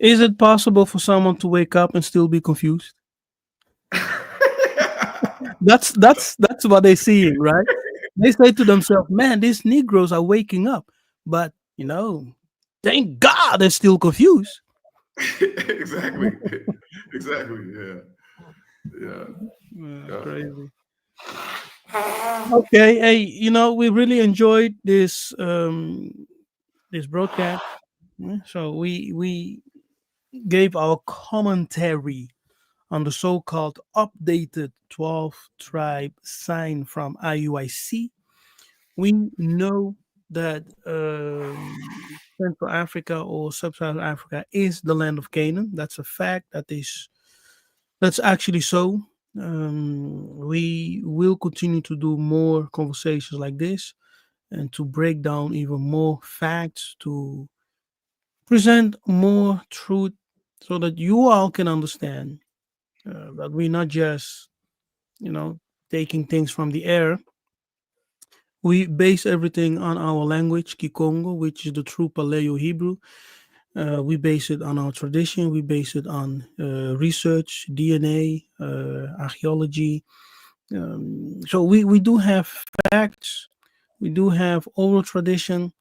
is it possible for someone to wake up and still be confused? That's what they see, right? They say to themselves, "Man, these Negroes are waking up," but thank God they're still confused. Exactly. Exactly. Yeah. Yeah. Yeah. Crazy. Okay, hey, we really enjoyed this broadcast. So we gave our commentary on the so-called updated 12 tribe sign from IUIC. We know that Central Africa or Sub-Saharan Africa is the land of Canaan. That's a fact. That's actually so. We will continue to do more conversations like this and to break down even more facts, to present more truth so that you all can understand that we're not just, you know, taking things from the air. We base everything on our language, Kikongo, which is the true Paleo Hebrew. We base it on our tradition. We base it on research, DNA, archaeology. So we do have facts. We do have oral tradition,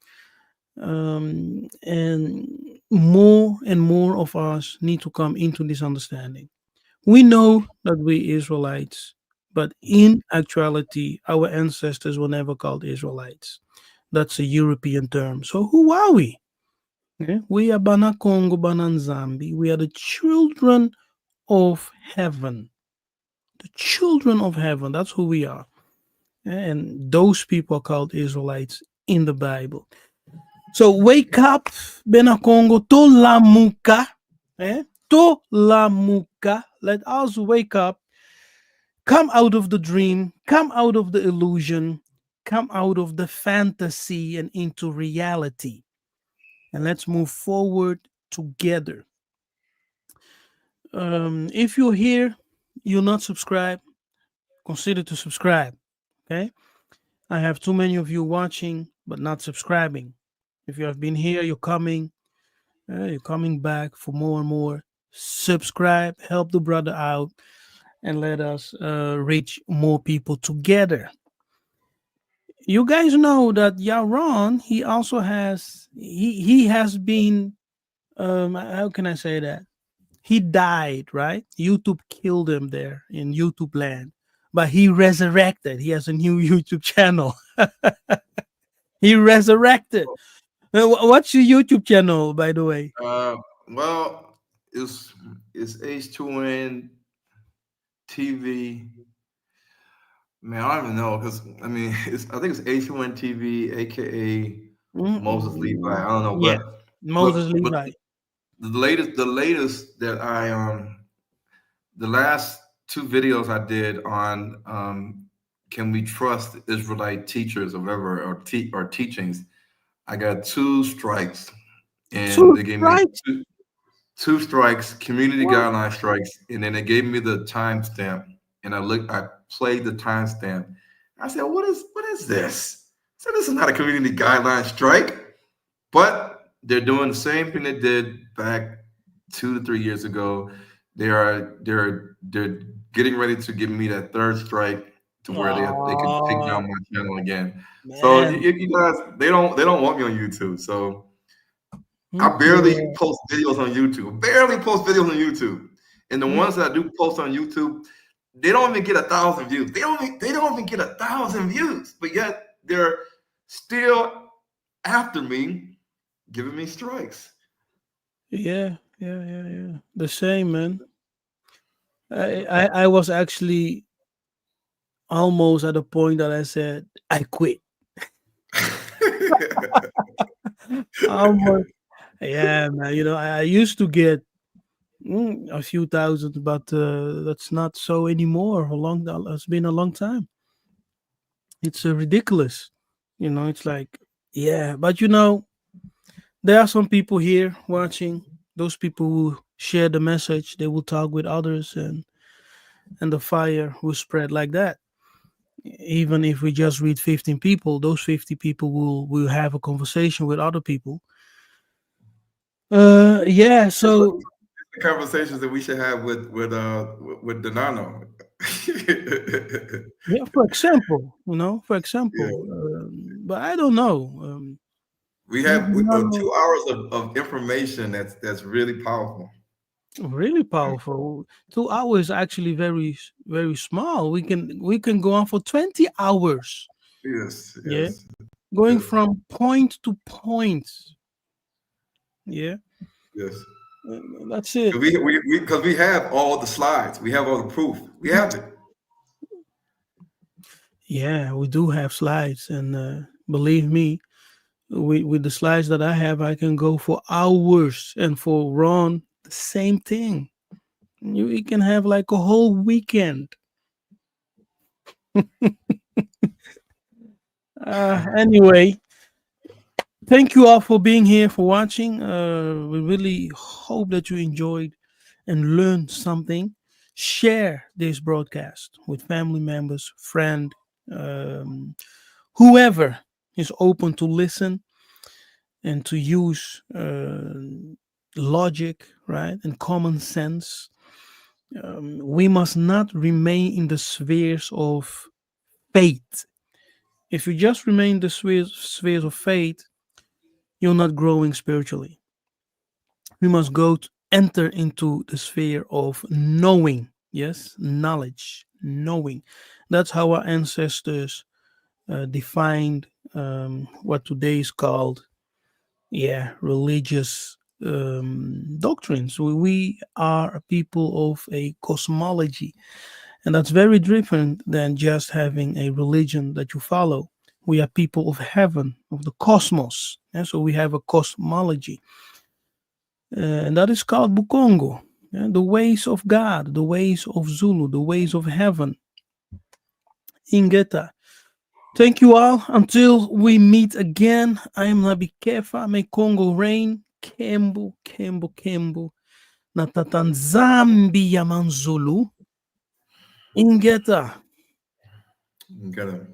and more of us need to come into this understanding. We know that we Israelites, but in actuality, our ancestors were never called Israelites. That's a European term. So who are we? Yeah, we are Bana Congo, Bana Nzambi. We are the children of heaven. The children of heaven. That's who we are. Yeah, and those people are called Israelites in the Bible. So wake up, Bena Congo, to la muka. To la muka. Let us wake up. Come out of the dream. Come out of the illusion. Come out of the fantasy and into reality. And let's move forward together. If you're here, you're not subscribed, consider to subscribe. Okay. I have too many of you watching but not subscribing. If you have been here, you're coming back for more and more. Subscribe, help the brother out, and let us reach more people together. You guys know that Yaron, he also has he has been how can I say that? He died, right? YouTube killed him there in YouTube land, but he resurrected. He has a new YouTube channel. He resurrected. What's your YouTube channel, by the way? Well, it's H2N TV. Man, I don't even know because I mean, I think it's H2N TV, aka Moses Levi. I don't know, Yeah, Moses but Levi. the latest that the last two videos I did on can we trust Israelite teachers or whatever or teachings? I got two strikes, and Two they gave me strikes. two strikes, community What? guideline strikes, and then they gave me the timestamp, and I played the timestamp. I said, what is this? I said, this is not a community guideline strike, but they're doing the same thing they did back 2 to 3 years ago. They're getting ready to give me that third strike to where they can take Oh down my channel again. So man. you guys, they don't want me on YouTube. So I barely Yeah. post videos on YouTube. Barely post videos on YouTube. And the ones that I do post on YouTube, they don't even get 1,000 views. They don't even get 1,000 views. But yet they're still after me, giving me strikes. Yeah. The same, man. I was actually almost at the point that I said I quit. Almost. Yeah, man. I used to get a few thousand, but that's not so anymore. It's been a long time. It's ridiculous. It's like, yeah, but there are some people here watching. Those people who share the message, they will talk with others, and the fire will spread like that. Even if we just read 15 people, those 50 people will have a conversation with other people. Yeah. It's like So the conversations that we should have with Donano. yeah, Yeah. but I don't know. We You have know, 2 hours of information that's really powerful. really powerful. 2 hours actually very small. We can go on for 20 hours. Yes, Yeah, yes, going yes, from point to point. Yeah, yes. that's it. Because we have all the slides, we have all the proof, we have it. Yeah, we do have slides, and believe me, with the slides that I have, I can go for hours. And for Ron, the same thing. You can have like a whole weekend. Anyway, thank you all for being here, for watching. We really hope that you enjoyed and learned something. Share this broadcast with family members, friend, um, whoever is open to listen and to use logic, right, and common sense. We must not remain in the spheres of faith. If you just remain in the spheres of faith, you're not growing spiritually. We must enter into the sphere of knowing. Yes, knowledge, knowing. That's how our ancestors defined what today is called, religious doctrines. We are a people of a cosmology, and that's very different than just having a religion that you follow. We are people of heaven, of the cosmos, and so we have a cosmology, and that is called Bukongo. The ways of God, the ways of Zulu, the ways of heaven. Ingeta. Thank you all. Until we meet again, I am Nabi Kefas. May Congo reign. Kembo, Kembo, Kembo. Natatanzambi Yamanzulu. Ingeta. You gotta